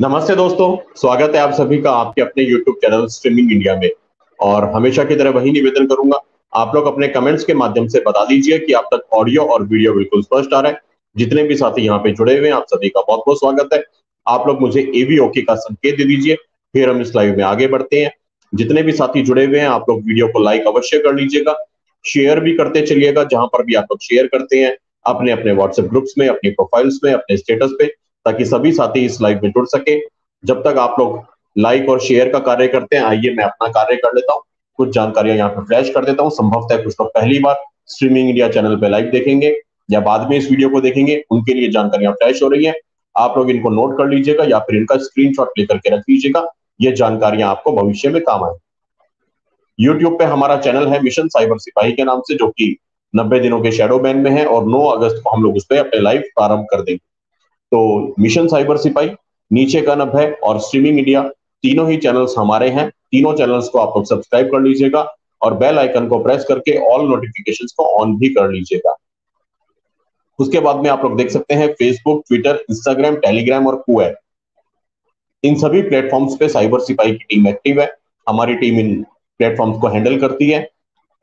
नमस्ते दोस्तों। स्वागत है आप सभी का आपके अपने YouTube चैनल स्ट्रीमिंग इंडिया में। और हमेशा की तरह वही निवेदन करूंगा, आप लोग अपने कमेंट्स के माध्यम से बता दीजिए कि आप तक ऑडियो और वीडियो बिल्कुल स्पष्ट आ रहा है। जितने भी साथी यहाँ पे जुड़े हुए हैं आप सभी का बहुत बहुत स्वागत है। आप लोग मुझे एवी ओके का संकेत दे दीजिए, फिर हम इस लाइव में आगे बढ़ते हैं। जितने भी साथी जुड़े हुए हैं आप लोग वीडियो को लाइक अवश्य कर लीजिएगा, शेयर भी करते चलिएगा। जहां पर भी आप लोग शेयर करते हैं अपने अपने व्हाट्सएप ग्रुप्स में, अपने प्रोफाइल्स में, अपने स्टेटस पे, ताकि सभी साथी इस लाइव में जुड़ सके। जब तक आप लोग लाइक और शेयर का कार्य करते हैं, आइए मैं अपना कार्य कर लेता हूँ। कुछ जानकारियां यहाँ पे फ्लैश कर देता हूँ। संभवतः कुछ लोग पहली बार स्ट्रीमिंग इंडिया चैनल पे लाइव देखेंगे या बाद में इस वीडियो को देखेंगे, उनके लिए जानकारियां फ्लैश हो रही हैं। आप लोग इनको नोट कर लीजिएगा या फिर इनका स्क्रीनशॉट लेकर के रख लीजिएगा। ये जानकारियां आपको भविष्य में काम आए। यूट्यूब पे हमारा चैनल है मिशन साइबर सिपाही के नाम से, जो कि 90 दिनों के शैडो बैन में है और 9 अगस्त को हम लोग उस पर अपने लाइव प्रारंभ कर देंगे। तो मिशन साइबर सिपाही नीचे का नब है और स्ट्रीमिंग इंडिया, तीनों ही चैनल्स हमारे हैं। तीनों चैनल्स को आप लोग सब्सक्राइब कर लीजिएगा और बेल आइकन को प्रेस करके ऑल नोटिफिकेशंस को ऑन भी कर लीजिएगा। उसके बाद में आप लोग देख सकते हैं फेसबुक, ट्विटर, इंस्टाग्राम, टेलीग्राम और कुएप, इन सभी प्लेटफॉर्म्स पे साइबर सिपाही की टीम एक्टिव है। हमारी टीम इन प्लेटफॉर्म्स को हैंडल करती है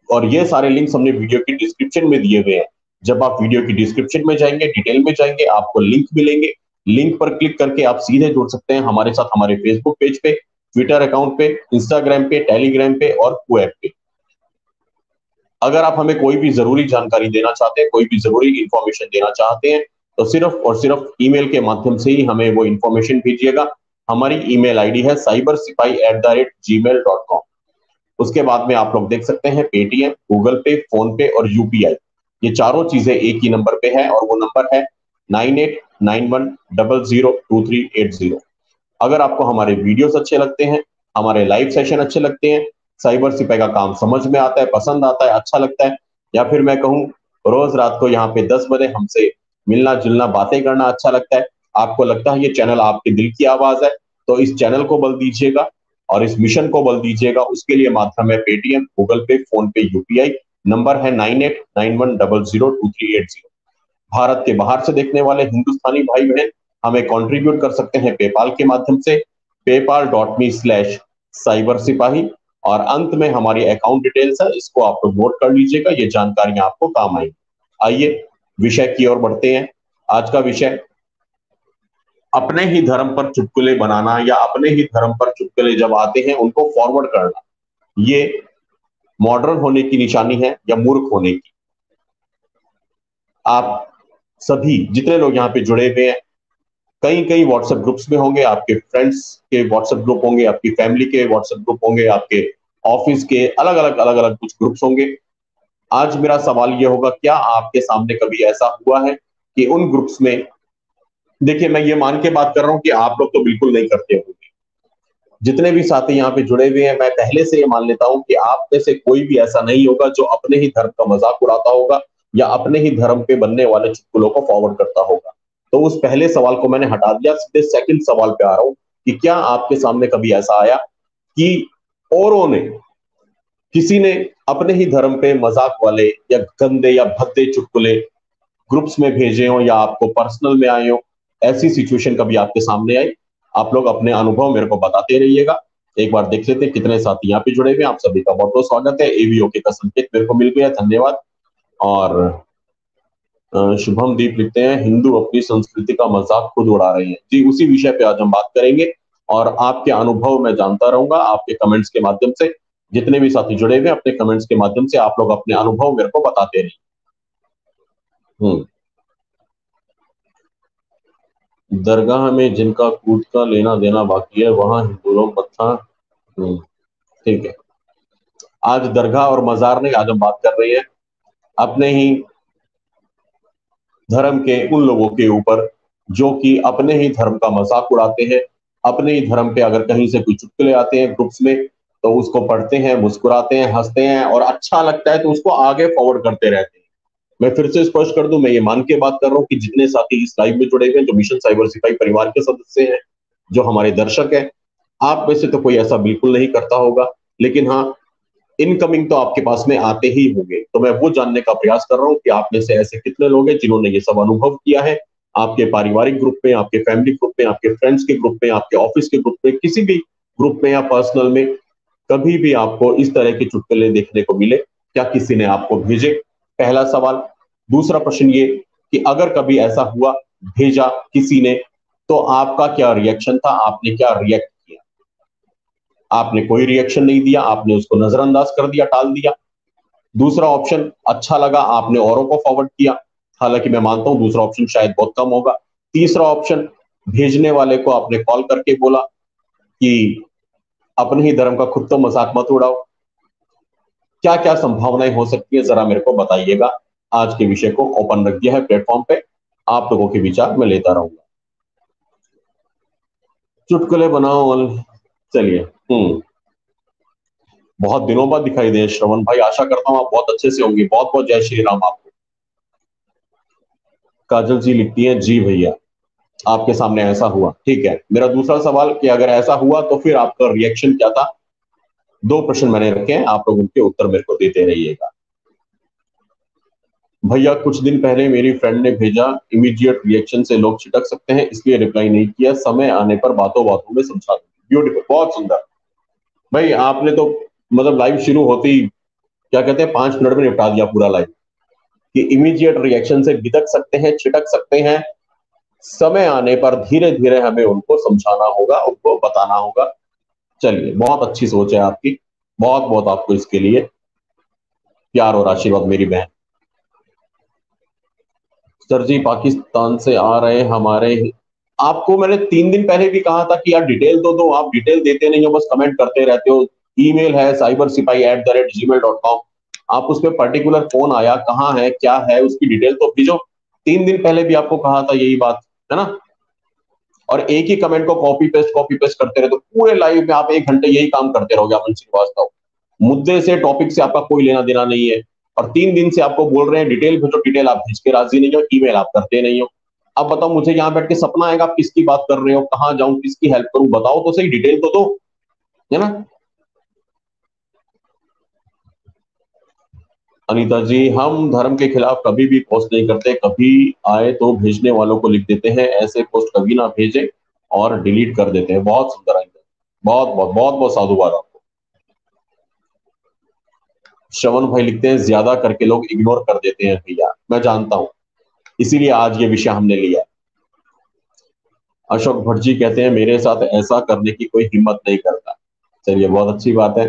और ये सारे लिंक्स हमने वीडियो की डिस्क्रिप्शन में दिए हुए हैं। जब आप वीडियो की डिस्क्रिप्शन में जाएंगे, डिटेल में जाएंगे, आपको लिंक मिलेंगे। लिंक पर क्लिक करके आप सीधे जुड़ सकते हैं हमारे साथ, हमारे फेसबुक पेज पे, ट्विटर अकाउंट पे, इंस्टाग्राम पे, टेलीग्राम पे और कुएप पे। अगर आप हमें कोई भी जरूरी जानकारी देना चाहते हैं, कोई भी जरूरी इंफॉर्मेशन देना चाहते हैं, तो सिर्फ और सिर्फ ईमेल के माध्यम से ही हमें वो इंफॉर्मेशन भेजिएगा। हमारी ईमेल आईडी है cybersipai@gmail.com। उसके बाद में आप लोग देख सकते हैं पेटीएम, गूगल पे, फोन पे और यूपीआई, ये चारों चीजें एक ही नंबर पे है और वो नंबर है 9891002380। अगर आपको हमारे वीडियोस अच्छे लगते हैं, हमारे लाइव सेशन अच्छे लगते हैं, साइबर सिपाही का काम समझ में आता है, पसंद आता है, अच्छा लगता है, या फिर मैं कहूँ रोज रात को यहाँ पे 10 बजे हमसे मिलना जुलना बातें करना अच्छा लगता है, आपको लगता है ये चैनल आपके दिल की आवाज है, तो इस चैनल को बल दीजिएगा और इस मिशन को बल दीजिएगा। उसके लिए माध्यम है पेटीएम, गूगल पे, फोन पे, यूपीआई। नंबर है 9891002380। भारत के बाहर से देखने वाले हिंदुस्तानी भाई बहन हमें कंट्रीब्यूट कर सकते हैं पेपाल के माध्यम से, paypal.me/साइबर सिपाही। और अंत में हमारी अकाउंट डिटेल्स है, इसको आप लोग नोट कर लीजिएगा, ये जानकारियां आपको काम आएगी। आइए विषय की ओर बढ़ते हैं। आज का विषय अपने ही धर्म पर चुटकुले बनाना या अपने ही धर्म पर चुटकुले जब आते हैं उनको फॉरवर्ड करना, ये मॉडर्न होने की निशानी है या मूर्ख होने की। आप सभी जितने लोग यहाँ पे जुड़े हुए हैं, कई कई व्हाट्सएप ग्रुप्स में होंगे, आपके फ्रेंड्स के व्हाट्सएप ग्रुप होंगे, आपकी फैमिली के व्हाट्सएप ग्रुप होंगे, आपके ऑफिस के अलग अलग कुछ ग्रुप्स होंगे। आज मेरा सवाल ये होगा, क्या आपके सामने कभी ऐसा हुआ है कि उन ग्रुप्स में, देखिए मैं ये मान के बात कर रहा हूं कि आप लोग तो बिल्कुल नहीं करते होंगे, जितने भी साथी यहाँ पे जुड़े हुए हैं मैं पहले से ये मान लेता हूं कि आप में से कोई भी ऐसा नहीं होगा जो अपने ही धर्म का मजाक उड़ाता होगा या अपने ही धर्म पे बनने वाले चुटकुलों को फॉरवर्ड करता होगा। तो उस पहले सवाल को मैंने हटा दिया, सीधे सेकंड सवाल पे आ रहा हूं कि क्या आपके सामने कभी ऐसा आया कि औरों ने, किसी ने अपने ही धर्म पे मजाक वाले या गंदे या भद्दे चुटकुले ग्रुप्स में भेजे हो या आपको पर्सनल में आए हो, ऐसी सिचुएशन कभी आपके सामने आई? आप लोग अपने अनुभव मेरे को बताते रहिएगा। एक बार देख लेते हैं कितने साथी यहाँ पे जुड़े हुए हैं। आप सभी का बहुत बहुत स्वागत है। एवीओके का संकेत मेरे को मिल गया, धन्यवाद। और शुभम दीप लिखते हैं हिंदू अपनी संस्कृति का मजाक खुद उड़ा रहे हैं। जी, उसी विषय पे आज हम बात करेंगे और आपके अनुभव मैं जानता रहूंगा आपके कमेंट्स के माध्यम से। जितने भी साथी जुड़े हुए हैं अपने कमेंट्स के माध्यम से आप लोग अपने अनुभव मेरे को बताते रहिए। दरगाह में जिनका कूद का लेना देना बाकी है वहां हिंदू लोग मत्था। ठीक है, आज दरगाह और मजार नहीं, आज हम बात कर रहे हैं अपने ही धर्म के उन लोगों के ऊपर जो कि अपने ही धर्म का मजाक उड़ाते हैं। अपने ही धर्म पे अगर कहीं से कोई चुटकुले आते हैं ग्रुप्स में, तो उसको पढ़ते हैं, मुस्कुराते हैं, हंसते हैं और अच्छा लगता है तो उसको आगे फॉरवर्ड करते रहते हैं। मैं फिर से स्पष्ट कर दूं, मैं ये मान के बात कर रहा हूँ कि जितने साथी इस लाइव में जुड़े हुए हैं, जो मिशन साइबर सिपाही परिवार के सदस्य हैं, जो हमारे दर्शक हैं, आप में से तो कोई ऐसा बिल्कुल नहीं करता होगा, लेकिन हाँ, इनकमिंग तो आपके पास में आते ही होंगे। तो मैं वो जानने का प्रयास कर रहा हूँ कि आप में से ऐसे कितने लोग हैं जिन्होंने ये सब अनुभव किया है आपके पारिवारिक ग्रुप में, आपके फैमिली ग्रुप में, आपके फ्रेंड्स के ग्रुप में, आपके ऑफिस के ग्रुप में, किसी भी ग्रुप में या पर्सनल में कभी भी आपको इस तरह के चुटकुले देखने को मिले, क्या किसी ने आपको भेजे? पहला सवाल। दूसरा प्रश्न ये कि अगर कभी ऐसा हुआ, भेजा किसी ने, तो आपका क्या रिएक्शन था? आपने क्या रिएक्ट किया? आपने कोई रिएक्शन नहीं दिया, आपने उसको नजरअंदाज कर दिया, टाल दिया। दूसरा ऑप्शन, अच्छा लगा, आपने औरों को फॉरवर्ड किया। हालांकि मैं मानता हूं दूसरा ऑप्शन शायद बहुत कम होगा। तीसरा ऑप्शन, भेजने वाले को आपने कॉल करके बोला कि अपने ही धर्म का खुद तो मजाक मत उड़ाओ। क्या क्या संभावनाएं हो सकती है, जरा मेरे को बताइएगा। आज के विषय को ओपन रख दिया है प्लेटफॉर्म पे, आप लोगों के विचार मैं लेता रहूंगा। चुटकुले बनाओ। चलिए। बहुत दिनों बाद दिखाई दे श्रवण भाई, आशा करता हूं आप बहुत अच्छे से होंगे। बहुत बहुत जय श्री राम आपको। काजल जी लिखती हैं, जी भैया आपके सामने ऐसा हुआ। ठीक है, मेरा दूसरा सवाल कि अगर ऐसा हुआ तो फिर आपका रिएक्शन क्या था? दो प्रश्न मैंने रखे हैं, आप लोग उनके उत्तर मेरे को देते रहिएगा। भैया कुछ दिन पहले मेरी फ्रेंड ने भेजा, इमीडिएट रिएक्शन से लोग छिटक सकते हैं, इसलिए रिप्लाई नहीं किया, समय आने पर बातों बातों में समझा दूंगी। ब्यूटीफुल, बहुत सुंदर। भाई आपने तो मतलब लाइव शुरू होते ही क्या कहते हैं 5 मिनट में निपटा दिया पूरा लाइव, कि इमीडिएट रिएक्शन से बिदक सकते हैं, छिटक सकते हैं, समय आने पर धीरे धीरे हमें उनको समझाना होगा, उनको बताना होगा। चलिए, बहुत अच्छी सोच है आपकी, बहुत बहुत आपको इसके लिए प्यार और आशीर्वाद मेरी बहन। सर जी पाकिस्तान से आ रहे हमारे, आपको मैंने 3 दिन पहले भी कहा था कि यार डिटेल तो दो, आप डिटेल देते नहीं हो, बस कमेंट करते रहते हो। ईमेल है cybersipahi@gmail.com, आप उस पर पर्टिकुलर कौन आया, कहाँ है, क्या है, उसकी डिटेल तो भेजो। 3 दिन पहले भी आपको कहा था यही बात, है ना? और एक ही कमेंट को कॉपी पेस्ट करते रहे तो पूरे लाइव में आप 1 घंटे यही काम करते रहोगे। अमन श्रीवास्तव, मुद्दे से, टॉपिक से आपका कोई लेना देना नहीं है, और 3 दिन से आपको बोल रहे हैं डिटेल भेजो, डिटेल आप भेज के राजी नहीं हो, ईमेल आप करते नहीं हो। अब बताओ, मुझे यहाँ बैठ के सपना आएगा आप किसकी बात कर रहे हो, कहाँ जाऊं, किसकी हेल्प करूं? बताओ तो सही, डिटेल तो दो, है ना? अनीता जी, हम धर्म के खिलाफ कभी भी पोस्ट नहीं करते, कभी आए तो भेजने वालों को लिख देते हैं, ऐसे पोस्ट कभी ना भेजे और डिलीट कर देते हैं। बहुत सुंदर अनीता, बहुत बहुत बहुत बहुत साधुवाद आपको। श्रवण भाई लिखते हैं, ज्यादा करके लोग इग्नोर कर देते हैं भैया, मैं जानता हूं, इसीलिए आज ये विषय हमने लिया। अशोक भट्ट जी कहते हैं, मेरे साथ ऐसा करने की कोई हिम्मत नहीं करता। चलिए, बहुत अच्छी बात है।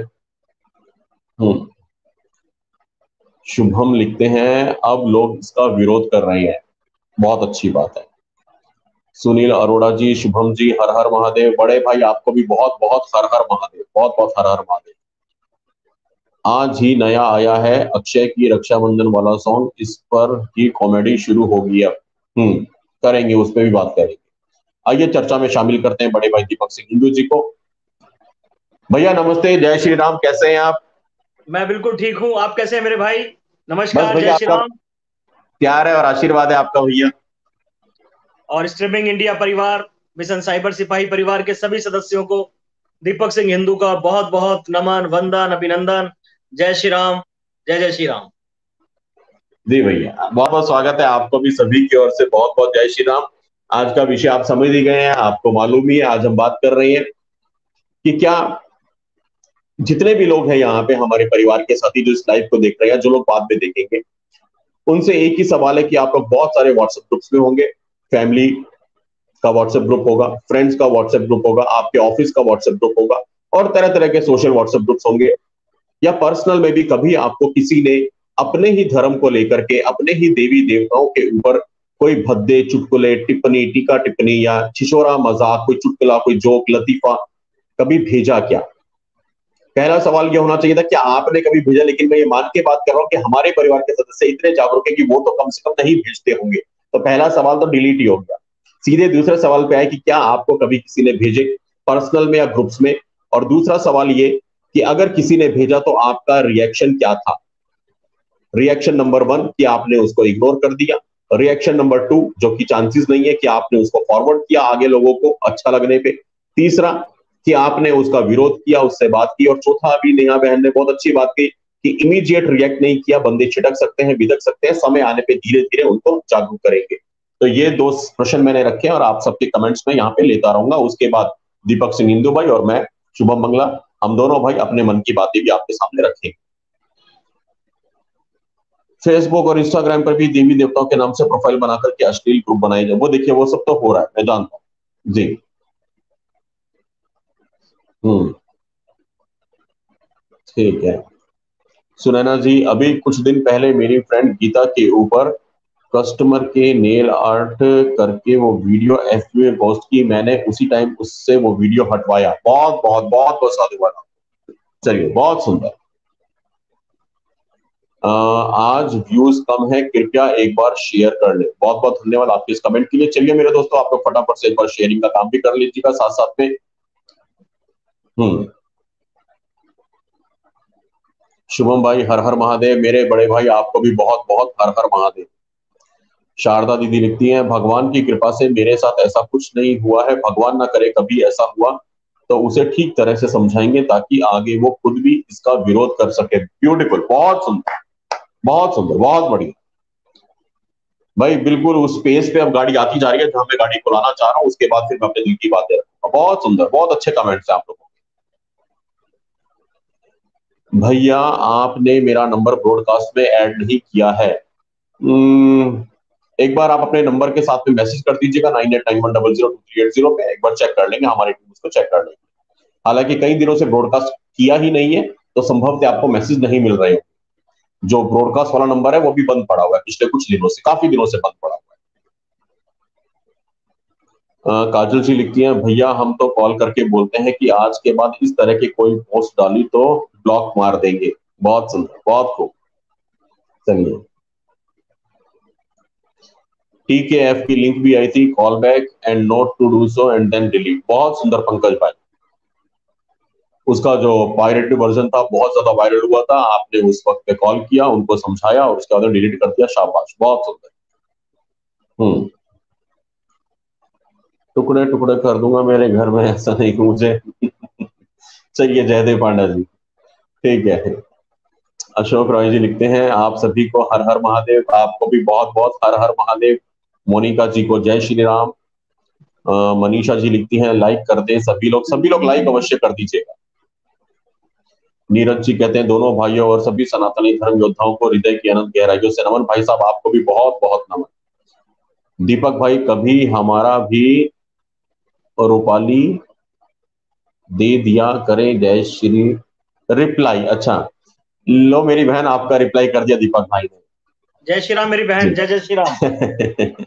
हम्म। शुभम लिखते हैं, अब लोग इसका विरोध कर रहे हैं, बहुत अच्छी बात है। सुनील अरोड़ा जी, शुभम जी, हर हर महादेव। बड़े भाई आपको भी बहुत बहुत हर हर महादेव, बहुत बहुत हर हर महादेव। आज ही नया आया है अक्षय की रक्षाबंधन वाला सॉन्ग, इस पर ही कॉमेडी शुरू होगी अब। करेंगे, उस पर भी बात करेंगे। आइए चर्चा में शामिल करते हैं बड़े भाई दीपक सिंह हिंदू जी को। भैया नमस्ते, जय श्री राम, कैसे हैं आप? मैं बिल्कुल ठीक हूँ। आप कैसे हैं मेरे भाई? बस नमस्कार, जय भैया श्री आपका राम। प्यार है और आशीर्वाद है आपका भैया। और स्ट्रीमिंग इंडिया परिवार, मिशन साइबर सिपाही परिवार के सभी सदस्यों को दीपक सिंह हिंदू का बहुत बहुत नमन, वंदन, अभिनंदन। जय श्री राम, जय जय श्री राम। जी भैया, बहुत बहुत स्वागत है आपको भी, सभी की ओर से बहुत बहुत जय श्री राम। आज का विषय आप समझ ही गए हैं, आपको मालूम ही है, आज हम बात कर रहे हैं कि क्या जितने भी लोग हैं यहाँ पे हमारे परिवार के साथी जो इस लाइव को देख रहे हैं, जो लोग बाद में देखेंगे, उनसे एक ही सवाल है कि आप लोग बहुत सारे व्हाट्सएप ग्रुप्स में होंगे। फैमिली का व्हाट्सएप ग्रुप होगा, फ्रेंड्स का व्हाट्सएप ग्रुप होगा, आपके ऑफिस का व्हाट्सएप ग्रुप होगा, और तरह तरह के सोशल व्हाट्सएप ग्रुप्स होंगे। या पर्सनल में भी कभी आपको किसी ने अपने ही धर्म को लेकर के, अपने ही देवी देवताओं के ऊपर कोई भद्दे चुटकुले, टिप्पणी, टीका टिप्पणी या छिछोरा मजाक, कोई चुटकुला, कोई जोक, लतीफा कभी भेजा क्या? पहला सवाल यह होना चाहिए था कि आपने कभी भेजा, लेकिन मैं ये मान के बात कर रहा हूं कि हमारे परिवार के सदस्य इतने जागरूक है कि वो तो कम से कम नहीं भेजते होंगे, तो पहला सवाल तो डिलीट ही हो गया। सीधे दूसरे सवाल पे आए कि क्या आपको कभी किसी ने भेजे, पर्सनल में या ग्रुप्स में? और दूसरा सवाल ये कि अगर किसी ने भेजा तो आपका रिएक्शन क्या था? रिएक्शन नंबर 1 कि आपने उसको इग्नोर कर दिया, रिएक्शन नंबर 2 जो कि चांसेस नहीं है कि आपने उसको फॉरवर्ड किया आगे लोगों को अच्छा लगने पे, तीसरा कि आपने उसका विरोध किया, उससे बात की, और चौथा अभी नेहा बहन ने बहुत अच्छी बात की कि इमीडिएट रिएक्ट नहीं किया। बंदे छिटक सकते हैं, बिदक सकते हैं, समय आने पे धीरे धीरे उनको जागरूक करेंगे। तो ये दो प्रश्न मैंने रखे हैं और आप सबके कमेंट्स में यहाँ पे लेता रहूंगा। उसके बाद दीपक सिंह इंदु भाई और मैं शुभम मंगला, हम दोनों भाई अपने मन की बातें भी आपके सामने रखेंगे। फेसबुक और इंस्टाग्राम पर भी देवी देवताओं के नाम से प्रोफाइल बनाकर के अश्लील ग्रुप बनाए जाए, वो देखिए वो सब तो हो रहा है, मैं जानता हूँ जी। हम्म, ठीक है। सुनैना जी, अभी कुछ दिन पहले मेरी फ्रेंड गीता के ऊपर कस्टमर के नेल आर्ट करके वो वीडियो एफबी में पोस्ट की, मैंने उसी टाइम उससे वो वीडियो हटवाया। बहुत बहुत बहुत बहुत साधुवाद। चलिए, बहुत सुंदर। आज व्यूज कम है, कृपया एक बार शेयर कर ले। बहुत बहुत धन्यवाद आपके इस कमेंट के लिए। चलिए मेरे दोस्तों, आप लोग फटाफट से एक बार शेयरिंग का काम भी कर लीजिएगा साथ साथ में। हम्म, शुभम भाई हर हर महादेव। मेरे बड़े भाई आपको भी बहुत बहुत हर हर महादेव। शारदा दीदी लिखती हैं, भगवान की कृपा से मेरे साथ ऐसा कुछ नहीं हुआ है, भगवान ना करे कभी ऐसा हुआ तो उसे ठीक तरह से समझाएंगे ताकि आगे वो खुद भी इसका विरोध कर सके। ब्यूटीफुल, बहुत सुंदर, बहुत सुंदर, बहुत बढ़िया भाई। बिल्कुल उस स्पेस पे अब गाड़ी आती जा रही है जहां मैं गाड़ी खुलाना चाह रहा हूँ, उसके बाद फिर मैं अपने दिल की बातें रखूंगा। बहुत सुंदर, बहुत अच्छे कमेंट्स हैं आप लोगों के। भैया आपने मेरा नंबर ब्रॉडकास्ट में ऐड नहीं किया है। एक बार आप अपने नंबर के साथ में मैसेज कर दीजिएगा 9891002380 पे, एक बार चेक कर लेंगे, हमारी टीम उसको चेक कर लेंगे। हालांकि कई दिनों से ब्रॉडकास्ट किया ही नहीं है तो संभव से आपको मैसेज नहीं मिल रहे हो। जो ब्रॉडकास्ट वाला नंबर है वो भी बंद पड़ा हुआ है पिछले कुछ दिनों से, काफी दिनों से बंद पड़ा हुआ है। काजल जी लिखती हैं, भैया हम तो कॉल करके बोलते हैं कि आज के बाद इस तरह की कोई पोस्ट डाली तो ब्लॉक मार देंगे। बहुत सुंदर, बहुत खूब। चलिए, TKF की लिंक भी आई थी, call back and note to do so and then delete. बहुत सुंदर पंकज भाई। उसका जो पायरेटेड वर्जन था बहुत ज्यादा वायरल हुआ था, आपने उस वक्त पे कॉल किया, उनको समझाया और उसके बाद डिलीट कर दिया। शाबाश, बहुत सुंदर। हम्म, टुकड़े टुकड़े कर दूंगा मेरे घर में, ऐसा नहीं कि मुझे चाहिए। जयदेव पांडा जी, ठीक है। अशोक रॉय जी लिखते हैं, आप सभी को हर हर महादेव। आपको भी बहुत बहुत हर हर महादेव। मोनिका जी को जय श्री राम। मनीषा जी लिखती हैं, लाइक कर दें सभी लोग लाइक अवश्य कर दीजिएगा। नीरज जी कहते हैं, दोनों भाइयों और सभी सनातनी धर्म योद्धाओं को हृदय की अनंत गहराइयों से नमन। भाई साहब आपको भी बहुत बहुत नमन। दीपक भाई, कभी हमारा भी रूपाली दे दिया करें, जय श्री। रिप्लाई, अच्छा, लो मेरी बहन, आपका रिप्लाई कर दिया दीपक भाई ने। जय श्री राम मेरी बहन, जय जय श्री राम।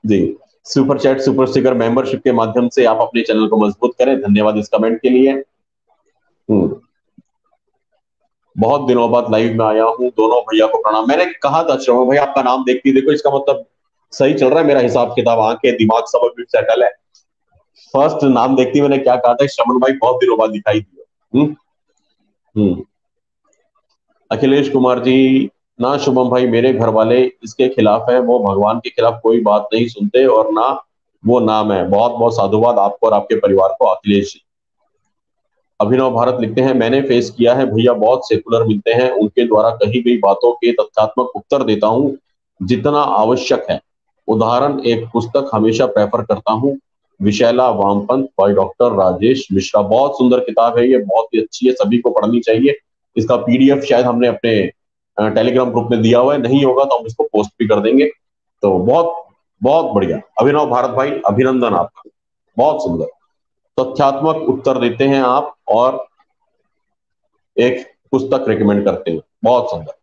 जी, super chat, super sticker, membership के माध्यम से आप अपने चैनल को मजबूत करें। धन्यवाद इस कमेंट के लिए। बहुत दिनों बाद लाइव में आया हूँ, दोनों भैया को प्रणाम। मैंने कहा था श्रवण भाई, आपका नाम देखती देखो, इसका मतलब सही चल रहा है मेरा हिसाब किताब, आंखें दिमाग सब अभी सेटल है। फर्स्ट नाम देखती मैंने क्या कहा था, श्रवण भाई बहुत दिनों बाद दिखाई दिए। हम्म, अखिलेश कुमार जी, ना शुभम भाई, मेरे घर वाले इसके खिलाफ है, वो भगवान के खिलाफ कोई बात नहीं सुनते और ना वो नाम है। बहुत बहुत साधुवाद आपको और आपके परिवार को अखिलेश जी। अभिनव भारत लिखते हैं, मैंने फेस किया है भैया, बहुत सेकुलर मिलते हैं, उनके द्वारा कही गई बातों के तथ्यात्मक उत्तर देता हूँ जितना आवश्यक है। उदाहरण, एक पुस्तक हमेशा प्रेफर करता हूँ, विशैला वामपंथ बाय डॉक्टर राजेश मिश्रा। बहुत सुंदर किताब है ये, बहुत ही अच्छी है, सभी को पढ़नी चाहिए। इसका PDF शायद हमने अपने टेलीग्राम ग्रुप में दिया हुआ है, नहीं होगा तो हम इसको पोस्ट भी कर देंगे। तो बहुत बहुत बढ़िया अभिनव भारत भाई, अभिनंदन आपका, बहुत सुंदर तथ्यात्मक उत्तर देते हैं आप और एक पुस्तक रिकमेंड करते हैं। बहुत सुंदर।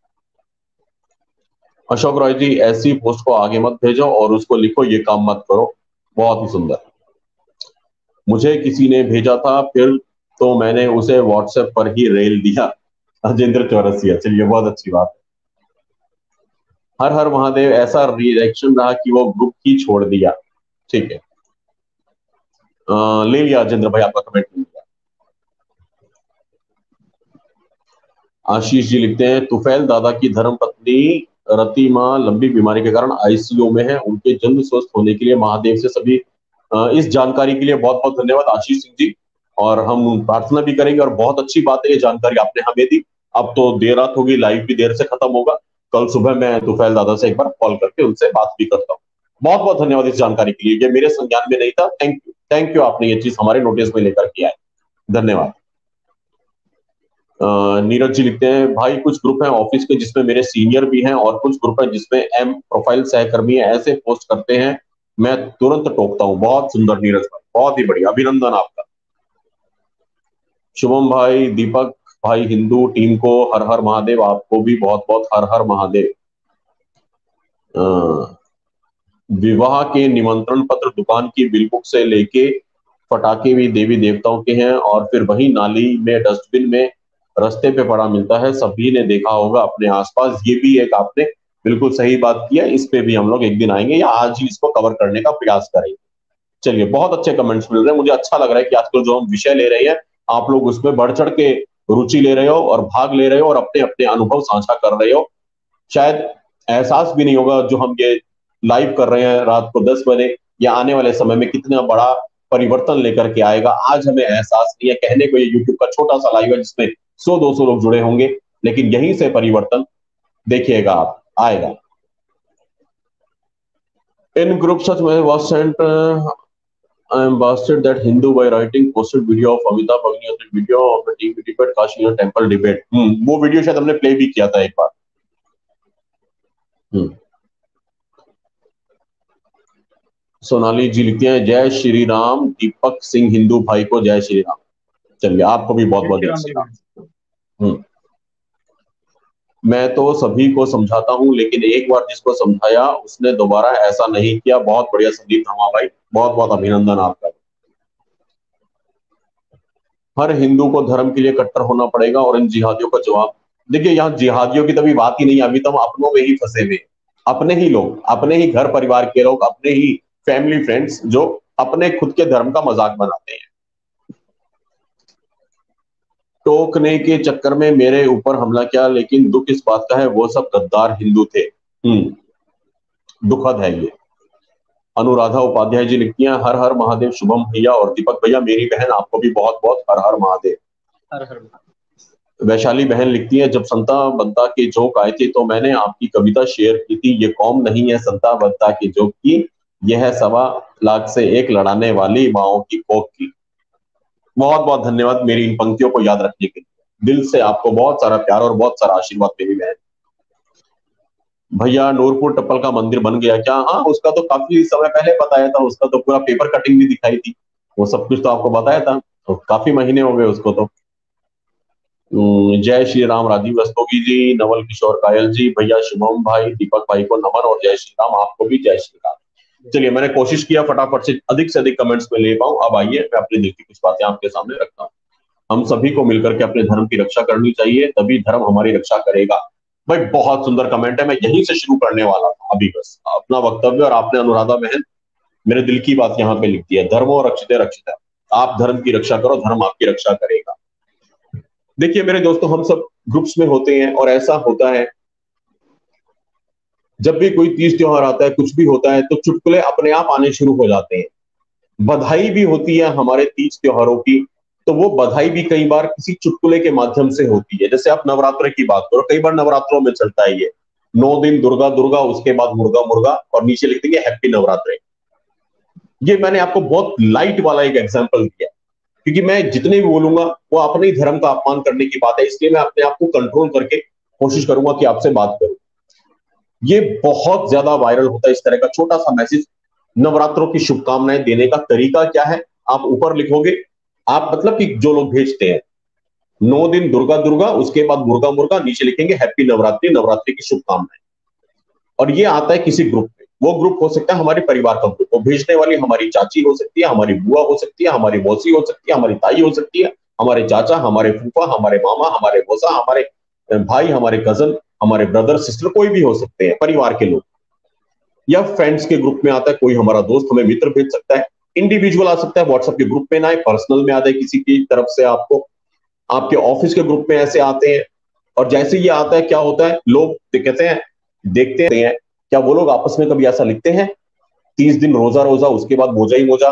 अशोक रॉय जी, ऐसी पोस्ट को आगे मत भेजो और उसको लिखो ये काम मत करो। बहुत ही सुंदर। मुझे किसी ने भेजा था, फिर तो मैंने उसे व्हाट्सएप पर ही रेल दिया। अजेंद्र चौरसिया, चलिए बहुत अच्छी बात है। हर हर महादेव, ऐसा रिएक्शन रहा कि वो ग्रुप ही छोड़ दिया। ठीक है, ले लिया अजेंद्र भाई, आपका कमेंट ले लिया। आशीष जी लिखते हैं, तुफैल दादा की धर्मपत्नी रतिमा लंबी बीमारी के कारण ICU में है, उनके जल्द स्वस्थ होने के लिए महादेव से सभी। इस जानकारी के लिए बहुत बहुत धन्यवाद आशीष सिंह जी, और हम प्रार्थना भी करेंगे। और बहुत अच्छी बात है ये जानकारी आपने हमें दी। अब तो देर रात होगी, लाइव भी देर से खत्म होगा। कल सुबह मैं तुफैल दादा से एक बार कॉल करके उनसे बात भी करता हूँ। बहुत बहुत धन्यवाद इस जानकारी के लिए, ये मेरे संज्ञान में नहीं था। थैंक यू, आपने ये चीज हमारे नोटिस में लेकर के आए, धन्यवाद। नीरज जी लिखते हैं, भाई कुछ ग्रुप हैं ऑफिस के जिसमें मेरे सीनियर भी हैं और कुछ ग्रुप है जिसमें एम प्रोफाइल सहकर्मी है, ऐसे पोस्ट करते हैं मैं तुरंत टोकता हूं। बहुत सुंदर नीरज भाई, बहुत ही बढ़िया, अभिनंदन आपका। शुभम भाई, दीपक भाई, हिंदू टीम को हर हर महादेव, आपको भी बहुत बहुत हर हर महादेव। विवाह के निमंत्रण पत्र दुकान की बिलबुक से लेके पटाखे भी देवी देवताओं के हैं, और फिर वही नाली में डस्टबिन में रास्ते पे पड़ा मिलता है, सभी ने देखा होगा अपने आसपास। ये भी एक आपने बिल्कुल सही बात किया, इस पे भी हम लोग एक दिन आएंगे या आज ही इसको कवर करने का प्रयास करेंगे। चलिए, बहुत अच्छे कमेंट्स मिल रहे हैं, मुझे अच्छा लग रहा है कि आजकल जो हम विषय ले रहे हैं आप लोग उसमें बढ़ चढ़ के रुचि ले रहे हो और भाग ले रहे हो और अपने अपने अनुभव साझा कर रहे हो। शायद एहसास भी नहीं होगा जो हम ये लाइव कर रहे हैं रात को 10 बजे, या आने वाले समय में कितना बड़ा परिवर्तन लेकर के आएगा, आज हमें एहसास नहीं है। कहने को ये यूट्यूब का छोटा सा लाइव है जिसमें 100-200 लोग जुड़े होंगे, लेकिन यहीं से परिवर्तन देखिएगा आप आएगा। इन ग्रुप सच में was sent I am busted that Hindu by writing posted video of Amitabh Bachchan's video of the TV debate Kashmir temple debate। वो वीडियो शायद हमने प्ले भी किया था एक बार। सोनाली जी लिखते हैं, जय श्री राम, दीपक सिंह हिंदू भाई को जय श्री राम। चलिए, आपको भी बहुत बहुत जय श्री राम। मैं तो सभी को समझाता हूं, लेकिन एक बार जिसको समझाया उसने दोबारा ऐसा नहीं किया। बहुत बढ़िया संदीप धर्मा भाई, बहुत बहुत अभिनंदन आपका। हर हिंदू को धर्म के लिए कट्टर होना पड़ेगा और इन जिहादियों का जवाब। देखिए, यहाँ जिहादियों की तभी बात ही नहीं, अभी तो हम अपनों में ही फंसे हुए, अपने ही लोग, अपने ही घर परिवार के लोग, अपने ही फैमिली फ्रेंड्स जो अपने खुद के धर्म का मजाक बनाते हैं। टोकने के चक्कर में मेरे ऊपर हमला किया, लेकिन दुख इस बात का है वो सब गद्दार हिंदू थे। दुखद है ये। अनुराधा उपाध्याय जी लिखती हैं, हर हर महादेव शुभम भैया और दीपक भैया, मेरी बहन आपको भी बहुत बहुत हर हर महादेव। हर हर। वैशाली बहन लिखती है, जब संता बंता के जोक आए थे तो मैंने आपकी कविता शेयर की थी, ये कौम नहीं है संता बंता के जोक की, यह है 1.25 से 1 लड़ाने वाली माओ की कोक की। बहुत बहुत धन्यवाद मेरी इन पंक्तियों को याद रखने के लिए। दिल से आपको बहुत सारा प्यार और बहुत सारा आशीर्वाद मेरी बहन। भैया, नूरपुर टप्पल का मंदिर बन गया क्या? हाँ, उसका तो काफी समय पहले बताया था, उसका तो पूरा पेपर कटिंग भी दिखाई थी, वो सब कुछ तो आपको बताया था, तो काफी महीने हो गए उसको तो। जय श्री राम राजीव रस्तोगी जी, नवल किशोर कायल जी, भैया शुभम भाई, दीपक भाई को नमन और जय श्री राम, आपको भी जय श्री राम। चलिए, मैंने कोशिश किया फटाफट से अधिक कमेंट्स में ले पाऊं। अब आइए मैं अपने दिल की कुछ बातें आपके सामने रखता हूं। हम सभी को मिलकर के अपने धर्म की रक्षा करनी चाहिए, तभी धर्म हमारी रक्षा करेगा। भाई, बहुत सुंदर कमेंट है, मैं यहीं से शुरू करने वाला था अभी बस अपना वक्तव्य, और आपने अनुराधा बहन मेरे दिल की बात यहाँ पे लिख दी है, धर्मो रक्षिते रक्षिता। आप धर्म की रक्षा करो, धर्म आपकी रक्षा करेगा। देखिए मेरे दोस्तों, हम सब ग्रुप्स में होते हैं और ऐसा होता है जब भी कोई तीज त्योहार आता है, कुछ भी होता है, तो चुटकुले अपने आप आने शुरू हो जाते हैं। बधाई भी होती है हमारे तीज त्योहारों की, तो वो बधाई भी कई बार किसी चुटकुले के माध्यम से होती है। जैसे आप नवरात्र की बात करो, कई बार नवरात्रों में चलता है ये 9 दिन दुर्गा दुर्गा, उसके बाद मुर्गा मुर्गा, और नीचे लिख देंगे हैप्पी नवरात्र। ये मैंने आपको बहुत लाइट वाला एक एग्जांपल दिया, क्योंकि मैं जितने भी बोलूंगा वो अपने ही धर्म का अपमान करने की बात है, इसलिए मैं अपने आप को कंट्रोल करके कोशिश करूंगा कि आपसे बात करूं। ये बहुत ज्यादा वायरल होता है इस तरह का छोटा सा मैसेज। नवरात्रों की शुभकामनाएं देने का तरीका क्या है, आप ऊपर लिखोगे, आप मतलब कि जो लोग भेजते हैं 9 दिन दुर्गा दुर्गा, उसके बाद मुर्गा मुर्गा, नीचे लिखेंगे हैप्पी नवरात्रि, नवरात्रि की शुभकामनाएं। और ये आता है किसी ग्रुप में, वो ग्रुप हो सकता है हमारे परिवार का ग्रुप, वो भेजने वाली हमारी चाची हो सकती है, हमारी बुआ हो सकती है, हमारी मौसी हो सकती है, हमारी ताई हो सकती है, हमारे चाचा, हमारे फूफा, हमारे मामा, हमारे मौसा, हमारे भाई, हमारे कजन, हमारे ब्रदर सिस्टर, कोई भी हो सकते हैं परिवार के लोग। या फ्रेंड्स के ग्रुप में आता है कोई हमारा दोस्त, हमें मित्र भेज सकता है, इंडिविजुअल आ सकता है, व्हाट्सएप के ग्रुप में ना आए, पर्सनल में आ जाए किसी की तरफ से आपको, आपके ऑफिस के ग्रुप में ऐसे आते हैं। और जैसे ये आता है, क्या होता है, लोग कहते हैं, देखते हैं क्या वो लोग आपस में कभी ऐसा लिखते हैं 30 दिन रोजा रोजा, उसके बाद मोजा ही मोजा,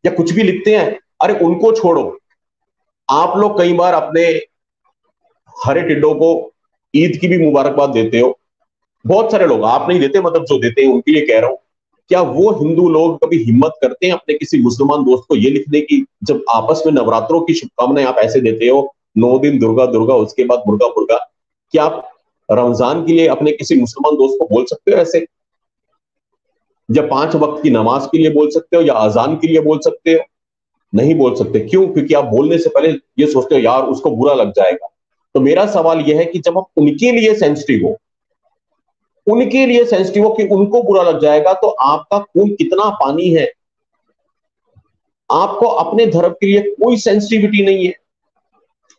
या कुछ भी लिखते हैं? अरे उनको छोड़ो, आप लोग कई बार अपने हरे टिड्डों को ईद की भी मुबारकबाद देते हो। बहुत सारे लोग, आप नहीं देते, मतलब जो देते हैं उनके लिए कह रहा हूं। क्या वो हिंदू लोग कभी हिम्मत करते हैं अपने किसी मुसलमान दोस्त को ये लिखने की, जब आपस में नवरात्रों की शुभकामनाएं आप ऐसे देते हो, 9 दिन दुर्गा दुर्गा, उसके बाद मुर्गा मुर्गा, क्या आप रमजान के लिए अपने किसी मुसलमान दोस्त को बोल सकते हो ऐसे? या 5 वक्त की नमाज के लिए बोल सकते हो, या अजान के लिए बोल सकते हो? नहीं बोल सकते। क्यों? क्योंकि आप बोलने से पहले ये सोचते हो यार उसको बुरा लग जाएगा। तो मेरा सवाल यह है कि जब आप उनके लिए सेंसिटिव हो, उनके लिए सेंसिटिव हो कि उनको बुरा लग जाएगा, तो आपका खून कितना पानी है, आपको अपने धर्म के लिए कोई सेंसिटिविटी नहीं है,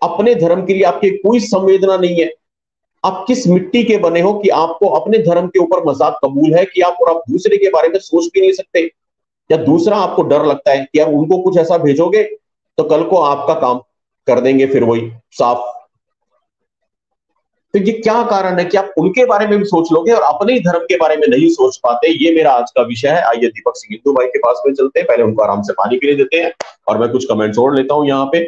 अपने धर्म के लिए आपकी कोई संवेदना नहीं है। आप किस मिट्टी के बने हो कि आपको अपने धर्म के ऊपर मजाक कबूल है कि आप, और आप दूसरे के बारे में सोच भी नहीं सकते? या दूसरा आपको डर लगता है कि यार उनको कुछ ऐसा भेजोगे तो कल को आपका काम कर देंगे फिर वही साफ? तो ये क्या कारण है कि आप उनके बारे में भी सोच लोगे और अपने ही धर्म के बारे में नहीं सोच पाते? ये मेरा आज का विषय है। आइए दीपक सिंह हिंदू भाई के पास में चलते हैं, पहले उनको आराम से पानी पीने देते हैं और मैं कुछ कमेंट्स जोड़ लेता हूं यहाँ पे।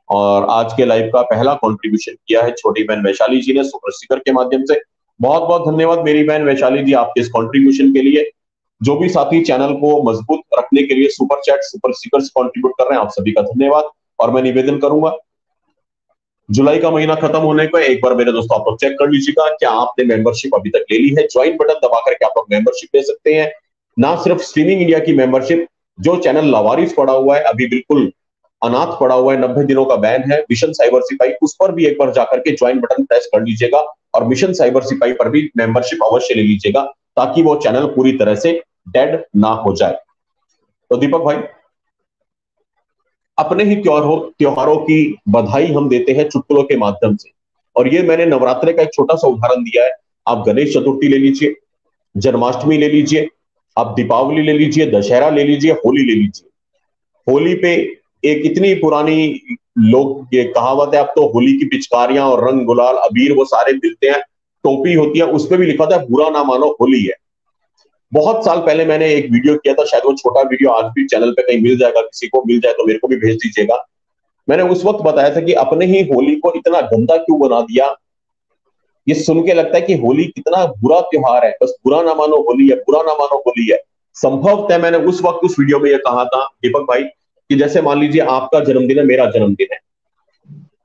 और आज के लाइव का पहला कंट्रीब्यूशन किया है छोटी बहन वैशाली जी ने सुपर स्टिकर के माध्यम से। बहुत बहुत धन्यवाद मेरी बहन वैशाली जी आपके इस कंट्रीब्यूशन के लिए। जो भी साथी चैनल को मजबूत रखने के लिए super chat super stickers contribute कर रहे हैं, आप सभी का धन्यवाद। और मैं निवेदन करूंगा, जुलाई का महीना खत्म होने को एक बार मेरे दोस्तों आप लोग चेक कर लीजिएगा क्या आपने मेंबरशिप अभी तक ले ली है। ज्वाइन बटन दबा करके आप लोग मेंबरशिप ले सकते हैं। ना सिर्फ स्ट्रीमिंग इंडिया की मेंबरशिप, जो चैनल लावारिस पड़ा हुआ है, अभी बिल्कुल अनाथ पड़ा हुआ है, 90 दिनों का बैन है, मिशन साइबर सिपाही, उस पर भी एक बार जाकर के ज्वाइन बटन प्रेस कर लीजिएगा और मिशन साइबर सिपाही पर भी मेंबरशिप अवश्य ले लीजिएगा, ताकि वो चैनल पूरी तरह से डेड ना हो जाए। तो दीपक भाई, अपने ही त्योहारों की बधाई हम देते हैं चुटकुलों के माध्यम से, और ये मैंने नवरात्रे का एक छोटा सा उदाहरण दिया है। आप गणेश चतुर्थी ले लीजिए, जन्माष्टमी ले लीजिए, आप दीपावली ले लीजिए, दशहरा ले लीजिए, होली ले लीजिए। होली पे एक इतनी पुरानी लोग ये कहावत है, अब तो होली की पिचकारियां और रंग गुलाल अबीर वो सारे मिलते हैं, टोपी होती है, उसपे भी लिखा था बुरा ना मानो होली है। बहुत साल पहले मैंने एक वीडियो किया था, शायद वो छोटा वीडियो आज भी चैनल पे कहीं मिल जाएगा, किसी को मिल जाए तो मेरे को भी भेज दीजिएगा। मैंने उस वक्त बताया था कि अपने ही होली को इतना गंदा क्यों बना दिया। ये सुन के लगता है कि होली कितना बुरा त्योहार है, बस बुरा ना मानो होली है, बुरा ना मानो होली है। संभवतः मैंने उस वक्त उस वीडियो में ये कहा था दीपक भाई कि जैसे मान लीजिए आपका जन्मदिन है, मेरा जन्मदिन है,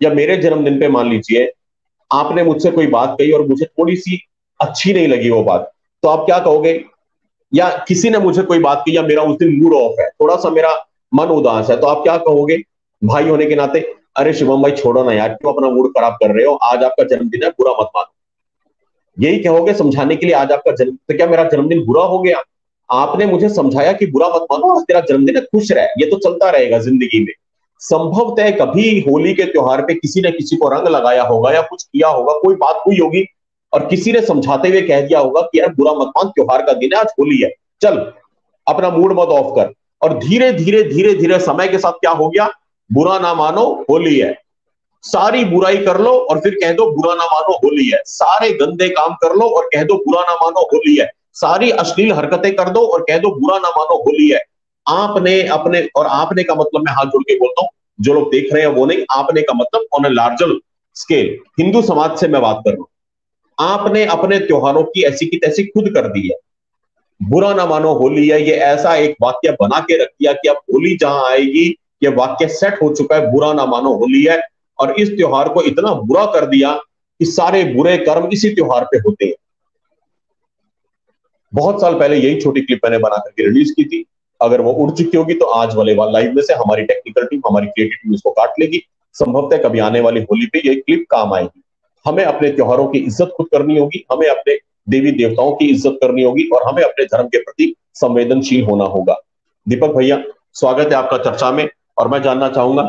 या मेरे जन्मदिन पे मान लीजिए आपने मुझसे कोई बात कही और मुझे थोड़ी सी अच्छी नहीं लगी वो बात, तो आप क्या कहोगे? या किसी ने मुझे कोई बात की, या मेरा उस दिन मूड ऑफ है, थोड़ा सा मेरा मन उदास है, तो आप क्या कहोगे भाई होने के नाते? अरे शिवम भाई छोड़ो ना यार, क्यों अपना मूड खराब कर रहे हो, आज आपका जन्मदिन है, बुरा मत मानो। यही कहोगे समझाने के लिए आज आपका जन्म, तो क्या मेरा जन्मदिन बुरा हो गया? आपने मुझे समझाया कि बुरा मत मानो, आज तेरा जन्मदिन है, खुश रह, ये तो चलता रहेगा जिंदगी में। संभवतः कभी होली के त्योहार पे किसी ने किसी को रंग लगाया होगा या कुछ किया होगा, कोई बात हुई होगी और किसी ने समझाते हुए कह दिया होगा कि यार बुरा मत मान, त्योहार का दिन है, आज होली है, चल अपना मूड मत ऑफ कर। और धीरे धीरे धीरे धीरे समय के साथ क्या हो गया? बुरा ना मानो होली है, सारी बुराई कर लो और फिर कह दो बुरा ना मानो होली है, सारे गंदे काम कर लो और कह दो बुरा ना मानो होली है, सारी अश्लील हरकतें कर दो और कह दो बुरा ना मानो होली है। आपने अपने, और आपने का मतलब मैं हाथ जोड़ के बोलता हूं, जो लोग देख रहे हैं वो नहीं, आपने का मतलब on a larger scale Hindu समाज से मैं बात कर रहा हूं। आपने अपने त्योहारों की ऐसी की तैसी खुद कर दी है। बुरा ना मानो होली है, ये ऐसा एक वाक्य बना के रख दिया कि अब होली जहां आएगी ये वाक्य सेट हो चुका है, बुरा ना मानो होली है। और इस त्योहार को इतना बुरा कर दिया कि सारे बुरे कर्म इसी त्योहार पे होते हैं। बहुत साल पहले यही छोटी क्लिप मैंने बना करके रिलीज की थी, अगर वो उड़ चुकी होगी तो आज वाले लाइव में से हमारी टेक्निकल टीम, हमारी क्रिएटिव टीम उसको काट लेगी। संभवतः कभी आने वाली होली पे ये क्लिप काम आएगी। हमें अपने त्योहारों की इज्जत खुद करनी होगी, हमें अपने देवी देवताओं की इज्जत करनी होगी और हमें अपने धर्म के प्रति संवेदनशील होना होगा। दीपक भैया, स्वागत है आपका चर्चा में। और मैं जानना चाहूंगा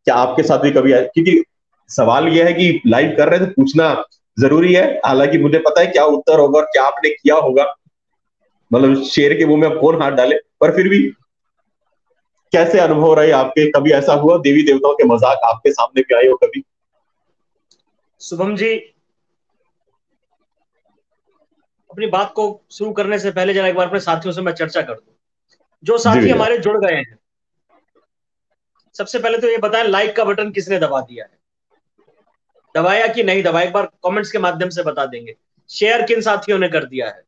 क्या आपके साथ भी कभी, क्योंकि सवाल यह है कि लाइव कर रहे हैं तो पूछना जरूरी है, हालांकि मुझे पता है क्या उत्तर होगा और क्या आपने किया होगा, मतलब शेर के मुंह में कौन हाथ डाले, पर फिर भी कैसे अनुभव रहे आपके? कभी ऐसा हुआ देवी देवताओं के मजाक आपके सामने भी आए हो कभी? शुभम जी, अपनी बात को शुरू करने से पहले जरा एक बार अपने साथियों से मैं चर्चा कर दूं। जो जी साथी भैया। हमारे जुड़ गए हैं, सबसे पहले तो ये बताएं लाइक का बटन किसने दबा दिया है, दबाया कि नहीं दबाया, एक बार कमेंट्स के माध्यम से बता देंगे। शेयर किन साथियों ने कर दिया है?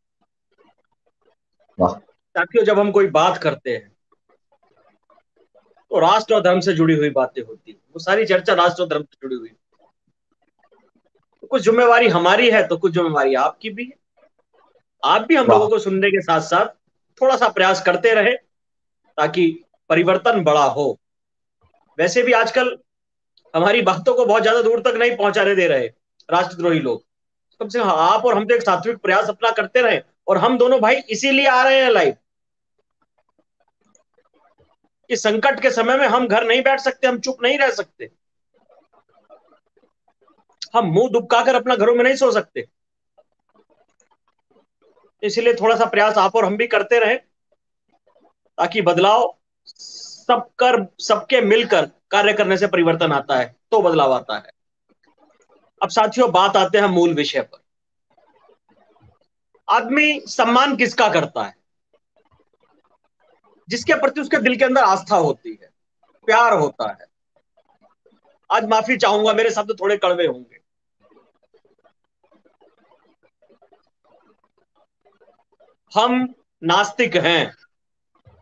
वाह, साथियों, जब हम कोई बात करते हैं तो राष्ट्र और धर्म से जुड़ी हुई बातें होती है। वो सारी चर्चा राष्ट्र और धर्म से जुड़ी हुई, तो कुछ जिम्मेवारी हमारी है तो कुछ जिम्मेवारी आपकी भी है। आप भी हम लोगों वाह। को सुनने के साथ साथ थोड़ा सा प्रयास करते रहे ताकि परिवर्तन बड़ा हो। वैसे भी आजकल हमारी बातों को बहुत ज्यादा दूर तक नहीं पहुंचाने दे रहे राष्ट्रद्रोही लोग। कम से कम आप और हम तो एक सात्विक प्रयास अपना करते रहे, और हम दोनों भाई इसीलिए आ रहे हैं लाइव कि संकट के समय में हम घर नहीं बैठ सकते, हम चुप नहीं रह सकते, हम मुंह दुबकाकर अपना घरों में नहीं सो सकते। इसलिए थोड़ा सा प्रयास आप और हम भी करते रहे ताकि बदलाव सबके मिलकर कार्य करने से परिवर्तन आता है, तो बदलाव आता है। अब साथियों, बात आते हैं मूल विषय पर। आदमी सम्मान किसका करता है? जिसके प्रति उसके दिल के अंदर आस्था होती है, प्यार होता है। आज माफी चाहूंगा, मेरे शब्द थोड़े कड़वे होंगे। हम नास्तिक हैं,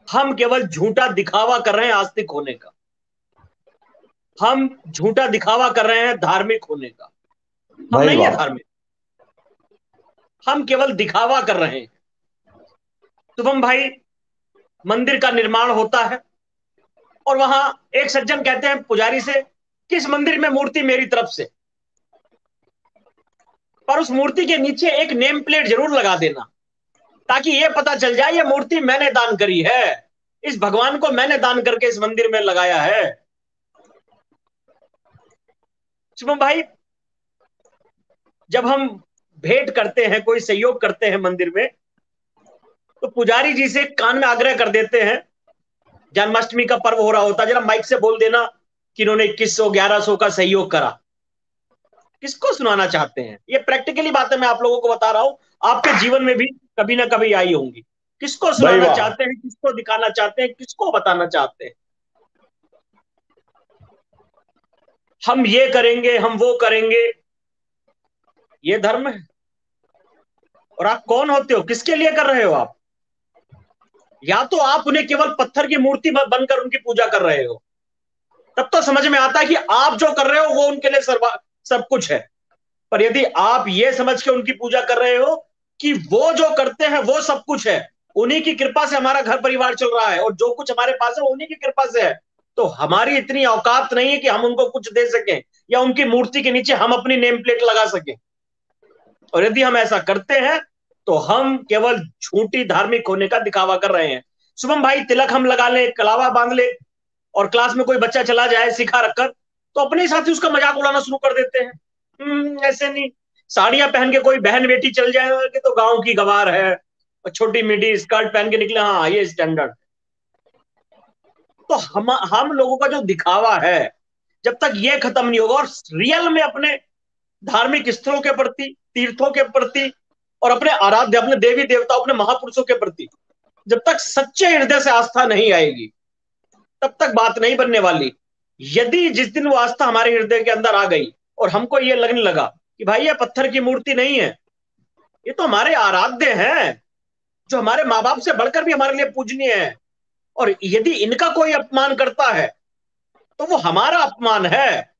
हम केवल झूठा दिखावा कर रहे हैं आस्तिक होने का, हम झूठा दिखावा कर रहे हैं धार्मिक होने का। हम भाई नहीं है वाह। धार्मिक, हम केवल दिखावा कर रहे हैं। शुभम भाई, मंदिर का निर्माण होता है और वहां एक सज्जन कहते हैं पुजारी से, किस मंदिर में मूर्ति मेरी तरफ से, पर उस मूर्ति के नीचे एक नेम प्लेट जरूर लगा देना ताकि यह पता चल जाए ये मूर्ति मैंने दान करी है, इस भगवान को मैंने दान करके इस मंदिर में लगाया है। शुभम भाई, जब हम भेंट करते हैं, कोई सहयोग करते हैं मंदिर में, तो पुजारी जी से कान में आग्रह कर देते हैं, जन्माष्टमी का पर्व हो रहा होता है, जरा माइक से बोल देना कि इन्होंने 2100 1100 का सहयोग करा। किसको सुनाना चाहते हैं? ये प्रैक्टिकली बातें मैं आप लोगों को बता रहा हूं, आपके जीवन में भी कभी ना कभी आई होंगी। किसको भाई सुनाना वाह। चाहते हैं, किसको दिखाना चाहते हैं, किसको बताना चाहते हैं? हम ये करेंगे, हम वो करेंगे, ये धर्म है? और आप कौन होते हो, किसके लिए कर रहे हो आप? या तो आप उन्हें केवल पत्थर की मूर्ति बनकर उनकी पूजा कर रहे हो, तब तो समझ में आता है कि आप जो कर रहे हो वो उनके लिए सब कुछ है। पर यदि आप ये समझ के उनकी पूजा कर रहे हो कि वो जो करते हैं वो सब कुछ है, उन्हीं की कृपा से हमारा घर परिवार चल रहा है और जो कुछ हमारे पास है वो उन्हीं की कृपा से है, तो हमारी इतनी औकात नहीं है कि हम उनको कुछ दे सकें या उनकी मूर्ति के नीचे हम अपनी नेम प्लेट लगा सकें। और यदि हम ऐसा करते हैं तो हम केवल झूठी धार्मिक होने का दिखावा कर रहे हैं। शुभम भाई, तिलक हम लगा ले, कलावा बांध ले, और क्लास में कोई बच्चा चला जाए सिखा रखकर, तो अपने साथी उसका मजाक उड़ाना शुरू कर देते हैं। ऐसे नहीं। साड़ियां पहन के कोई बहन बेटी चल जाए कि तो गांव की गवार है, और छोटी मिडी स्कर्ट पहन के निकले, हाँ ये स्टैंडर्ड। तो हम लोगों का जो दिखावा है, जब तक ये खत्म नहीं होगा और रियल में अपने धार्मिक स्थलों के प्रति, तीर्थों के प्रति, और अपने आराध्य, अपने देवी देवता, अपने महापुरुषों के प्रति जब तक सच्चे हृदय से आस्था नहीं आएगी, तब तक बात नहीं बनने वाली। यदि जिस दिन वो आस्था हमारे हृदय के अंदर आ गई और हमको ये लगने लगा कि भाई ये पत्थर की मूर्ति नहीं है, ये तो हमारे आराध्य हैं, जो हमारे माँ बाप से बढ़कर भी हमारे लिए पूजनीय है, और यदि इनका कोई अपमान करता है तो वो हमारा अपमान है,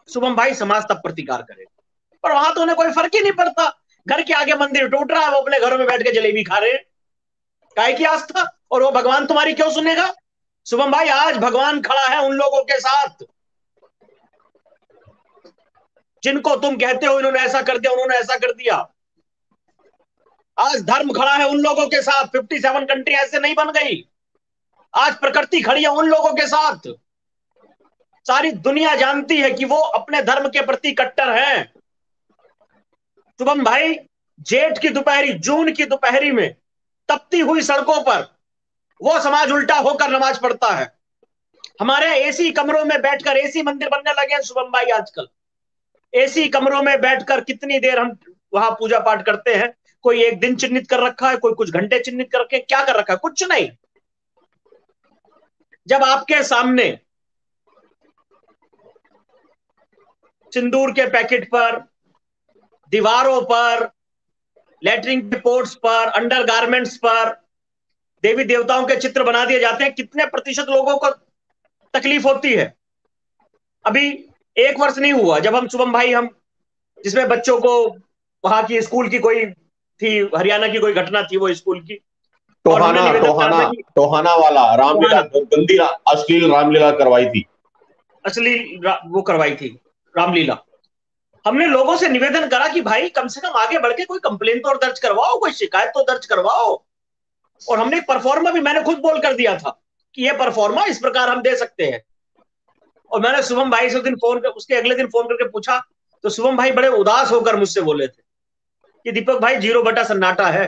शुभम भाई समाज तब प्रतिकार करेगा। पर वहां तो उन्हें कोई फर्क ही नहीं पड़ता। घर के आगे मंदिर टूट रहा है, वो अपने घरों में बैठ के जलेबी खा रहे हैं। काय की आस्था? और वो भगवान तुम्हारी क्यों सुनेगा? शुभम भाई, आज भगवान खड़ा है उन लोगों के साथ जिनको तुम कहते हो इन्होंने ऐसा कर दिया, उन्होंने ऐसा कर दिया। आज धर्म खड़ा है उन लोगों के साथ। 57 कंट्री ऐसे नहीं बन गई। आज प्रकृति खड़ी है उन लोगों के साथ। सारी दुनिया जानती है कि वो अपने धर्म के प्रति कट्टर हैं। शुभम भाई, जेठ की दोपहरी, जून की दोपहरी में तपती हुई सड़कों पर वो समाज उल्टा होकर नमाज पढ़ता है। हमारे एसी कमरों में बैठकर, एसी मंदिर बनने लगे हैं शुभम भाई आजकल, एसी कमरों में बैठकर कितनी देर हम वहां पूजा पाठ करते हैं। कोई एक दिन चिन्हित कर रखा है, कोई कुछ घंटे चिन्हित कर रखे, क्या कर रखा है? कुछ नहीं। जब आपके सामने सिंदूर के पैकेट पर, दीवारों पर, लेटरिन के पोर्ट्स पर, अंडरगारमेंट्स पर देवी देवताओं के चित्र बना दिए जाते हैं, कितने प्रतिशत लोगों को तकलीफ होती है। अभी 1 वर्ष नहीं हुआ जब हम शुभम भाई, हम जिसमें बच्चों को वहां की स्कूल की कोई थी, हरियाणा की कोई घटना थी वो स्कूल की, और हमने टोहाना निवेदन करा टोहाना था कि टोहाना वाला रामलीला, टोहाना गंदी अश्लील रामलीला करवाई थी। असली वो करवाई थी रामलीला। हमने लोगों से निवेदन करा कि भाई कम से कम आगे बढ़ के कोई कंप्लेन तो दर्ज करवाओ, कोई शिकायत तो दर्ज करवाओ। और हमने एक परफॉर्मा भी मैंने खुद बोल कर दिया था कि ये परफॉर्मा इस प्रकार हम दे सकते हैं। और मैंने शुभम भाई से उसके अगले दिन फोन करके पूछा, तो शुभम भाई बड़े उदास होकर मुझसे बोले थे कि दीपक भाई 0 बटा सन्नाटा है,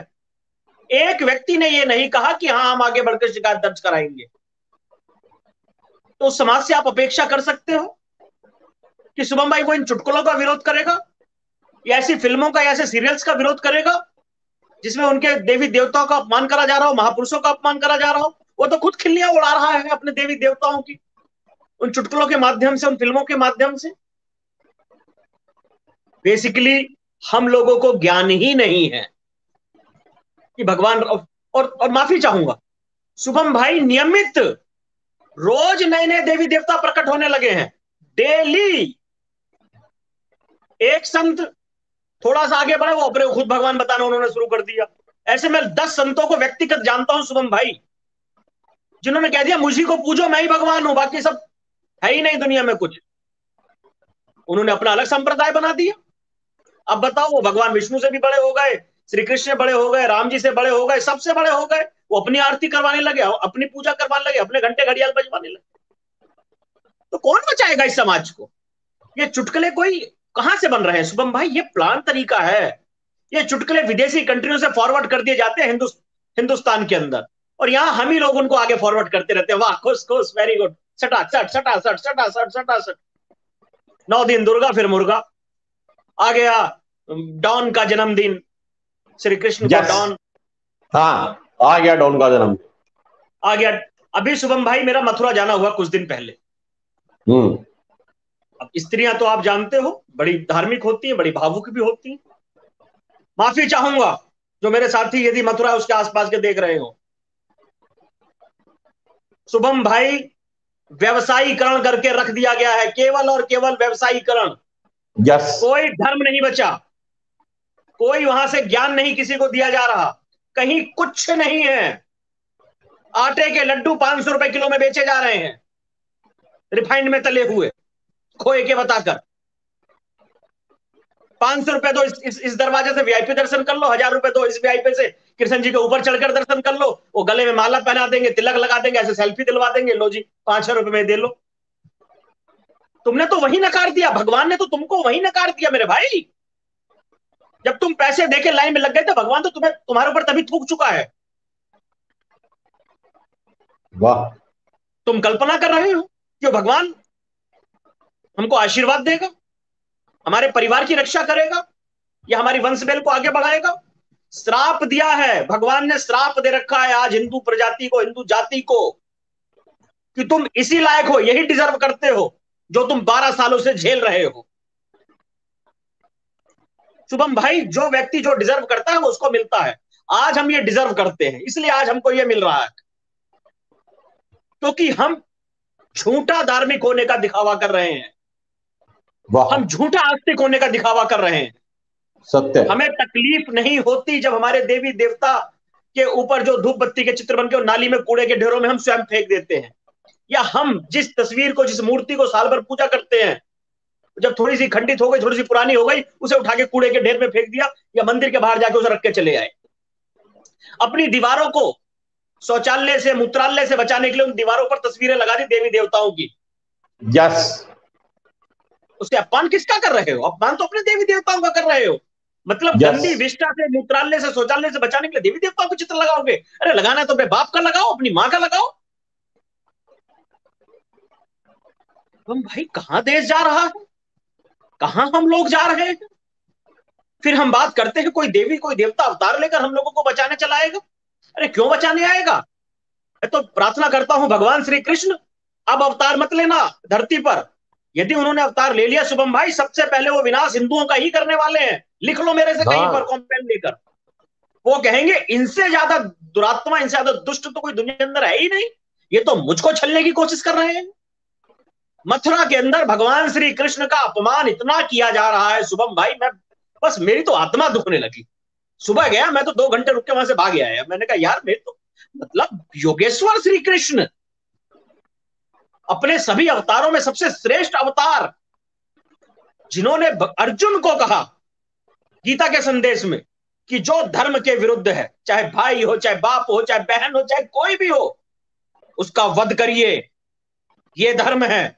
एक व्यक्ति ने ये नहीं कहा कि हाँ हम आगे बढ़कर शिकायत दर्ज कराएंगे। तो उस समाज से आप अपेक्षा कर सकते हो कि शुभम भाई को इन चुटकुलों का विरोध करेगा, या ऐसी फिल्मों का या ऐसे सीरियल्स का विरोध करेगा जिसमें उनके देवी देवताओं का अपमान करा जा रहा हो, महापुरुषों का अपमान करा जा रहा हो। वो तो खुद खिल्लियां उड़ा रहा है अपने देवी देवताओं की, उन चुटकुलों के माध्यम से, उन फिल्मों के माध्यम से। बेसिकली हम लोगों को ज्ञान ही नहीं है कि भगवान, और माफी चाहूंगा, शुभम भाई नियमित रोज नए नए देवी देवता प्रकट होने लगे हैं, डेली। एक संत थोड़ा सा आगे बढ़े, वो अपने खुद भगवान बताना उन्होंने शुरू कर दिया। ऐसे मैं 10 संतों को व्यक्तिगत जानता हूं शुभम भाई, जिन्होंने कह दिया मुझी को पूजो, मैं ही भगवान हूं, बाकी सब है ही नहीं दुनिया में कुछ। उन्होंने अपना अलग संप्रदाय बना दिया। अब बताओ, वो भगवान विष्णु से भी बड़े हो गए, श्री कृष्ण से बड़े हो गए, राम जी से बड़े हो गए, सबसे बड़े हो गए। वो अपनी आरती करवाने लगे, अपनी पूजा करवाने लगे, अपने घंटे घड़ियाल बजवाने लगे। तो कौन बचाएगा इस समाज को? ये चुटकुले कोई कहां से बन रहे हैं शुभम भाई? ये प्लान तरीका है। ये चुटकुले विदेशी कंट्रियों से फॉरवर्ड कर दिए जाते हैं हिंदुस्तान के अंदर, और यहां हम ही लोग उनको आगे फॉरवर्ड करते रहते हैं। वाह, खुश खुश, वेरी गुड, सटा सट सटा सट सटा सट सटा सट। 9 दिन दुर्गा फिर मुर्गा आ गया। डॉन का जन्मदिन, श्री कृष्ण का डॉन हाँ, आ गया डॉन का जन्म, आ गया। अभी शुभम भाई मेरा मथुरा जाना हुआ कुछ दिन पहले। अब स्त्रियां तो आप जानते हो बड़ी धार्मिक होती हैं, बड़ी भावुक भी होती हैं। माफी चाहूंगा जो मेरे साथी यदि मथुरा उसके आसपास के देख रहे हो। शुभम भाई व्यवसायीकरण करके रख दिया गया है, केवल और केवल व्यवसायीकरण। कोई धर्म नहीं बचा, कोई वहां से ज्ञान नहीं किसी को दिया जा रहा, कहीं कुछ नहीं है। आटे के लड्डू 500 रुपए किलो में बेचे जा रहे हैं, रिफाइंड में तले हुए, खोए के बताकर। 500 रुपए दो, इस दरवाजे से वीआईपी दर्शन कर लो, 1000 रुपए दो, इस वीआईपी से कृष्ण जी के ऊपर चढ़कर दर्शन कर लो। वो गले में माला पहना देंगे, तिलक लगा देंगे, ऐसे सेल्फी दिलवा देंगे, लो जी 500 रुपए में दे लो। तुमने तो वही नकार दिया, भगवान ने तो तुमको वही नकार दिया मेरे भाई। जब तुम पैसे देके लाइन में लग गए थे, भगवान तो तुम्हारे ऊपर तभी थूक चुका है। वाह, तुम कल्पना कर रहे हो कि भगवान हमको आशीर्वाद देगा, हमारे परिवार की रक्षा करेगा, या हमारी वंशवेल को आगे बढ़ाएगा? श्राप दिया है भगवान ने, श्राप दे रखा है आज हिंदू प्रजाति को, हिंदू जाति को, कि तुम इसी लायक हो, यही डिजर्व करते हो जो तुम 12 सालों से झेल रहे हो। शुभम भाई, जो व्यक्ति जो डिजर्व करता है वो उसको मिलता है। आज हम ये डिजर्व करते हैं, इसलिए आज हमको ये मिल रहा है, क्योंकि हम झूठा धार्मिक होने का दिखावा कर रहे हैं, हम झूठा आस्तिक होने का दिखावा कर रहे हैं। सत्य। हमें तकलीफ नहीं होती जब हमारे देवी देवता के ऊपर जो धूप बत्ती के चित्र बनके नाली में, कूड़े के ढेरों में हम स्वयं फेंक देते हैं, या हम जिस तस्वीर को, जिस मूर्ति को साल भर पूजा करते हैं, जब थोड़ी सी खंडित हो गई, थोड़ी सी पुरानी हो गई, उसे उठा के कूड़े के ढेर में फेंक दिया, या मंदिर के बाहर जाके उसे रख के चले आए। अपनी दीवारों को शौचालय से, मूत्रालय से बचाने के लिए उन दीवारों पर तस्वीरें लगा दी देवी देवताओं की। उससे अपमान किसका कर रहे हो? अपमान तो अपने देवी देवताओं का कर रहे हो। मतलब गंदी विष्टा से, मूत्रालय से, शौचालय से बचाने के लिए देवी देवताओं को चित्र लगाओगे? अरे लगाना है तो अपने बाप का लगाओ, अपनी मां का लगाओ। तुम भाई कहां देश जा रहा है, कहां हम लोग जा रहे हैं? फिर हम बात करते हैं कोई देवी कोई देवता अवतार लेकर हम लोगों को बचाने चला आएगा। अरे क्यों बचाने आएगा? मैं तो प्रार्थना करता हूं भगवान श्री कृष्ण अब अवतार मत लेना धरती पर। यदि उन्होंने अवतार ले लिया शुभम भाई, सबसे पहले वो विनाश हिंदुओं का ही करने वाले हैं। लिख लो मेरे से कहीं पर कॉम्पेन लेकर। वो कहेंगे इनसे ज्यादा दुरात्मा, इनसे ज्यादा दुष्ट तो कोई दुनिया के अंदर है ही नहीं, ये तो मुझको छलने की कोशिश कर रहे हैं। मथुरा के अंदर भगवान श्री कृष्ण का अपमान इतना किया जा रहा है शुभम भाई, मैं बस मेरी तो आत्मा दुखने लगी। सुबह गया मैं तो 2 घंटे रुक के वहां से भाग आया। मैंने कहा यार मेरे तो मतलब योगेश्वर श्री कृष्ण अपने सभी अवतारों में सबसे श्रेष्ठ अवतार, जिन्होंने अर्जुन को कहा गीता के संदेश में कि जो धर्म के विरुद्ध है, चाहे भाई हो, चाहे बाप हो, चाहे बहन हो, चाहे कोई भी हो, उसका वध करिए, ये धर्म है।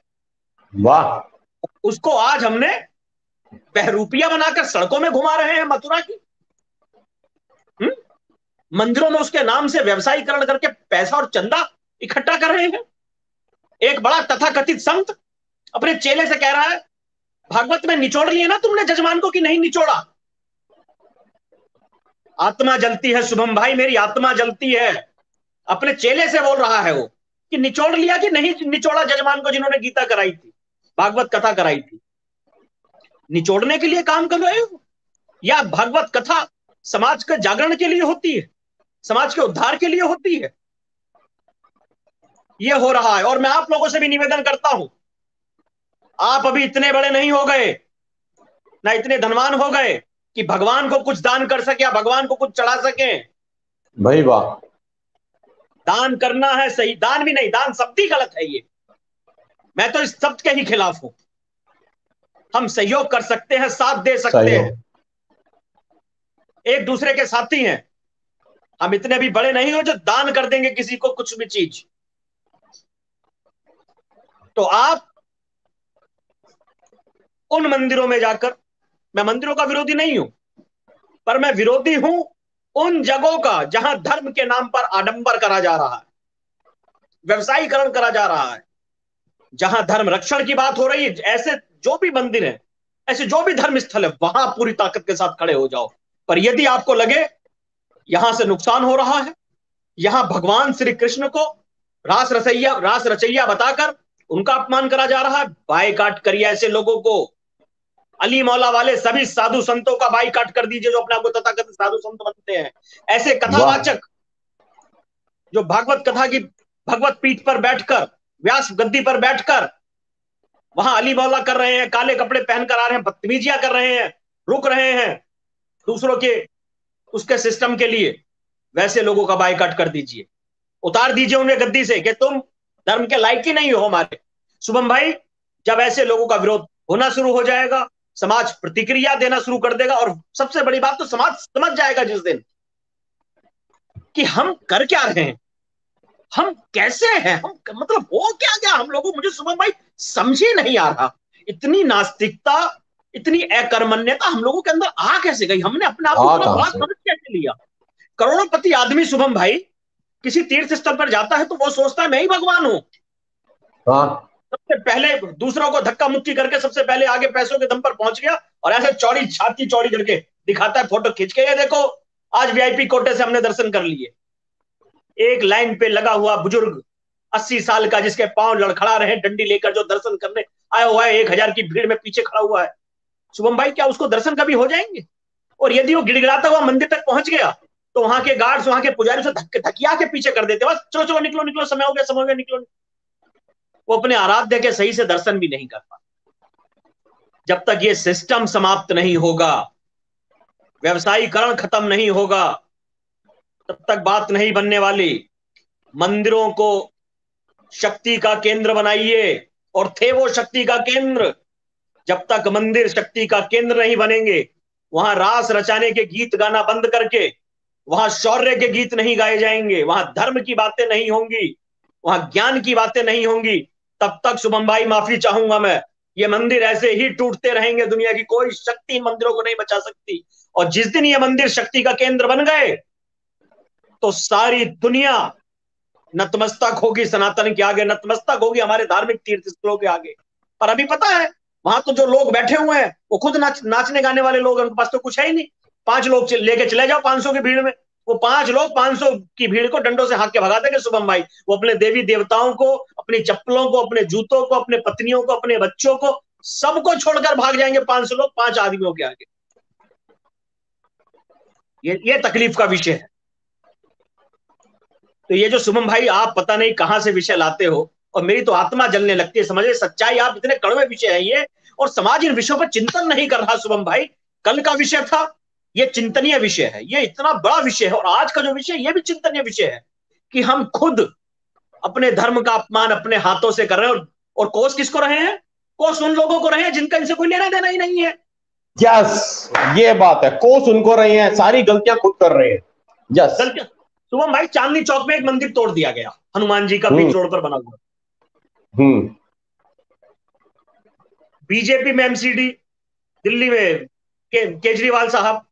वाह। उसको आज हमने बहरूपिया बनाकर सड़कों में घुमा रहे हैं मथुरा की। मंदिरों में उसके नाम से व्यवसायीकरण करके पैसा और चंदा इकट्ठा कर रहे हैं। एक बड़ा तथाकथित संत अपने चेले से कह रहा है भागवत में निचोड़ लिए ना तुमने जजमान को कि नहीं निचोड़ा? आत्मा जलती है शुभम भाई, मेरी आत्मा जलती है। अपने चेले से बोल रहा है वो कि निचोड़ लिया कि नहीं निचोड़ा जजमान को, जिन्होंने गीता कराई थी, भागवत कथा कराई थी। निचोड़ने के लिए काम कर रहे हो या भागवत कथा समाज के जागरण के लिए होती है, समाज के उद्धार के लिए होती है? ये हो रहा है। और मैं आप लोगों से भी निवेदन करता हूं, आप अभी इतने बड़े नहीं हो गए, ना इतने धनवान हो गए कि भगवान को कुछ दान कर सके या भगवान को कुछ चढ़ा सके। भाई वाह। दान करना है सही, दान भी नहीं, दान शब्द ही गलत है ये, मैं तो इस शब्द के ही खिलाफ हूं। हम सहयोग कर सकते हैं, साथ दे सकते हैं, एक दूसरे के साथी हैं। हम इतने भी बड़े नहीं हो जो दान कर देंगे किसी को कुछ भी चीज। तो आप उन मंदिरों में जाकर, मैं मंदिरों का विरोधी नहीं हूं, पर मैं विरोधी हूं उन जगहों का जहां धर्म के नाम पर आडंबर करा जा रहा है, व्यवसायीकरण करा जा रहा है, जहां धर्म रक्षण की बात हो रही है। ऐसे जो भी मंदिर है, ऐसे जो भी धर्म स्थल है, वहां पूरी ताकत के साथ खड़े हो जाओ। पर यदि आपको लगे यहां से नुकसान हो रहा है, यहां भगवान श्री कृष्ण को रास रचैया बताकर उनका अपमान करा जा रहा है, बायकाट करिए ऐसे लोगों को। अली मौला वाले सभी साधु संतों का बाईकाट कर दीजिए जो अपने आप को तथाकथित साधु संत बनते हैं। ऐसे कथावाचक जो भागवत कथा की भगवत पीठ पर बैठकर, व्यास गद्दी पर बैठकर वहां अली मौला कर रहे हैं, काले कपड़े पहनकर आ रहे हैं, बदतमीजियां कर रहे हैं, रुक रहे हैं दूसरों के उसके सिस्टम के लिए, वैसे लोगों का बाईकाट कर दीजिए, उतार दीजिए उन्हें गद्दी से कि तुम धर्म के लायक ही नहीं हो हमारे। शुभम भाई, जब ऐसे लोगों का विरोध होना शुरू हो जाएगा, समाज प्रतिक्रिया देना शुरू कर देगा, और सबसे बड़ी बात तो समाज समझ जाएगा जिस दिन कि हम कर क्या रहे हैं, हम कैसे हैं, हम मतलब हो क्या गया हम लोगों, मुझे शुभम भाई समझ ही नहीं आ रहा। इतनी नास्तिकता, इतनी अकर्मण्यता हम लोगों के अंदर आ कैसे गई? हमने अपने आप को इतना बड़ा समझ कैसे लिया? करोड़पति आदमी शुभम भाई किसी तीर्थ स्थल पर जाता है तो वो सोचता है मैं ही भगवान हूं। सबसे पहले दूसरों को धक्का मुक्की करके सबसे पहले आगे पैसों के दम पर पहुंच गया, और ऐसे चौड़ी छाती चौड़ी करके दिखाता है फोटो खींच के, ये देखो आज वीआईपी कोटे से हमने दर्शन कर लिए। एक लाइन पे लगा हुआ बुजुर्ग 80 साल का, जिसके पांव लड़खड़ा रहे डंडी लेकर, जो दर्शन करने आया हुआ है, 1000 की भीड़ में पीछे खड़ा हुआ है। शुभम भाई, क्या उसको दर्शन कभी हो जाएंगे? और यदि वो गिड़गिड़ाता हुआ मंदिर तक पहुंच गया तो वहां के गार्ड्स, वहां के पुजारी से धकिया के पीछे कर देते, बस चलो चलो निकलो निकलो, समय हो गया समय हो गया, निकलो। वो अपने आराध्य के सही से दर्शन भी नहीं कर पाते। जब तक ये सिस्टम समाप्त नहीं होगा, व्यवसायीकरण खत्म नहीं होगा, तब तक बात नहीं बनने वाली। मंदिरों को शक्ति का केंद्र बनाइए, और थे वो शक्ति का केंद्र। जब तक मंदिर शक्ति का केंद्र नहीं बनेंगे, वहां रास रचाने के गीत गाना बंद करके, वहां शौर्य के गीत नहीं गाए जाएंगे, वहां धर्म की बातें नहीं होंगी, वहां ज्ञान की बातें नहीं होंगी, तब तक शुभम भाई माफी चाहूंगा मैं, ये मंदिर ऐसे ही टूटते रहेंगे। दुनिया की कोई शक्ति इन मंदिरों को नहीं बचा सकती। और जिस दिन ये मंदिर शक्ति का केंद्र बन गए तो सारी दुनिया नतमस्तक होगी सनातन के आगे, नतमस्तक होगी हमारे धार्मिक तीर्थ स्थलों के आगे। पर अभी पता है वहां तो जो लोग बैठे हुए हैं वो खुद नाचने गाने वाले लोग हैं, उनके पास तो कुछ है ही नहीं। 5 लोग लेके चले जाओ 500 की भीड़ में, वो 5 लोग 500 की भीड़ को डंडों से हाँक के भगा देंगे शुभम भाई। वो अपने देवी देवताओं को, अपनी चप्पलों को, अपने जूतों को, अपने पत्नियों को, अपने बच्चों को, सबको छोड़कर भाग जाएंगे 500 लोग 5 आदमियों के आगे। ये तकलीफ का विषय है। तो ये जो शुभम भाई आप पता नहीं कहां से विषय लाते हो, और मेरी तो आत्मा जलने लगती है। समझे सच्चाई, आप इतने कड़वे विषय है ये, और समाज इन विषयों पर चिंतन नहीं कर रहा। शुभम भाई, कल का विषय था, ये चिंतनीय विषय है, ये इतना बड़ा विषय है। और आज का जो विषय, ये भी चिंतनीय विषय है कि हम खुद अपने धर्म का अपमान अपने हाथों से कर रहे हैं। और कोस किसको रहे हैं? कोस उन लोगों को रहे हैं जिनका इनसे कोई लेना देना ही नहीं है। यस, ये बात है, कोस उनको रहे हैं, सारी गलतियां खुद कर रहे हैं। यस। गलतियां, शुभम भाई, चांदनी चौक में एक मंदिर तोड़ दिया गया, हनुमान जी का, बीच रोड पर बना हुआ। बीजेपी में एमसीडी दिल्ली में केजरीवाल साहब,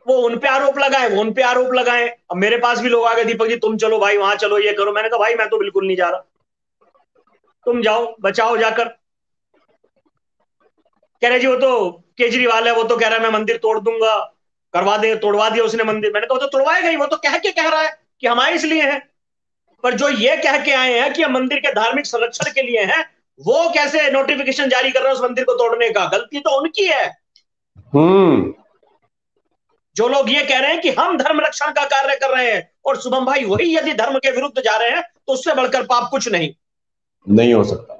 वो उन पे आरोप लगाए, वो उन पे आरोप लगाए। अब मेरे पास भी लोग आ गए, दीपक जी तुम चलो भाई वहां चलो, ये करो। मैंने कहा भाई मैं तो बिल्कुल नहीं जा रहा, तुम जाओ बचाओ जाकर। कह रहे जी वो तो केजरीवाल है, वो तो कह रहा है मैं मंदिर तोड़ दूंगा, करवा दे, तोड़वा दिया उसने मंदिर। मैंने कहा वो तो तोड़वाएगा ही, वो तो कह के कह रहा है कि हम आए इसलिए हैं। पर जो ये कह के आए हैं कि हम मंदिर के धार्मिक संरक्षण के लिए हैं, वो कैसे नोटिफिकेशन जारी कर रहे हैं उस मंदिर को तोड़ने का? गलती तो उनकी है। जो लोग ये कह रहे हैं कि हम धर्म रक्षण का कार्य कर रहे हैं, और शुभम भाई वही यदि धर्म के विरुद्ध जा रहे हैं, तो उससे बढ़कर पाप कुछ नहीं हो सकता।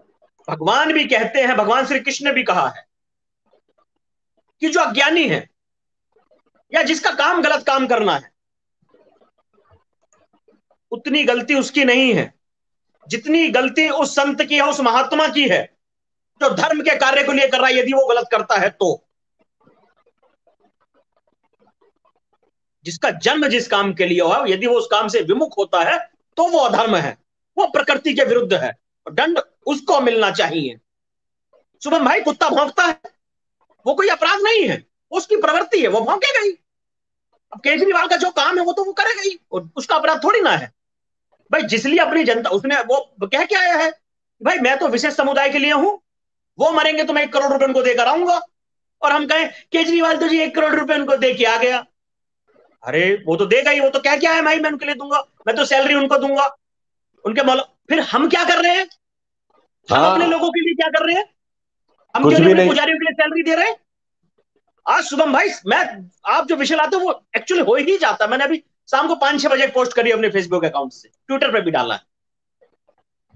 भगवान भी कहते हैं, भगवान श्री कृष्ण ने भी कहा है कि जो अज्ञानी है या जिसका काम गलत काम करना है, उतनी गलती उसकी नहीं है जितनी गलती उस संत की है, उस महात्मा की है, जो धर्म के कार्य को लिए कर रहा है। यदि वो गलत करता है तो जिसका जन्म जिस काम के लिए हुआ, यदि वो उस काम से विमुख होता है तो वो अधर्म है, वो प्रकृति के विरुद्ध है, दंड उसको मिलना चाहिए। शुभम भाई, कुत्ता भौंकता है, वो कोई अपराध नहीं है, उसकी प्रवृत्ति है, वो भौंकेगा ही। अब केजरीवाल का जो काम है वो तो वो करेगा ही, और उसका अपराध थोड़ी ना है भाई। जिसलिए अपनी जनता, उसने वो कह के आया है भाई मैं तो विशेष समुदाय के लिए हूं, वो मरेंगे तो मैं 1 करोड़ रुपए उनको देकर आऊंगा। और हम कहें केजरीवाल तो जी 1 करोड़ रुपए उनको दे के आ गया, अरे वो तो देगा ही, वो तो क्या क्या है भाई मैं उनके लिए दूंगा, मैं तो सैलरी उनको दूंगा, उनके मौला। फिर हम क्या कर रहे हैं? हम अपने लोगों के लिए क्या कर रहे हैं? हम क्यों नहीं अपने पुजारियों के लिए सैलरी दे रहे हैं? आज शुभम भाई, मैं आप जो विषय लाते हो वो एक्चुअली हो ही जाता। मैंने अभी शाम को 5-6 बजे पोस्ट करी अपने फेसबुक अकाउंट से, ट्विटर पे भी डाला है।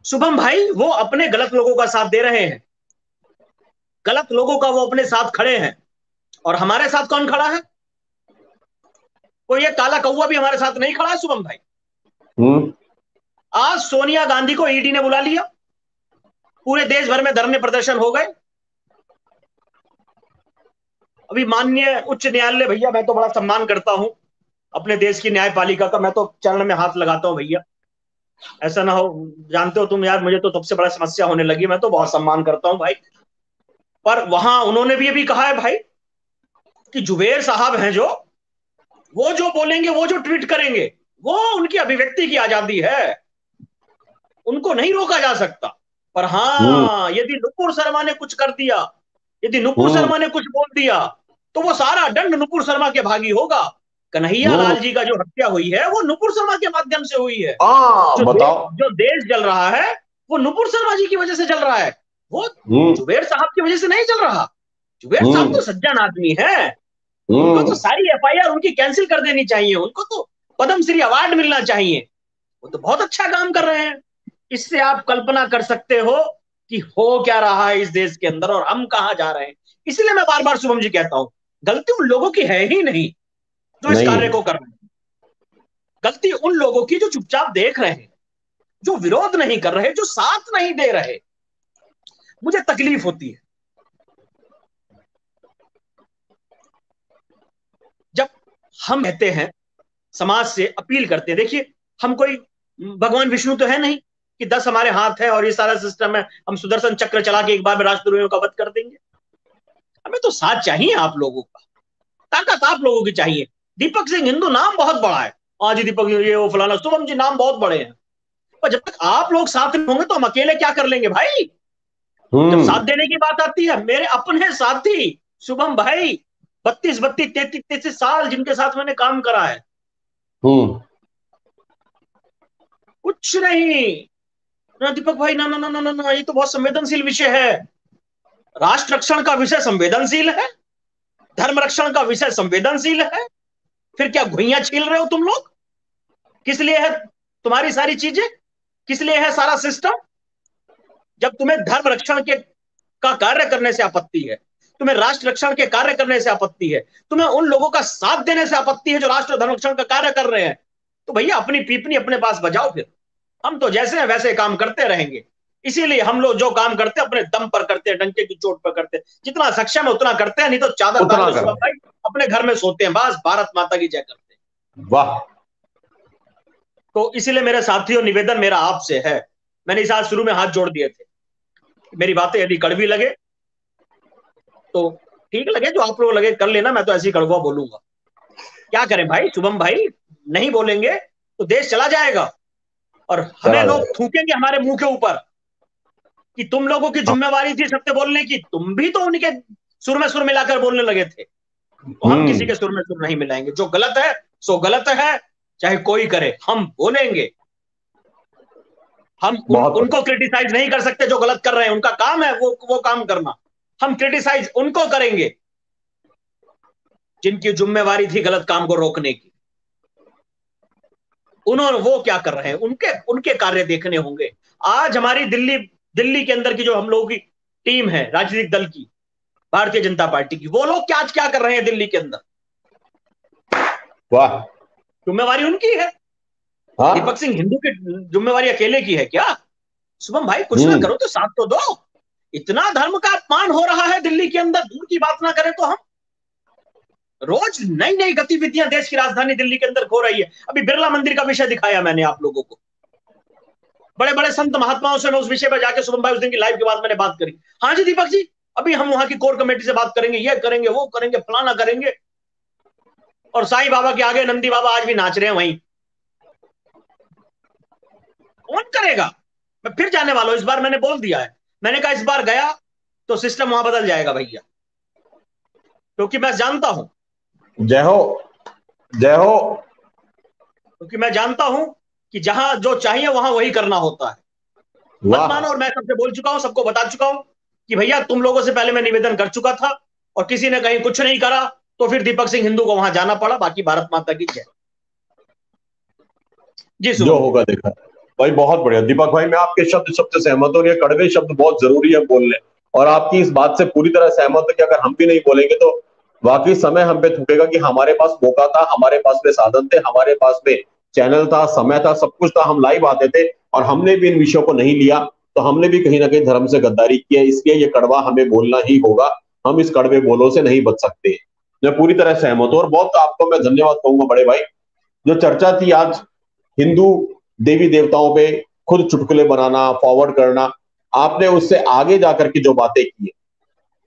शुभम भाई वो अपने गलत लोगों का साथ दे रहे हैं, गलत लोगों का वो अपने साथ खड़े हैं। और हमारे साथ कौन खड़ा है? कोई ये काला कौवा भी हमारे साथ नहीं खड़ा है शुभम भाई। आज सोनिया गांधी को ईडी ने बुला लिया, पूरे देश भर में धरने प्रदर्शन हो गए। अभी माननीय उच्च न्यायालय, भैया मैं तो बड़ा सम्मान करता हूं अपने देश की न्यायपालिका का, मैं तो चरण में हाथ लगाता हूं भैया, ऐसा ना हो, जानते हो तुम यार, मुझे तो सबसे बड़ा समस्या होने लगी, मैं तो बहुत सम्मान करता हूं भाई। पर वहां उन्होंने भी अभी कहा है भाई कि जुबेर साहब हैं जो, वो जो बोलेंगे, वो जो ट्वीट करेंगे, वो उनकी अभिव्यक्ति की आजादी है, उनको नहीं रोका जा सकता। पर हाँ, यदि नुपुर शर्मा ने कुछ कर दिया, यदि नुपुर शर्मा ने कुछ बोल दिया, तो वो सारा दंड नुपुर शर्मा के भागी होगा। कन्हैया लाल जी का जो हत्या हुई है वो नुपुर शर्मा के माध्यम से हुई है। जो देश जल रहा है वो नुपुर शर्मा जी की वजह से जल रहा है, वो जुबेर साहब की वजह से नहीं जल रहा। जुबेर साहब तो सज्जन आदमी है, उनको तो सारी एफआईआर उनकी कैंसिल कर देनी चाहिए, उनको तो पद्मश्री अवार्ड मिलना चाहिए, वो तो बहुत अच्छा काम कर रहे हैं। इससे आप कल्पना कर सकते हो कि हो क्या रहा है इस देश के अंदर और हम कहां जा रहे हैं। इसलिए मैं बार बार शुभम जी कहता हूं, गलती उन लोगों की है ही नहीं जो इस कार्य को कर रहे हैं, गलती उन लोगों की जो चुपचाप देख रहे हैं, जो विरोध नहीं कर रहे, जो साथ नहीं दे रहे। मुझे तकलीफ होती है जब हम कहते हैं, समाज से अपील करते हैं, देखिए हम कोई भगवान विष्णु तो है नहीं कि 10 हमारे हाथ है और ये सारा सिस्टम है, हम सुदर्शन चक्र चला के एक बार में राष्ट्रद्रोहियों का वध कर देंगे। हमें तो साथ चाहिए आप लोगों का, ताकत आप लोगों की चाहिए। दीपक सिंह हिंदू नाम बहुत बड़ा है, आज दीपक ये वो फलाना, शुभम जी नाम बहुत बड़े हैं, पर जब तक आप लोग साथ में होंगे तो हम अकेले क्या कर लेंगे भाई। जब साथ देने की बात आती है, मेरे अपने साथी शुभम भाई 32 33 साल जिनके साथ मैंने काम करा है, कुछ नहीं ना दीपक भाई, ना ना ना ना ना, ये तो बहुत संवेदनशील विषय है। राष्ट्र रक्षण का विषय संवेदनशील है, धर्म रक्षण का विषय संवेदनशील है, फिर क्या घुइयां छील रहे हो तुम लोग? किस लिए है तुम्हारी सारी चीजें? किस लिए है सारा सिस्टम? जब तुम्हें धर्म रक्षण के का कार्य करने से आपत्ति है, तुम्हें राष्ट्र रक्षण के कार्य करने से आपत्ति है, तुम्हें उन लोगों का साथ देने से आपत्ति है जो राष्ट्र धर्म रक्षण का कार्य कर रहे हैं, तो भैया अपनी पीपनी अपने पास बजाओ। फिर हम तो जैसे हैं वैसे काम करते रहेंगे। इसीलिए हम लोग जो काम करते हैं अपने दम पर करते हैं, डंके की चोट पर करते हैं। जितना सक्षम है उतना करते हैं, नहीं तो चादर उतना तान के कर। सुबह भाई अपने घर में सोते हैं। बस भारत माता की जय करते हैं। वाह। तो इसीलिए मेरे साथियों, निवेदन मेरा आपसे है, मैंने इस आज शुरू में हाथ जोड़ दिए थे, मेरी बातें यदि कड़वी लगे तो ठीक लगे, जो आप लोग लगे कर लेना, मैं तो ऐसी कड़वा बोलूंगा। क्या करें भाई शुभम भाई, नहीं बोलेंगे तो देश चला जाएगा और हमें चला लोग जाएगा। थूकेंगे हमारे मुंह के ऊपर कि तुम लोगों की हाँ। जिम्मेवारी थी सत्य बोलने की, तुम भी तो उनके सुर में सुर मिलाकर बोलने लगे थे। तो हम किसी हम्म। के सुर में सुर नहीं मिलाएंगे। जो गलत है सो गलत है, चाहे कोई करे, हम बोलेंगे। हम बहुत बढ़िया। उनको क्रिटिसाइज नहीं कर सकते जो गलत कर रहे हैं, उनका काम है वो काम करना। हम क्रिटिसाइज उनको करेंगे जिनकी जिम्मेवारी थी गलत काम को रोकने की। उन्होंने वो क्या कर रहे हैं, उनके उनके कार्य देखने होंगे। आज हमारी दिल्ली दिल्ली के अंदर की जो हम लोगों की टीम है, राजनीतिक दल की, भारतीय जनता पार्टी की, वो लोग क्या आज क्या कर रहे हैं दिल्ली के अंदर, वाह। जिम्मेवारी उनकी है। दीपक हाँ। सिंह हिंदू की जिम्मेवारी अकेले की है क्या? शुभम भाई कुछ ना करो तो साथ तो दो। इतना धर्म का अपमान हो रहा है दिल्ली के अंदर, दूर की बात ना करें तो हम रोज नई नई गतिविधियां देश की राजधानी दिल्ली के अंदर हो रही है। अभी बिरला मंदिर का विषय दिखाया मैंने आप लोगों को, बड़े बड़े संत महात्माओं से मैं उस विषय पर जाके शुभम भाई उस दिन की लाइव के बाद मैंने बात करी। हाँ जी दीपक जी, अभी हम वहां की कोर कमेटी से बात करेंगे, ये करेंगे वो करेंगे फलाना करेंगे। और साईं बाबा के आगे नंदी बाबा आज भी नाच रहे हैं वहीं। कौन करेगा? मैं फिर जाने वाला हूं, इस बार मैंने बोल दिया है। मैंने कहा इस बार गया तो सिस्टम वहां बदल जाएगा भैया, क्योंकि मैं जानता हूं, जय हो। जय हो। क्योंकि मैं जानता हूं कि जहां जो चाहिए वहां वही करना होता है। मत वाह। मानो, और मैं सबसे बोल चुका हूं, सबको बता चुका हूं कि भैया तुम लोगों से पहले मैं निवेदन कर चुका था और किसी ने कहीं कुछ नहीं करा, तो फिर दीपक सिंह हिंदू को वहां जाना पड़ा। बाकी भारत माता की जय। जी जो शुभम भाई। होगा देखा। भाई बहुत बढ़िया दीपक भाई, मैं आपके शब्द शब्द से सहमत हूँ। ये कड़वे शब्द बहुत जरूरी है बोलने, और आपकी इस बात से पूरी तरह सहमत है कि अगर हम भी नहीं बोलेंगे तो वाकई समय हम पे थूकेगा कि हमारे पास मौका था, हमारे पास में साधन थे, हमारे पास में चैनल था, समय था, सब कुछ था, हम लाइव आते थे और हमने भी इन विषयों को नहीं लिया, तो हमने भी कहीं ना कहीं धर्म से गद्दारी की है। इसलिए ये कड़वा हमें बोलना ही होगा, हम इस कड़वे बोलों से नहीं बच सकते। मैं पूरी तरह सहमत हूँ और बहुत आपको मैं धन्यवाद कहूंगा बड़े भाई। जो चर्चा थी आज हिंदू देवी देवताओं पे खुद चुटकुले बनाना, फॉरवर्ड करना, आपने उससे आगे जाकर के जो बातें की है,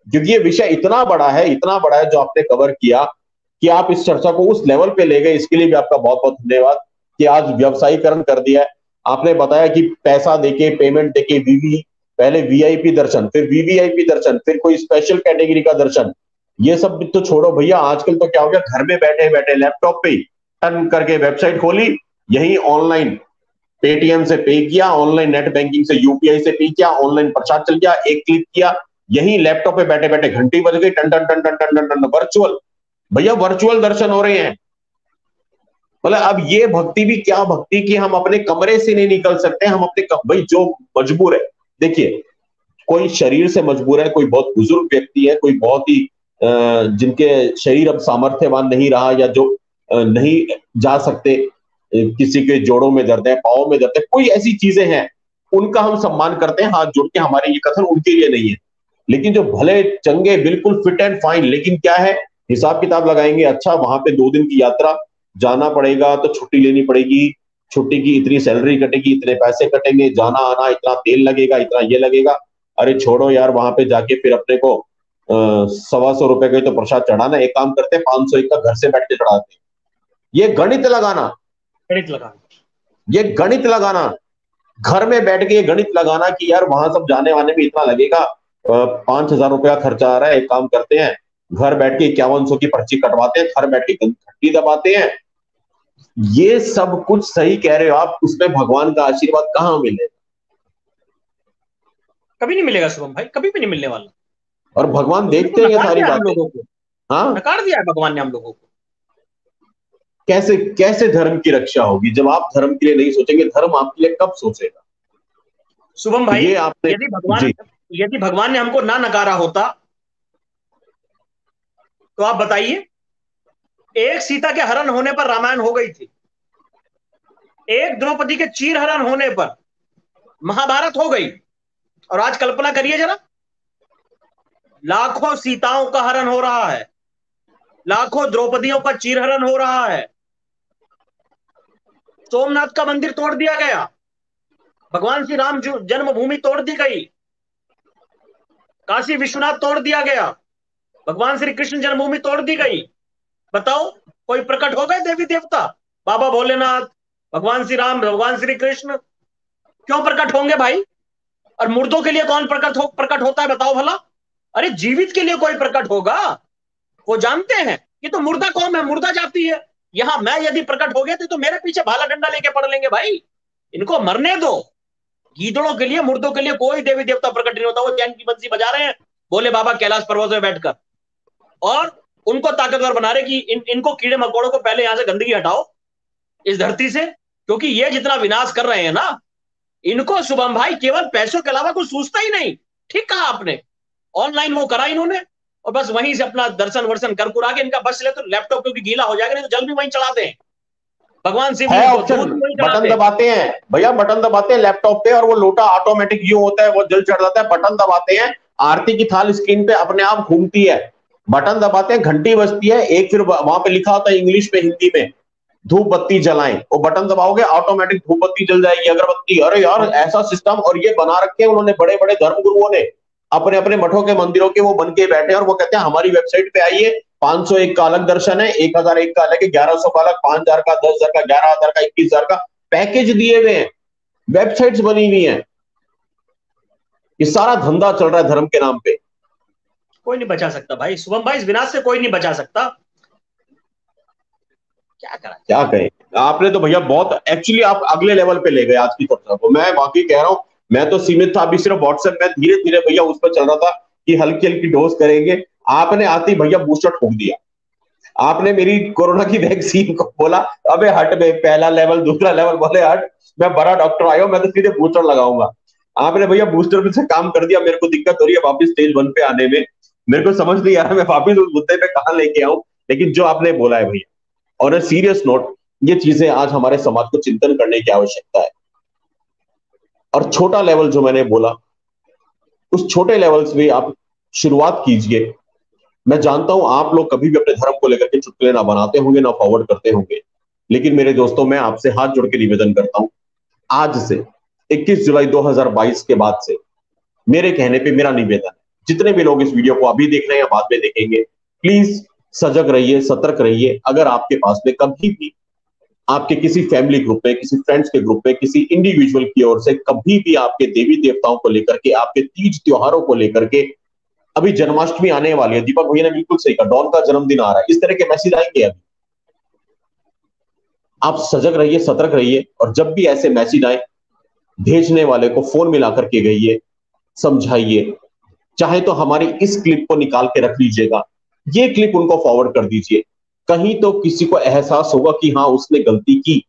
क्योंकि ये विषय इतना बड़ा है, इतना बड़ा है जो आपने कवर किया, कि आप इस चर्चा को उस लेवल पे ले गए, इसके लिए भी आपका बहुत बहुत धन्यवाद। कि आज व्यवसायीकरण कर दिया है। आपने बताया कि पैसा देके, पेमेंट देके, वीवी, पहले वीआईपी दर्शन, फिर वीवीआईपी दर्शन, फिर कोई स्पेशल कैटेगरी का दर्शन, ये सब भी तो छोड़ो भैया। आजकल तो क्या हो गया, घर में बैठे बैठे लैपटॉप पे टन करके वेबसाइट खोली, यही ऑनलाइन पेटीएम से पे किया, ऑनलाइन नेट बैंकिंग से यूपीआई से पे किया, ऑनलाइन प्रसाद चल गया, एक क्लिक किया, यही लैपटॉप पे बैठे बैठे घंटी बज गई, टन टन टन टन टन टन टन, वर्चुअल। भैया वर्चुअल दर्शन हो रहे हैं। मतलब अब ये भक्ति भी क्या भक्ति कि हम अपने कमरे से नहीं निकल सकते, हम अपने भाई जो मजबूर है, देखिए कोई शरीर से मजबूर है, कोई बहुत बुजुर्ग व्यक्ति है, कोई बहुत ही जिनके शरीर अब सामर्थ्यवान नहीं रहा, या जो नहीं जा सकते, किसी के जोड़ों में दर्द है, पाँव में दर्द है, कोई ऐसी चीजें हैं, उनका हम सम्मान करते हैं हाथ जोड़ के। हमारे ये कथन उनके लिए नहीं है, लेकिन जो भले चंगे बिल्कुल फिट एंड फाइन, लेकिन क्या है, हिसाब किताब लगाएंगे, अच्छा वहां पे 2 दिन की यात्रा जाना पड़ेगा तो छुट्टी लेनी पड़ेगी, छुट्टी की इतनी सैलरी कटेगी, इतने पैसे कटेंगे, जाना आना इतना तेल लगेगा, इतना ये लगेगा। अरे छोड़ो यार, वहां पे जाके फिर अपने को 125 रुपए का तो प्रसाद चढ़ाना, एक काम करते हैं 501 का घर से बैठ के चढ़ाते हैं। ये गणित लगाना, गणित लगा। ये गणित लगाना, घर में बैठ के ये गणित लगाना कि यार वहां सब जाने वाने में इतना लगेगा, 5,000 रुपया खर्चा आ रहा है, एक काम करते हैं घर बैठ के 5100 की पर्ची कटवाते हैं, घर बैठ के घंटी दबाते हैं। ये सब कुछ सही कह रहे हो आप, उसमें भगवान का आशीर्वाद कहाँ मिले? कभी नहीं मिलेगा शुभम भाई, कभी भी नहीं मिलने वाला। और भगवान उसने तो देखते हैं ये नकार सारी दिया हम बातें। लोगों को, हाँ। नकार दिया है भगवान ने हम लोगों को। कैसे कैसे धर्म की रक्षा होगी जब आप धर्म के लिए नहीं सोचेंगे? धर्म आपके लिए कब सोचेगा? शुभम भाई, ये आपने यदि भगवान जी यदि भगवान ने हमको ना नकारा होता तो आप बताइए, एक सीता के हरण होने पर रामायण हो गई थी, एक द्रौपदी के चीर हरण होने पर महाभारत हो गई, और आज कल्पना करिए जरा, लाखों सीताओं का हरण हो रहा है, लाखों द्रौपदियों का चीरहरण हो रहा है, सोमनाथ का मंदिर तोड़ दिया गया, भगवान श्री राम जन्मभूमि तोड़ दी गई, काशी विश्वनाथ तोड़ दिया गया, भगवान श्री कृष्ण जन्मभूमि तोड़ दी गई। बताओ, कोई प्रकट हो गए देवी देवता? बाबा भोलेनाथ, भगवान श्री राम, भगवान श्री कृष्ण क्यों प्रकट होंगे भाई? और मुर्दों के लिए कौन प्रकट होता है बताओ भला? अरे जीवित के लिए कोई प्रकट होगा? वो जानते हैं ये तो मुर्दा कौम है, मुर्दा जाती है। यहां मैं यदि प्रकट हो गया तो मेरे पीछे भाला डंडा लेके पड़ लेंगे भाई। इनको मरने दो। गीदड़ों के लिए, मुर्दों के लिए कोई देवी देवता प्रकट नहीं होता। वो चैन की बंसी बजा रहे हैं बोले बाबा कैलाश पर्वत में बैठकर, और उनको ताकतवर बना रहे कि इनको कीड़े मकोड़ों को पहले यहां से गंदगी हटाओ इस धरती से, क्योंकि ये जितना विनाश कर रहे हैं ना, इनको शुभम भाई केवल पैसों के अलावा कुछ सूझता ही नहीं। ठीक कहा आपने। ऑनलाइन वो करा इन्होंने, और बस वहीं से अपना दर्शन वर्शन कर कुरा के इनका बस चले तो लैपटॉप क्योंकि गीला हो जाएगा, नहीं तो जल भी वहीं चढ़ाते हैं। भगवान है शिवलिंग को ऑप्शन, दूध भी वहीं बटन चढ़ाते हैं। दबाते हैं भैया, बटन दबाते हैं लैपटॉप पे और वो लोटा ऑटोमेटिक यूं होता है, वो जल चढ़ जाता है। बटन दबाते हैं, आरती की थाल स्क्रीन पे अपने आप घूमती है। बटन दबाते हैं, घंटी बजती है, एक फिर वहां पे लिखा होता है इंग्लिश में हिंदी में, धूप बत्ती जलाएं। वो बटन दबाओगे ऑटोमेटिक धूप बत्ती जल जाएगी, अगरबत्ती। अरे यार ऐसा सिस्टम, और ये बना रखे हैं उन्होंने बड़े बड़े धर्म गुरुओं ने, अपने अपने मठों के मंदिरों के वो बन के बैठे हैं, और वो कहते हैं हमारी वेबसाइट पे आइए, 501 का अलग दर्शन है, 1001 का अलग है, 1100 का अलग, 5000 का, 10,000 का, 11,000 का, 21,000 का पैकेज दिए हुए हैं, वेबसाइट्स बनी हुई हैं। ये सारा धंधा चल रहा है धर्म के नाम पे। कोई नहीं बचा सकता भाई, शुभम भाई, इस विनाश से कोई नहीं बचा सकता। क्या करा? क्या कहें, आपने तो भैया बहुत एक्चुअली आप अगले लेवल पे ले गए आज की चर्चा को। मैं वाकई कह रहा हूं, मैं तो सीमित था अभी सिर्फ व्हाट्सएप में, धीरे धीरे भैया उस पर चल रहा था कि हल्की हल्की डोज करेंगे। आपने आते ही भैया बूस्टर ठोक दिया। आपने मेरी कोरोना की वैक्सीन को बोला अबे हट बे, पहला लेवल दूसरा लेवल, बोले हट, मैं बड़ा डॉक्टर आया हूं, मैं तो सीधे बूस्टर लगाऊंगा। आपने भैया बूस्टर पे से काम कर दिया। मेरे को दिक्कत हो रही है वापस स्टेज 1 पे आने में, मेरे को समझ नहीं आ रहा मैं वापस उस मुद्दे पे कहां लेके आऊं। लेकिन जो आपने बोला है भैया, और सीरियस नोट, ये चीजें आज हमारे समाज को चिंतन करने की आवश्यकता है। और छोटा लेवल जो मैंने बोला, उस छोटे लेवल से भी आप शुरुआत कीजिए। मैं जानता हूं आप लोग कभी भी अपने धर्म को लेकर के चुटकुले ना बनाते होंगे ना फॉरवर्ड करते होंगे, लेकिन मेरे दोस्तों मैं आपसे हाथ जोड़ के निवेदन करता हूं, आज से 21 जुलाई 2022 के बाद से मेरे कहने पे मेरा निवेदन है, जितने भी लोग इस वीडियो को अभी देख रहे हैं या बाद में देखेंगे, प्लीज सजग रहिए, सतर्क रहिए। अगर आपके पास में कभी भी आपके किसी फैमिली ग्रुप में, किसी फ्रेंड्स के ग्रुप में, किसी इंडिविजुअल की ओर से कभी भी आपके देवी देवताओं को लेकर के, आपके तीज त्योहारों को लेकर के, अभी जन्माष्टमी आने वाली है, दीपक भैया ने बिल्कुल सही कहा, डॉन का जन्मदिन आ रहा है, इस तरह के मैसेज आएंगे अभी, आप सजग रहिए, सतर्क रहिए। और जब भी ऐसे मैसेज आए, भेजने वाले को फोन मिला करके गइए, समझाइए। चाहे तो हमारी इस क्लिप को निकाल के रख लीजिएगा, ये क्लिप उनको फॉरवर्ड कर दीजिए, कहीं तो किसी को एहसास होगा कि हाँ उसने गलती की।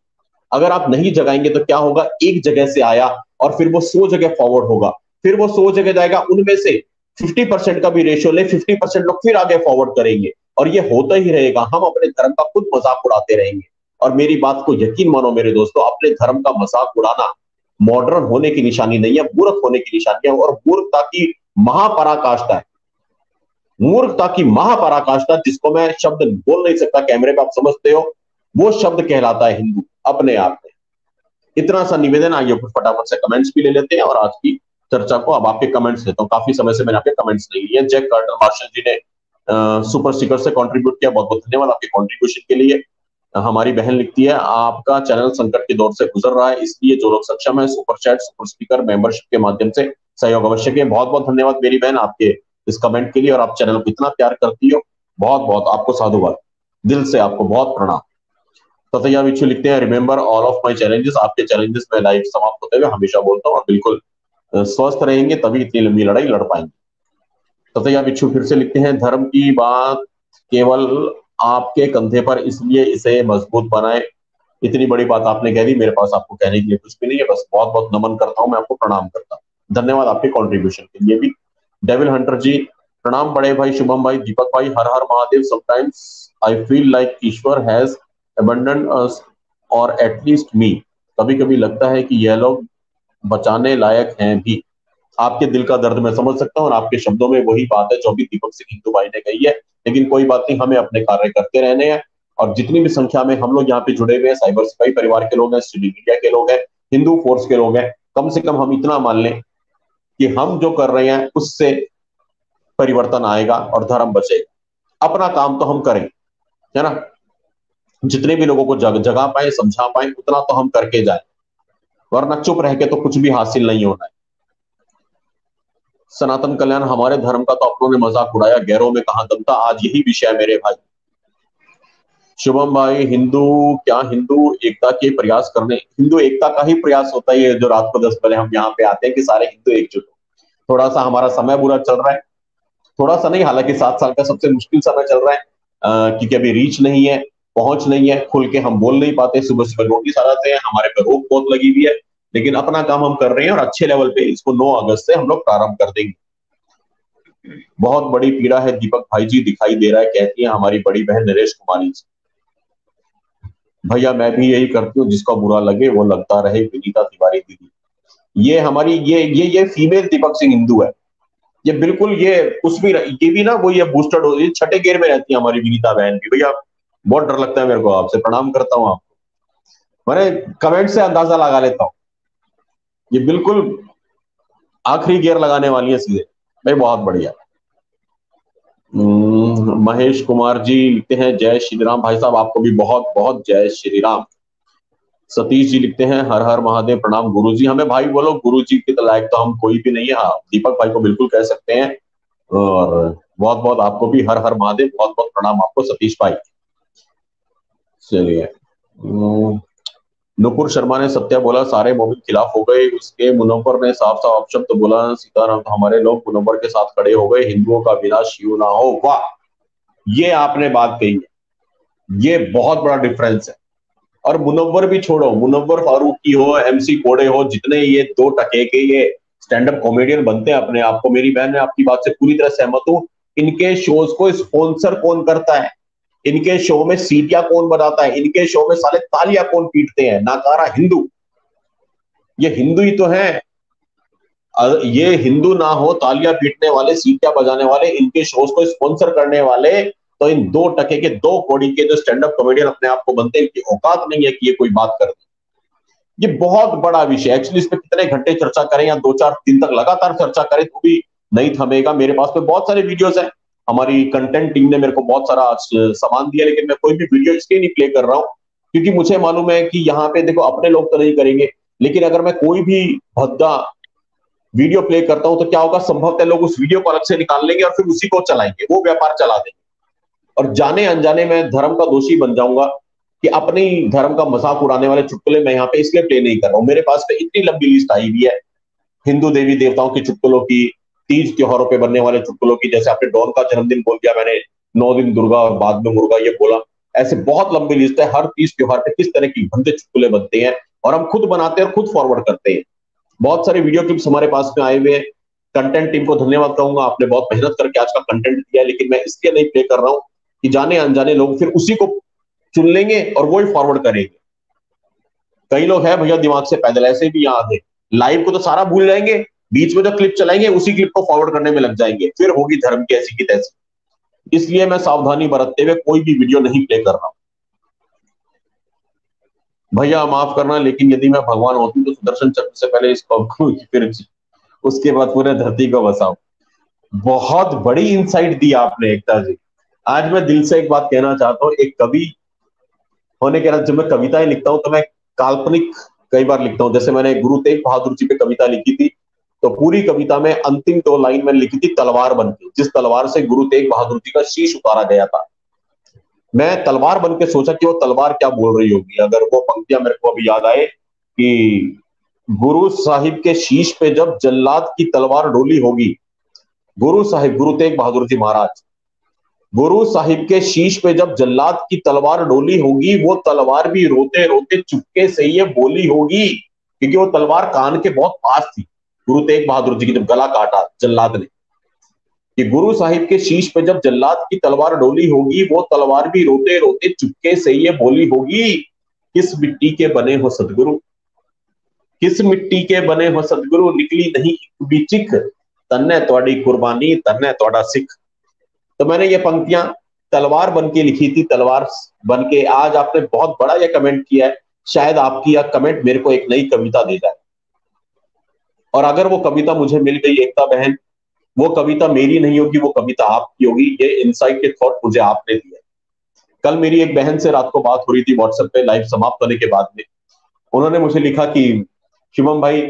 अगर आप नहीं जगाएंगे तो क्या होगा, एक जगह से आया और फिर वो 100 जगह फॉरवर्ड होगा, फिर वो 100 जगह जाएगा, उनमें से 50% का भी रेशियो ले, 50% लोग फिर आगे फॉरवर्ड करेंगे, और ये होता ही रहेगा। हम अपने धर्म का खुद मजाक उड़ाते रहेंगे। और मेरी बात को यकीन मानो मेरे दोस्तों, अपने धर्म का मजाक उड़ाना मॉडर्न होने की निशानी नहीं है, मूर्ख होने की निशानी है, और मूर्खता की महापराकाष्ठा है। मूर्खता की महापराकाष्ठा, जिसको मैं शब्द बोल नहीं सकता, कैमरे पे आप समझते हो, वो शब्द कहलाता है हिंदू अपने आप में। इतना सा निवेदन, आइए कुछ फटाफट से कमेंट्स भी ले लेते हैं और आज की चर्चा को, अब आपके कमेंट्स लेता हूं, काफी समय से मैंने आपके कमेंट्स नहीं लिए। जैक कार्टर मार्शल जी ने सुपर स्टिकर से कंट्रीब्यूट किया, बहुत बहुत धन्यवाद आपके कंट्रीब्यूशन के लिए। हमारी बहन लिखती है, आपका चैनल संकट के दौर से गुजर रहा है, इसलिए जो लोग सक्षम है super chat, super sticker, membership के माध्यम से सहयोग अवश्य है। बहुत बहुत धन्यवाद मेरी बहन आपके इस कमेंट के लिए, और आप चैनल को इतना प्यार करती हो, बहुत बहुत आपको साधुवाद, दिल से आपको बहुत प्रणाम। ततैया बिच्छू लिखते हैं, remember all of my challenges, आपके चैलेंजेस में लाइफ समाप्त होते हुए हमेशा बोलता हूँ, और बिल्कुल स्वस्थ रहेंगे तभी इतनी लंबी लड़ाई लड़ पाएंगे। ततैया बिच्छू फिर से लिखते हैं, धर्म की बात केवल आपके कंधे पर, इसलिए इसे मजबूत बनाए। इतनी बड़ी बात आपने कह दी, मेरे पास आपको कहने के लिए कुछ भी नहीं है, बस बहुत बहुत नमन करता हूं, मैं आपको प्रणाम करता हूं। धन्यवाद आपके कॉन्ट्रीब्यूशन के लिए भी। डेविल हंटर जी प्रणाम। बड़े भाई शुभम भाई, दीपक भाई, हर हर Mahadev. Sometimes I feel like ईश्वर हैज अबंडन अस और एटलीस्ट मी। कभी कभी लगता है कि यह लोग बचाने लायक हैं भी। आपके दिल का दर्द मैं समझ सकता हूँ, और आपके शब्दों में वही बात है जो भी दीपक सिंह हिंदू भाई ने कही है। लेकिन कोई बात नहीं, हमें अपने कार्य करते रहने हैं। और जितनी भी संख्या में हम लोग यहाँ पे जुड़े हुए हैं, साइबर सिपाही परिवार के लोग हैं, स्ट्रीमिंग इंडिया के लोग हैं, हिंदू फोर्स के लोग हैं, कम से कम हम इतना मान लें कि हम जो कर रहे हैं उससे परिवर्तन आएगा और धर्म बचेगा। अपना काम तो हम करें, है ना। जितने भी लोगों को जगा पाए, समझा पाए, उतना तो हम करके जाए, वरना चुप रह के तो कुछ भी हासिल नहीं होना है। सनातन कल्याण हमारे धर्म का तो अपनों ने मजाक उड़ाया, गैरों में कहां दम था, आज यही विषय है मेरे भाई। शुभम भाई हिंदू एकता के प्रयास करने, हिंदू एकता का ही प्रयास होता है जो रात को 10 बजे हम यहाँ पे आते हैं कि सारे हिंदू एकजुट हो। थोड़ा सा हमारा समय बुरा चल रहा है, थोड़ा सा नहीं, हालांकि 7 साल का सबसे मुश्किल समय चल रहा है, क्योंकि अभी रीच नहीं है, पहुंच नहीं है, खुल के हम बोल नहीं पाते, सुबह सुबह नोटिस आ जाते हैं, हमारे पे रोक बहुत लगी हुई है। लेकिन अपना काम हम कर रहे हैं और अच्छे लेवल पे इसको 9 अगस्त से हम लोग प्रारंभ कर देंगे। बहुत बड़ी पीड़ा है दीपक भाई जी, दिखाई दे रहा है, कहती है हमारी बड़ी बहन नरेश कुमारी जी। भैया मैं भी यही करती हूँ, जिसका बुरा लगे वो लगता रहे, विनीता तिवारी दीदी। ये हमारी ये फीमेल दीपक सिंह हिंदू है, ये बिल्कुल, ये उस भी, ये भी ना वो ये बूस्टर्ड हो, ये छठे गियर में रहती है हमारी विनीता बहन भी। भैया बहुत डर लगता है मेरे को, आपसे प्रणाम करता हूँ आपको, मैंने कमेंट से अंदाजा लगा लेता हूँ, ये बिल्कुल आखिरी गियर लगाने वाली है सीधे। भाई बहुत बढ़िया। महेश कुमार जी लिखते हैं जय श्री राम। भाई साहब आपको भी बहुत बहुत जय श्री राम। सतीश जी लिखते हैं हर हर महादेव, प्रणाम गुरु जी। हमें भाई बोलो, गुरु जी के लायक तो हम कोई भी नहीं है। हाँ दीपक भाई को बिल्कुल कह सकते हैं। और बहुत बहुत आपको भी हर हर महादेव, बहुत बहुत प्रणाम आपको सतीश भाई। चलिए, नुपुर शर्मा ने सत्या बोला सारे मोमिन खिलाफ हो गए, उसके मुनव्वर ने साफ साफ शब्द बोला सीताराम, तो हमारे लोग मुनव्वर के साथ खड़े हो गए, हिंदुओं का विनाश यूं ना हो। वाह, ये आपने बात कही है, ये बहुत बड़ा डिफरेंस है। और मुनव्वर भी छोड़ो, मुनव्वर फारूकी हो, एमसी कोड़े हो, जितने ये 2 टके के ये स्टैंड अप कॉमेडियन बनते हैं अपने आप को, मेरी बहन ने आपकी बात से पूरी तरह सहमत हूं। इनके शोज को स्पॉन्सर कौन करता है, इनके शो में सीटियां कौन बनाता है, इनके शो में साले तालियां कौन पीटते हैं, नाकारा हिंदू। ये हिंदू ही तो है। ये हिंदू ना हो, तालियां पीटने वाले, सीटियां बजाने वाले, इनके शोज को स्पॉन्सर करने वाले, तो इन 2 टके के 2 कौड़ी के जो स्टैंड अप कॉमेडियन अपने आप को बनते हैं, इनकी औकात नहीं है कि ये कोई बात कर दे। ये बहुत बड़ा विषय, एक्चुअली इस पर कितने घंटे चर्चा करें या 2-4 दिन तक लगातार चर्चा करें तो भी नहीं थमेगा। मेरे पास में बहुत सारे वीडियोस हैं, हमारी कंटेंट टीम ने मेरे को बहुत सारा सामान दिया, लेकिन मैं कोई भी वीडियो इसलिए नहीं प्ले कर रहा हूँ क्योंकि मुझे मालूम है कि यहाँ पे देखो अपने लोग तो नहीं करेंगे, लेकिन अगर मैं कोई भी भद्दा वीडियो प्ले करता हूं तो क्या होगा, संभवतः लोग उस वीडियो को अलग से निकाल लेंगे और फिर उसी को चलाएंगे, वो व्यापार चला देंगे, और जाने अनजाने में धर्म का दोषी बन जाऊंगा कि अपने धर्म का मजाक उड़ाने वाले चुटकुले मैं यहाँ पे इसलिए प्ले नहीं कर रहा हूं। मेरे पास पे इतनी लंबी लिस्ट आई हुई है हिंदू देवी देवताओं के चुटकुलों की, तीज त्योहारों पे बनने वाले चुटकुलों की, जैसे आपने डॉन का जन्मदिन बोल दिया मैंने, 9 दिन दुर्गा और बाद में मुर्गा ये बोला, ऐसे बहुत लंबी लिस्ट है। हर तीज त्योहार पे किस तरह की भद्दे चुटकुले बनते हैं और हम खुद बनाते हैं और खुद फॉरवर्ड करते हैं। बहुत सारे वीडियो क्लिप्स हमारे पास में आए हुए हैं। कंटेंट टीम को धन्यवाद कहूंगा, आपने बहुत मेहनत करके आज का कंटेंट दिया, लेकिन मैं इसलिए नहीं प्ले कर रहा हूं कि जाने अनजाने लोग फिर उसी को चुन लेंगे और वो ही फॉरवर्ड करेंगे। कई लोग हैं भैया दिमाग से पैदल, ऐसे भी यहाँ आधे लाइव को तो सारा भूल जाएंगे, बीच में जो क्लिप चलाएंगे उसी क्लिप को फॉरवर्ड करने में लग जाएंगे, फिर होगी धर्म की ऐसी की तैसी। इसलिए मैं सावधानी बरतते हुए कोई भी वीडियो नहीं प्ले कर रहा हूं। भैया माफ करना, लेकिन यदि मैं भगवान होती तो सुदर्शन चक्र से पहले इस कौम को, फिर उसके बाद पूरे धरती को बसाओ। बहुत बड़ी इंसाइट दी आपने एकता जी। आज मैं दिल से एक बात कहना चाहता हूँ, एक कवि होने के नाते जब मैं कविताएं लिखता हूँ तो मैं काल्पनिक कई बार लिखता हूँ। जैसे मैंने गुरु तेग बहादुर जी पे कविता लिखी थी, तो पूरी कविता में अंतिम 2 लाइन मैंने लिखी थी तलवार बन के, जिस तलवार से गुरु तेग बहादुर जी का शीश उतारा गया था। मैं तलवार बन के सोचा कि वो तलवार क्या बोल रही होगी। अगर वो पंक्तियां मेरे को अभी याद आए कि गुरु साहिब के शीश पे जब जल्लाद की तलवार डोली होगी, गुरु साहिब गुरु तेग बहादुर जी महाराज, गुरु साहिब के शीश पे जब जल्लाद की तलवार डोली होगी, वो तलवार भी रोते रोते चुपके से ये बोली होगी, क्योंकि वो तलवार कान के बहुत पास थी गुरु तेग बहादुर जी की, जब गला काटा जल्लाद ने, कि गुरु साहिब के शीश पे जब जल्लाद की तलवार डोली होगी, वो तलवार भी रोते रोते चुपके से ये बोली होगी, किस मिट्टी के बने हो सदगुरु, किस मिट्टी के बने हो सदगुरु, निकली नहीं एक भी चिख, तन्ने तोड़ी कुर्बानी तन्ने तोड़ा सिख। तो मैंने ये पंक्तियां तलवार बन के लिखी थी, तलवार बन के। आज आपने बहुत बड़ा ये कमेंट किया है, शायद आपकी यह कमेंट मेरे को एक नई कविता दे जाए, और अगर वो कविता मुझे मिल गई एकता बहन, वो कविता मेरी नहीं होगी, वो कविता आपकी होगी। ये इनसाइट के थॉट मुझे आपने दिए। कल मेरी एक बहन से रात को बात हो रही थी व्हाट्सएप पे, लाइव समाप्त होने के बाद में। उन्होंने मुझे लिखा कि शिवम भाई,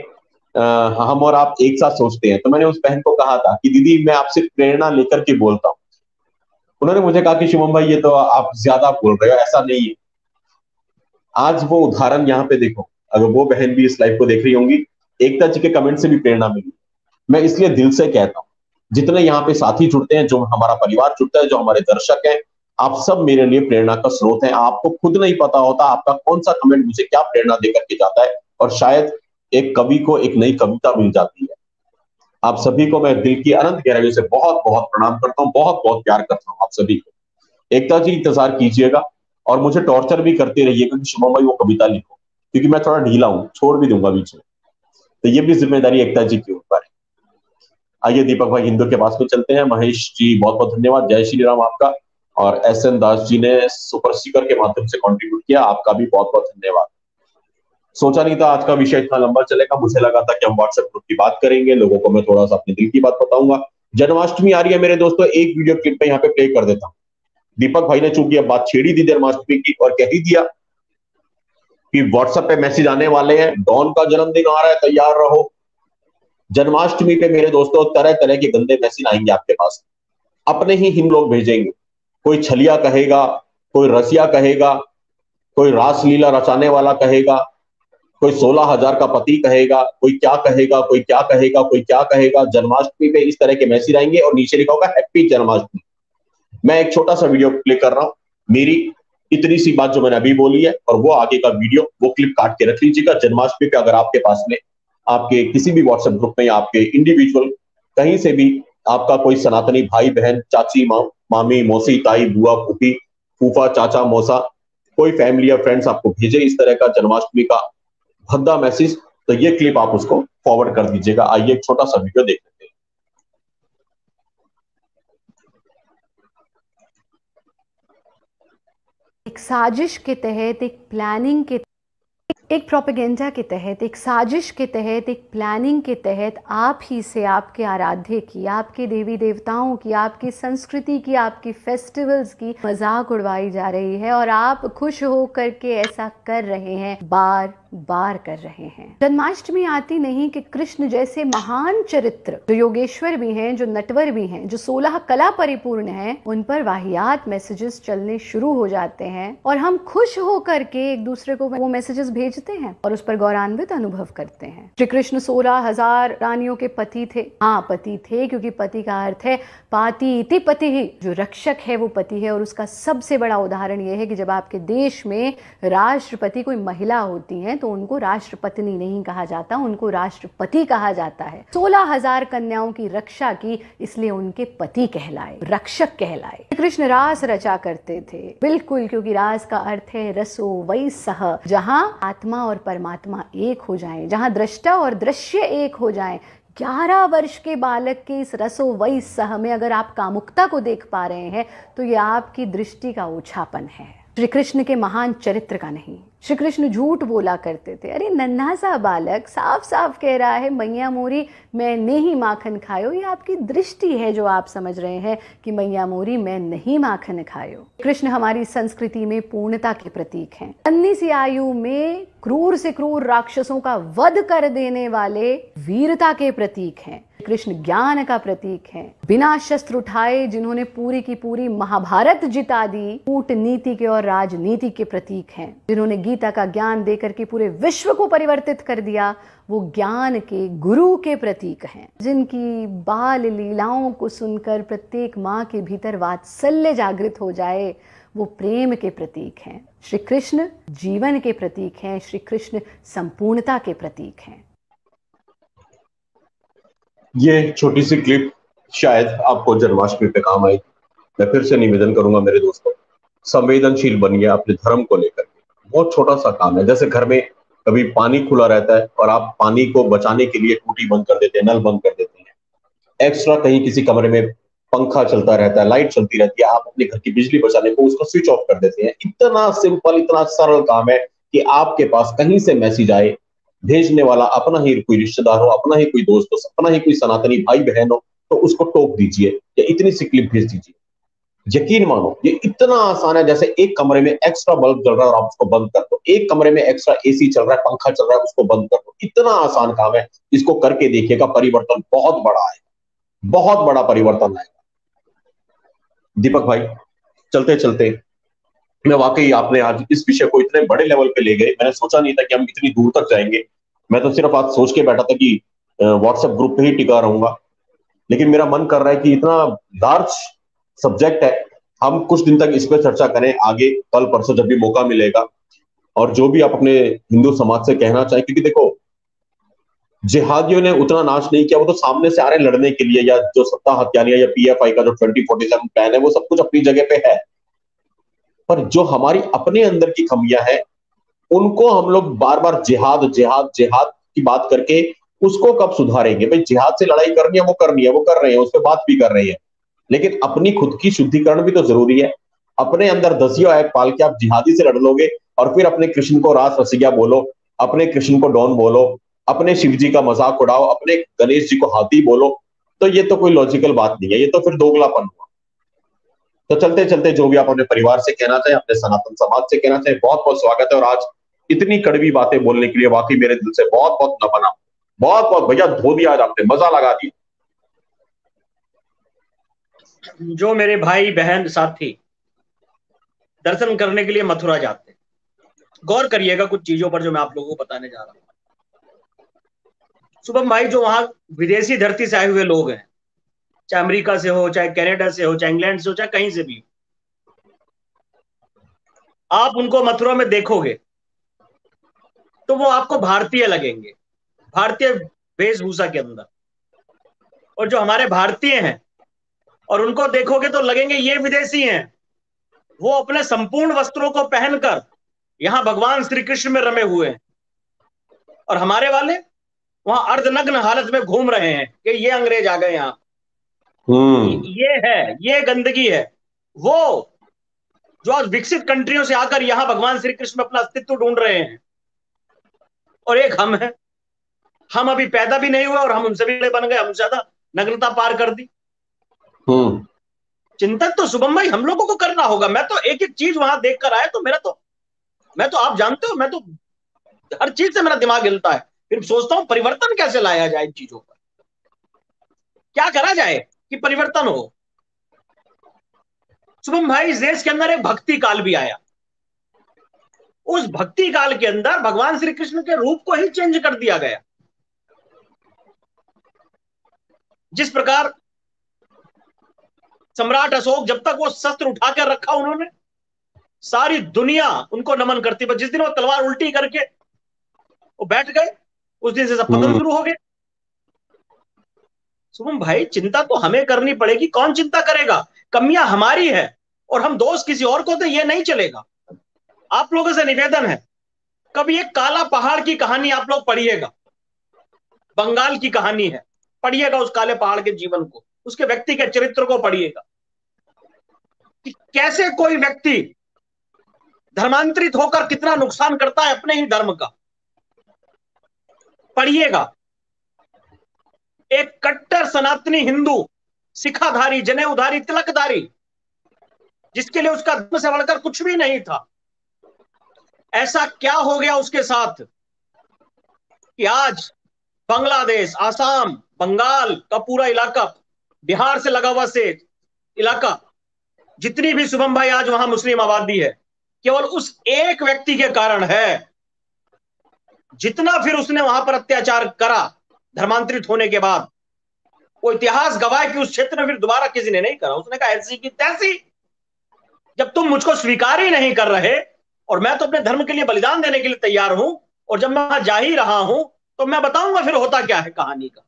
हम और आप एक साथ सोचते हैं। तो मैंने उस बहन को कहा था कि दीदी, मैं आपसे प्रेरणा लेकर के बोलता हूं। उन्होंने मुझे कहा कि शिवम भाई, ये तो आप ज्यादा बोल रहे हो, ऐसा नहीं है। आज वो उदाहरण यहाँ पे देखो, अगर वो बहन भी इस लाइव को देख रही होंगी, एकता जी के कमेंट से भी प्रेरणा मिली। मैं इसलिए दिल से कहता हूं, जितने यहाँ पे साथी जुड़ते हैं, जो हमारा परिवार जुड़ता है, जो हमारे दर्शक हैं, आप सब मेरे लिए प्रेरणा का स्रोत हैं। आपको खुद नहीं पता होता आपका कौन सा कमेंट मुझे क्या प्रेरणा देकर के जाता है, और शायद एक कवि को एक नई कविता मिल जाती है। आप सभी को मैं दिल की अनंत गहराइयों से बहुत बहुत प्रणाम करता हूँ, बहुत बहुत प्यार करता हूँ आप सभी को। एकता जी, इंतजार कीजिएगा और मुझे टॉर्चर भी करते रहिएगा कि शुभम भाई वो कविता लिखो, क्योंकि मैं थोड़ा ढीला हूं, छोड़ भी दूंगा बीच में। तो ये भी जिम्मेदारी एकता जी के ऊपर है। आइए दीपक भाई हिंदू के पास में चलते हैं। महेश जी, बहुत बहुत धन्यवाद, जय श्री राम आपका। और SN दास जी ने सुपर स्टिकर के माध्यम से कंट्रीब्यूट किया, आपका भी बहुत बहुत धन्यवाद। सोचा नहीं था आज का विषय इतना लंबा चलेगा, मुझे लगा था कि हम व्हाट्सएप ग्रुप की बात करेंगे, लोगों को मैं थोड़ा सा अपने दिल की बात बताऊंगा। जन्माष्टमी आ रही है मेरे दोस्तों, एक वीडियो क्लिप में यहाँ पे प्ले कर देता हूँ। दीपक भाई ने चूंकि अब बात छेड़ी दी जन्माष्टमी की, और कह ही दिया कि व्हाट्सएप पे मैसेज आने वाले हैं, डॉन का जन्मदिन आ रहा है, तैयार रहो। जन्माष्टमी पे मेरे दोस्तों तरह तरह के गंदे मैसेज आएंगे आपके पास, अपने ही हिंदू लोग भेजेंगे। कोई छलिया कहेगा, कोई रसिया कहेगा, कोई रासलीला रचाने वाला कहेगा, कोई 16,000 का पति कहेगा, कोई क्या कहेगा, कोई क्या कहेगा, कोई क्या कहेगा। जन्माष्टमी पे इस तरह के मैसेज आएंगे और नीचे लिखा होगा हैप्पी जन्माष्टमी। मैं एक छोटा सा वीडियो प्ले कर रहा हूं, मेरी इतनी सी बात जो मैंने अभी बोली है, और वो आगे का वीडियो, वो क्लिप काट के रख लीजिएगा। जन्माष्टमी पे अगर आपके पास में, आपके किसी भी व्हाट्सएप ग्रुप में या आपके इंडिविजुअल कहीं से भी आपका कोई सनातनी भाई बहन, चाची, मामी, मौसी, ताई, बुआ, फूफी, फूफा, चाचा, मौसा, कोई फैमिली या फ्रेंड्स आपको भेजे इस तरह का जन्माष्टमी का भद्दा मैसेज, तो ये क्लिप आप उसको फॉरवर्ड कर दीजिएगा। आइए एक छोटा सा वीडियो देख लेते हैं। एक साजिश के तहत, एक प्लानिंग के, एक प्रोपेगेंडा के तहत, एक साजिश के तहत, एक प्लानिंग के तहत आप ही से आपके आराध्य की, आपके देवी देवताओं की, आपकी संस्कृति की, आपकी फेस्टिवल्स की मजाक उड़वाई जा रही है, और आप खुश हो करके ऐसा कर रहे हैं, बार बार कर रहे हैं। जन्माष्टमी आती नहीं कि कृष्ण जैसे महान चरित्र, जो योगेश्वर भी हैं, जो नटवर भी हैं, जो 16 कला परिपूर्ण हैं, उन पर वाहियात मैसेजेस चलने शुरू हो जाते हैं, और हम खुश हो करके एक दूसरे को वो मैसेजेस भेजते हैं और उस पर गौरवान्वित अनुभव करते हैं। श्री कृष्ण 16,000 रानियों के पति थे। हाँ, पति थे, क्योंकि पति का अर्थ है पाति इति पति ही, जो रक्षक है वो पति है। और उसका सबसे बड़ा उदाहरण यह है कि जब आपके देश में राष्ट्रपति कोई महिला होती है तो उनको राष्ट्रपत्नी नहीं कहा जाता, उनको राष्ट्रपति कहा जाता है। 16,000 कन्याओं की रक्षा की, इसलिए उनके पति कहलाए, रक्षक कहलाए। कृष्ण रास रचा करते थे, बिल्कुल, क्योंकि रास का अर्थ है रसो वै सह, जहां आत्मा और परमात्मा एक हो जाएं, जहां दृष्टा और दृश्य एक हो जाएं। 11 वर्ष के बालक के इस रसो वै सह में अगर आप कामुकता को देख पा रहे हैं तो यह आपकी दृष्टि का ओछापन है, श्री कृष्ण के महान चरित्र का नहीं। श्री कृष्ण झूठ बोला करते थे। अरे नन्हा सा बालक साफ साफ कह रहा है मैया मोरी मैं नहीं माखन खायो। ये आपकी दृष्टि है जो आप समझ रहे हैं कि मैया मोरी मैं नहीं माखन खायो। कृष्ण हमारी संस्कृति में पूर्णता के प्रतीक हैं। 19 आयु में क्रूर से क्रूर राक्षसों का वध कर देने वाले वीरता के प्रतीक हैं। कृष्ण ज्ञान का प्रतीक है। बिना शस्त्र उठाए जिन्होंने पूरी की पूरी महाभारत जिता दी, कूटनीति के और राजनीति के प्रतीक हैं। जिन्होंने गीता का ज्ञान देकर के पूरे विश्व को परिवर्तित कर दिया, वो ज्ञान के गुरु के प्रतीक हैं। जिनकी बाल लीलाओं को सुनकर प्रत्येक माँ के भीतर वात्सल्य जागृत हो जाए, वो प्रेम के प्रतीक हैं। श्री कृष्ण जीवन के प्रतीक हैं। श्री कृष्ण संपूर्णता के प्रतीक हैं। ये छोटी सी क्लिप शायद आपको जन्माष्टमी पे काम आई। मैं फिर से निवेदन करूंगा मेरे दोस्तों, संवेदनशील बनिए अपने धर्म को लेकर। बहुत छोटा सा काम है। जैसे घर में कभी पानी खुला रहता है और आप पानी को बचाने के लिए टूटी बंद कर देते हैं, नल बंद कर देते हैं। एक्स्ट्रा कहीं किसी कमरे में पंखा चलता रहता है, लाइट चलती रहती है, आप अपने घर की बिजली बचाने को उसको स्विच ऑफ कर देते हैं। इतना सिंपल, इतना सरल काम है कि आपके पास कहीं से मैसेज आए, भेजने वाला अपना ही कोई रिश्तेदार हो, अपना ही कोई दोस्त हो, अपना ही कोई सनातनी भाई बहन हो, तो उसको टोक दीजिए या इतनी सी क्लिप भेज दीजिए। यकीन मानो ये इतना आसान है। जैसे एक कमरे में एक्स्ट्रा बल्ब जल रहा है और आप उसको बंद कर दो, एक कमरे में एक्स्ट्रा एसी चल रहा है, पंखा चल रहा है, उसको बंद कर दो। इतना आसान काम है। इसको करके देखिएगा, परिवर्तन बहुत बड़ा है, बहुत बड़ा परिवर्तन आएगा। दीपक भाई, चलते चलते मैं वाकई आपने आज इस विषय को इतने बड़े लेवल पे ले गए। मैंने सोचा नहीं था कि हम इतनी दूर तक जाएंगे। मैं तो सिर्फ आज सोच के बैठा था कि व्हाट्सएप ग्रुप पे ही टिका रहूंगा, लेकिन मेरा मन कर रहा है कि इतना लार्ज सब्जेक्ट है, हम कुछ दिन तक इस पर चर्चा करें आगे, कल परसों जब भी मौका मिलेगा। और जो भी आप अपने हिंदू समाज से कहना चाहें, क्योंकि देखो जिहादियों ने उतना नाश नहीं किया, वो तो सामने से आ रहे लड़ने के लिए, या जो सत्ता हथियारियां या पीएफआई का जो 2047 प्लान है, वो सब कुछ अपनी जगह पे है। पर जो हमारी अपने अंदर की कमियां हैं, उनको हम लोग बार बार जिहाद जिहाद जिहाद की बात करके उसको कब सुधारेंगे? भाई जिहाद से लड़ाई करनी है, वो करनी है, वो कर रहे हैं, उस पर बात भी कर रहे हैं, लेकिन अपनी खुद की शुद्धिकरण भी तो जरूरी है। अपने अंदर दसियों ऐप पाल के आप जिहादी से लड़ लोगे और फिर अपने कृष्ण को रास रसिया बोलो, अपने कृष्ण को डॉन बोलो, अपने शिव जी का मजाक उड़ाओ, अपने गणेश जी को हाथी बोलो, तो ये तो कोई लॉजिकल बात नहीं है, ये तो फिर दोगलापन हुआ। तो चलते चलते जो भी आप अपने परिवार से कहना चाहें, अपने सनातन समाज से कहना चाहें, बहुत बहुत स्वागत है। और आज इतनी कड़वी बातें बोलने के लिए वाकई मेरे दिल से बहुत बहुत नमन। बहुत बहुत भैया, धो दिया आज आपने, मजा लगा दिया। जो मेरे भाई बहन साथी दर्शन करने के लिए मथुरा जाते हैं, गौर करिएगा कुछ चीजों पर जो मैं आप लोगों को बताने जा रहा हूं। शुभम भाई, जो वहां विदेशी धरती से आए हुए लोग हैं, चाहे अमेरिका से हो, चाहे कनाडा से हो, चाहे इंग्लैंड से हो, चाहे कहीं से भी, आप उनको मथुरा में देखोगे तो वो आपको भारतीय लगेंगे, भारतीय वेशभूषा के अंदर। और जो हमारे भारतीय हैं और उनको देखोगे तो लगेंगे ये विदेशी हैं। वो अपने संपूर्ण वस्त्रों को पहनकर यहां भगवान श्री कृष्ण में रमे हुए हैं, और हमारे वाले वहां अर्धनग्न हालत में घूम रहे हैं कि ये अंग्रेज आ गए यहाँ। ये है, ये गंदगी है। वो जो आज विकसित कंट्रियों से आकर यहां भगवान श्री कृष्ण में अपना अस्तित्व ढूंढ रहे हैं, और एक हम है, हम अभी पैदा भी नहीं हुए और हम उनसे भी बन गए, हम ज्यादा नग्नता पार कर दी। चिंतन तो शुभम भाई हम लोगों को करना होगा। मैं तो एक एक चीज वहां देख कर आया, तो मैं तो आप जानते हो, मैं तो हर चीज से मेरा दिमाग हिलता है। फिर सोचता हूं परिवर्तन कैसे लाया जाए इन चीजों पर, क्या करा जाए कि परिवर्तन हो। शुभम भाई, इस देश के अंदर एक भक्ति काल भी आया। उस भक्ति काल के अंदर भगवान श्री कृष्ण के रूप को ही चेंज कर दिया गया। जिस प्रकार सम्राट अशोक, जब तक वो शस्त्र उठाकर रखा उन्होंने, सारी दुनिया उनको नमन करती, पर जिस दिन वो तलवार उल्टी करके वो बैठ गए, उस दिन से सब पतन शुरू हो गए। शुभम भाई, चिंता तो हमें करनी पड़ेगी। कौन चिंता करेगा? कमियां हमारी है और हम दोष किसी और को, तो ये नहीं चलेगा। आप लोगों से निवेदन है, कभी एक काला पहाड़ की कहानी आप लोग पढ़िएगा, बंगाल की कहानी है, पढ़िएगा उस काले पहाड़ के जीवन को, उसके व्यक्ति के चरित्र को पढ़िएगा कि कैसे कोई व्यक्ति धर्मांतरित होकर कितना नुकसान करता है अपने ही धर्म का। पढ़िएगा। एक कट्टर सनातनी हिंदू, सिखाधारी, जनेऊधारी, तिलकधारी, जिसके लिए उसका धर्म से बढ़कर कुछ भी नहीं था, ऐसा क्या हो गया उसके साथ कि आज बांग्लादेश, आसाम, बंगाल का पूरा इलाका, बिहार से लगा हुआ से इलाका, जितनी भी शुभम भाई आज वहां मुस्लिम आबादी है, केवल उस एक व्यक्ति के कारण है। जितना फिर उसने वहां पर अत्याचार करा धर्मांतरित होने के बाद, वो इतिहास गवाह कि उस क्षेत्र में फिर दोबारा किसी ने नहीं करा। उसने कहा ऐसी की तैसी, जब तुम मुझको स्वीकार ही नहीं कर रहे और मैं तो अपने धर्म के लिए बलिदान देने के लिए तैयार हूं, और जब मैं वहां जा ही रहा हूं तो मैं बताऊंगा फिर होता क्या है कहानी का।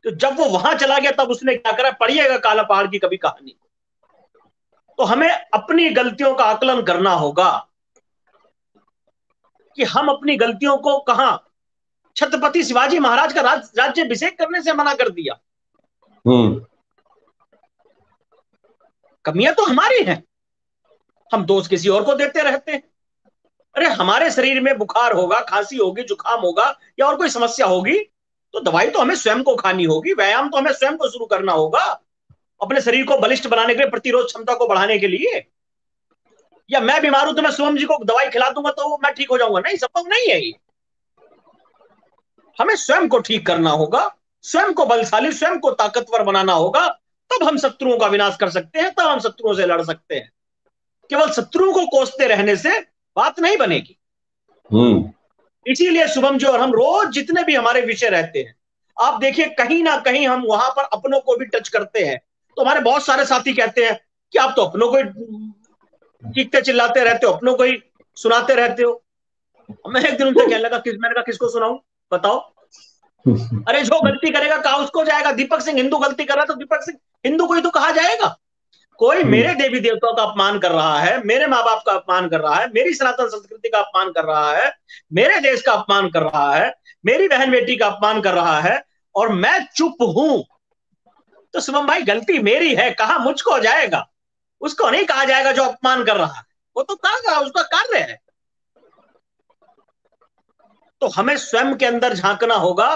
तो जब वो वहां चला गया तब उसने क्या करा, पढ़िएगा काला पहाड़ की कभी कहानी। तो हमें अपनी गलतियों का आकलन करना होगा कि हम अपनी गलतियों को कहां, छत्रपति शिवाजी महाराज का राज्याभिषेक करने से मना कर दिया। कमियां तो हमारी हैं, हम दोष किसी और को देते रहते हैं। अरे हमारे शरीर में बुखार होगा, खांसी होगी, जुकाम होगा या और कोई समस्या होगी तो दवाई तो हमें स्वयं को खानी होगी, व्यायाम तो हमें स्वयं को शुरू करना होगा अपने शरीर को बलिष्ठ बनाने के लिए, प्रतिरोध क्षमता को बढ़ाने के लिए। या मैं बीमार हूं तो मैं शुभम जी को दवाई खिला दूंगा तो मैं ठीक हो जाऊंगा, नहीं, संभव नहीं है ये। हमें स्वयं को ठीक करना होगा, स्वयं को बलशाली, स्वयं को ताकतवर बनाना होगा, तब हम शत्रुओं का विनाश कर सकते हैं, तब हम शत्रुओं से लड़ सकते हैं। केवल शत्रुओं को कोसते रहने से बात नहीं बनेगी। इसीलिए शुभम जी और हम रोज जितने भी हमारे विषय रहते हैं, आप देखिए कहीं ना कहीं हम वहां पर अपनों को भी टच करते हैं। तो हमारे बहुत सारे साथी कहते हैं कि आप तो अपनों को ही चीखते चिल्लाते रहते हो, अपनों को ही सुनाते रहते हो। मैं एक दिन उनसे कहने लगा, मैंने कहा किसको सुनाऊं बताओ। अरे जो गलती करेगा कहा उसको जाएगा। दीपक सिंह हिंदू गलती कर रहा है तो दीपक सिंह हिंदू को ही तो कहा जाएगा। कोई मेरे देवी देवताओं का अपमान कर रहा है, मेरे माँ बाप का अपमान कर रहा है, मेरी सनातन संस्कृति का अपमान कर रहा है, मेरे देश का अपमान कर रहा है, मेरी बहन बेटी का अपमान कर रहा है, और मैं चुप हूं, तो शुभम भाई गलती मेरी है, कहा मुझको जाएगा, उसको नहीं कहा जाएगा जो अपमान कर रहा है। वो तो कर रहा है, उसका कार्य है। तो हमें स्वयं के अंदर झांकना होगा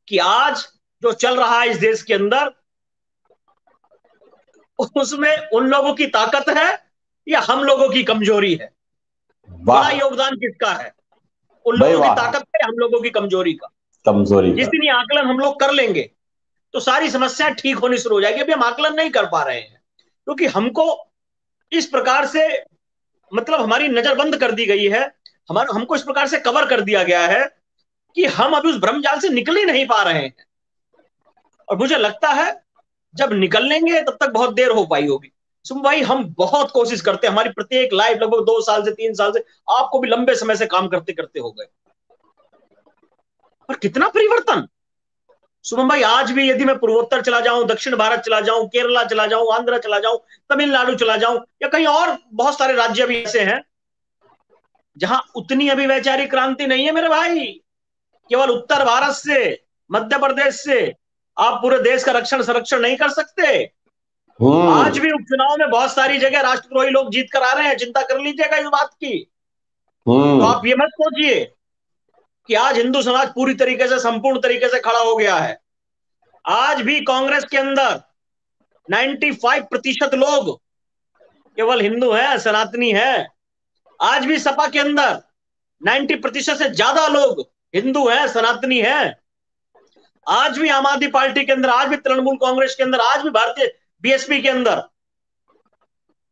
कि आज जो चल रहा है इस देश के अंदर, उसमें उन लोगों की ताकत है या हम लोगों की कमजोरी है। बड़ा योगदान किसका है, उन लोगों की ताकत है, हम लोगों की कमजोरी का। जिस दिन ये आकलन हम लोग कर लेंगे तो सारी समस्याएं ठीक होनी शुरू हो जाएगी। अभी हम आकलन नहीं कर पा रहे हैं क्योंकि हमको इस प्रकार से, मतलब हमारी नजर बंद कर दी गई है, हमको इस प्रकार से कवर कर दिया गया है कि हम अभी उस भ्रमजाल से निकल ही नहीं पा रहे हैं। और मुझे लगता है जब निकलेंगे तब तक बहुत देर हो पाई होगी। सुन भाई, हम बहुत कोशिश करते हैं, हमारी प्रत्येक लाइव लगभग 2 साल से 3 साल से, आपको भी लंबे समय से काम करते करते हो गए, पर कितना परिवर्तन। शुभम भाई आज भी यदि मैं पूर्वोत्तर चला जाऊं, दक्षिण भारत चला जाऊं, केरला चला जाऊं, आंध्र चला जाऊं, तमिलनाडु चला जाऊं, या कहीं और बहुत सारे राज्य भी ऐसे हैं जहां उतनी अभी वैचारिक क्रांति नहीं है मेरे भाई। केवल उत्तर भारत से, मध्य प्रदेश से आप पूरे देश का रक्षण संरक्षण नहीं कर सकते। आज भी उपचुनाव में बहुत सारी जगह राष्ट्रद्रोही लोग जीत कर आ रहे हैं, चिंता कर लीजिएगा इस बात की। तो आप ये मत सोचिए कि आज हिंदू समाज पूरी तरीके से, संपूर्ण तरीके से खड़ा हो गया है। आज भी कांग्रेस के अंदर 95% लोग केवल हिंदू हैं, सनातनी हैं। आज भी सपा के अंदर 90% से ज्यादा लोग हिंदू हैं, सनातनी हैं। आज भी आम आदमी पार्टी के अंदर, आज भी तृणमूल कांग्रेस के अंदर, आज भी भारतीय बीएसपी के अंदर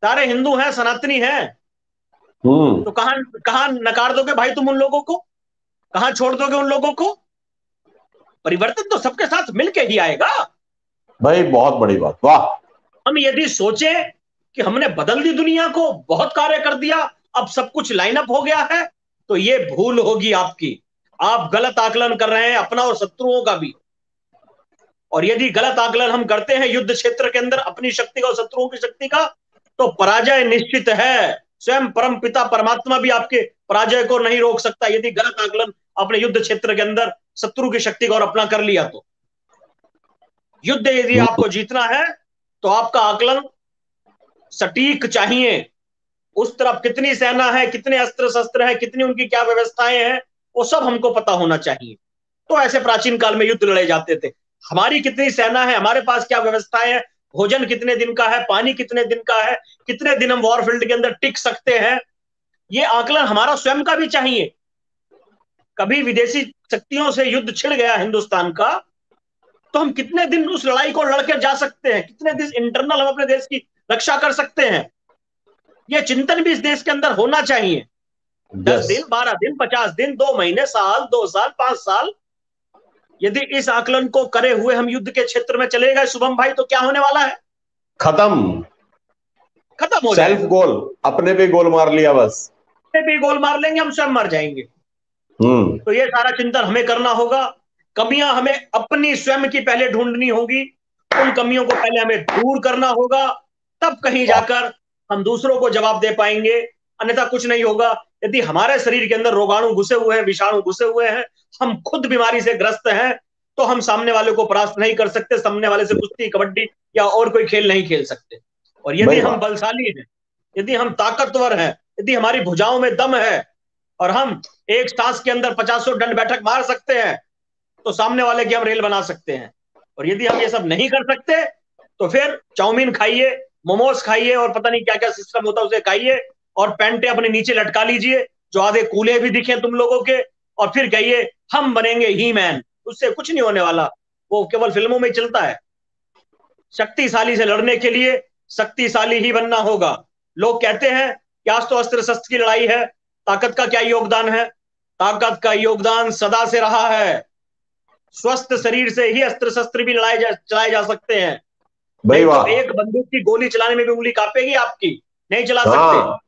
सारे हिंदू हैं, सनातनी हैं। तो कहां नकार दोगे भाई तुम उन लोगों को, कहां छोड़ दोगे उन लोगों को? परिवर्तन तो सबके साथ मिलके ही आएगा भाई। बहुत बड़ी बात, वाह। हम यदि सोचें कि हमने बदल दी दुनिया को, बहुत कार्य कर दिया, अब सब कुछ लाइनअप हो गया है, तो ये भूल होगी आपकी। आप गलत आकलन कर रहे हैं, अपना और शत्रुओं का भी। और यदि गलत आकलन हम करते हैं युद्ध क्षेत्र के अंदर अपनी शक्ति का और शत्रुओं की शक्ति का, तो पराजय निश्चित है। स्वयं परम पिता परमात्मा भी आपके पराजय को नहीं रोक सकता यदि गलत आकलन अपने युद्ध क्षेत्र के अंदर शत्रु की शक्ति का और अपना कर लिया। तो युद्ध यदि आपको जीतना है तो आपका आकलन सटीक चाहिए। उस तरफ कितनी सेना है, कितने अस्त्र शस्त्र है, कितनी उनकी क्या व्यवस्थाएं हैं, वो सब हमको पता होना चाहिए। तो ऐसे प्राचीन काल में युद्ध लड़े जाते थे। हमारी कितनी सेना है, हमारे पास क्या व्यवस्थाएं है, भोजन कितने दिन का है, पानी कितने दिन का है, कितने दिन हम वॉरफील्ड के अंदर टिक सकते हैं, ये आकलन हमारा स्वयं का भी चाहिए। कभी विदेशी शक्तियों से युद्ध छिड़ गया हिंदुस्तान का, तो हम कितने दिन उस लड़ाई को लड़कर जा सकते हैं, कितने दिन इंटरनल हम अपने देश की रक्षा कर सकते हैं, यह चिंतन भी इस देश के अंदर होना चाहिए। 10 दिन, 12 दिन, 50 दिन, 2 महीने, साल, 2 साल, 5 साल, यदि इस आकलन को करे हुए हम युद्ध के क्षेत्र में चले गए शुभम भाई, तो क्या होने वाला है? खत्म हो सेल्फ गोल, अपने पे गोल मार लिया, बस अपने पे गोल मार लेंगे, हम स्वयं मर जाएंगे। तो ये सारा चिंतन हमें करना होगा। कमियां हमें अपनी स्वयं की पहले ढूंढनी होगी, उन कमियों को पहले हमें दूर करना होगा, तब कहीं जाकर हम दूसरों को जवाब दे पाएंगे, अन्यथा कुछ नहीं होगा। यदि हमारे शरीर के अंदर रोगाणु घुसे हुए हैं, विषाणु घुसे हुए हैं, हम खुद बीमारी से ग्रस्त हैं, तो हम सामने वाले को परास्त नहीं कर सकते, सामने वाले से कुश्ती, कबड्डी या और कोई खेल नहीं खेल सकते। और यदि हम बलशाली हैं, यदि हम ताकतवर हैं, यदि हमारी भुजाओं में दम है और हम एक सांस के अंदर 50 दंड बैठक मार सकते हैं, तो सामने वाले की हम रेल बना सकते हैं। और यदि हम ये सब नहीं कर सकते, तो फिर चाउमीन खाइए, मोमोज खाइए और पता नहीं क्या क्या सिस्टम होता है उसे खाइए, और पैंटे अपने नीचे लटका लीजिए जो आधे कूले भी दिखे तुम लोगों के, और फिर कहिए हम बनेंगे ही मैन। उससे कुछ नहीं होने वाला, वो केवल फिल्मों में चलता है। शक्तिशाली से लड़ने के लिए शक्तिशाली ही बनना होगा। लोग कहते हैं कि आज तो अस्त्र शस्त्र की लड़ाई है, ताकत का क्या योगदान है? ताकत का योगदान सदा से रहा है। स्वस्थ शरीर से ही अस्त्र शस्त्र भी चलाए जा सकते हैं। नहीं तो एक बंदूक की गोली चलाने में भी उंगली कांपेगी आपकी, नहीं चला सकते।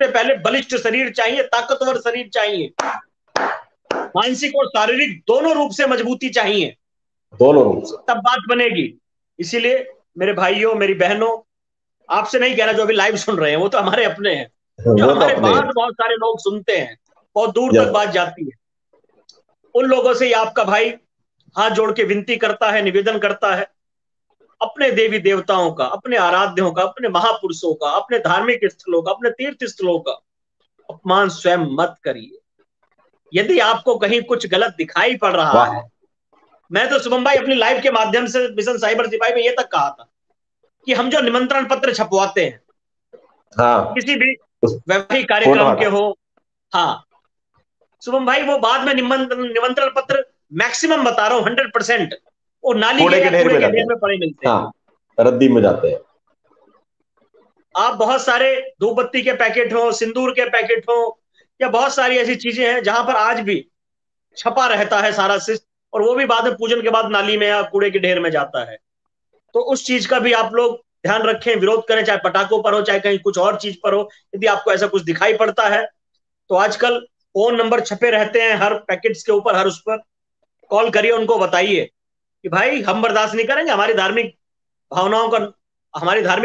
उससे पहले बलिष्ठ शरीर चाहिए, ताकतवर शरीर चाहिए, मानसिक और शारीरिक दोनों रूप से मजबूती चाहिए, दोनों रूप से, तब बात बनेगी। इसीलिए मेरे भाइयों, मेरी बहनों, आपसे नहीं कहना जो अभी लाइव सुन रहे हैं, वो तो हमारे अपने हैं, जो हमारे बाद बहुत सारे लोग सुनते हैं, बहुत दूर तक बात जाती है, उन लोगों से आपका भाई हाथ जोड़ के विनती करता है, निवेदन करता है, अपने देवी देवताओं का, अपने आराध्यों का, अपने महापुरुषों का, अपने धार्मिक स्थलों का, अपने तीर्थ स्थलों का अपमान स्वयं मत करिए। यदि आपको कहीं कुछ गलत दिखाई पड़ रहा है, मैं तो शुभम भाई अपनी लाइव के माध्यम से मिशन साइबर सिपाही में ये तक कहा था कि हम जो निमंत्रण पत्र छपवाते हैं, किसी भी वैवाहिक कार्यक्रम के हो, हाँ शुभम भाई, वो बाद में निमंत्रण पत्र मैक्सिमम बता रहा हूं 100% वो नाली के ढेर में पड़े मिलते हैं, रद्दी में जाते हैं। आप बहुत सारे धूपबत्ती के पैकेट हो, सिंदूर के पैकेट हो, या बहुत सारी ऐसी चीजें हैं जहां पर आज भी छपा रहता है सारा शिष्ट, और वो भी बाद में पूजन के बाद नाली में या कूड़े के ढेर में जाता है। तो उस चीज का भी आप लोग ध्यान रखें, विरोध करें, चाहे पटाखों पर हो, चाहे कहीं कुछ और चीज पर हो। यदि आपको ऐसा कुछ दिखाई पड़ता है तो आजकल फोन नंबर छपे रहते हैं हर पैकेट्स के ऊपर, हर उस पर कॉल करिए, उनको बताइए कि भाई हम बर्दाश्त नहीं करेंगे, हमारी धार्मिक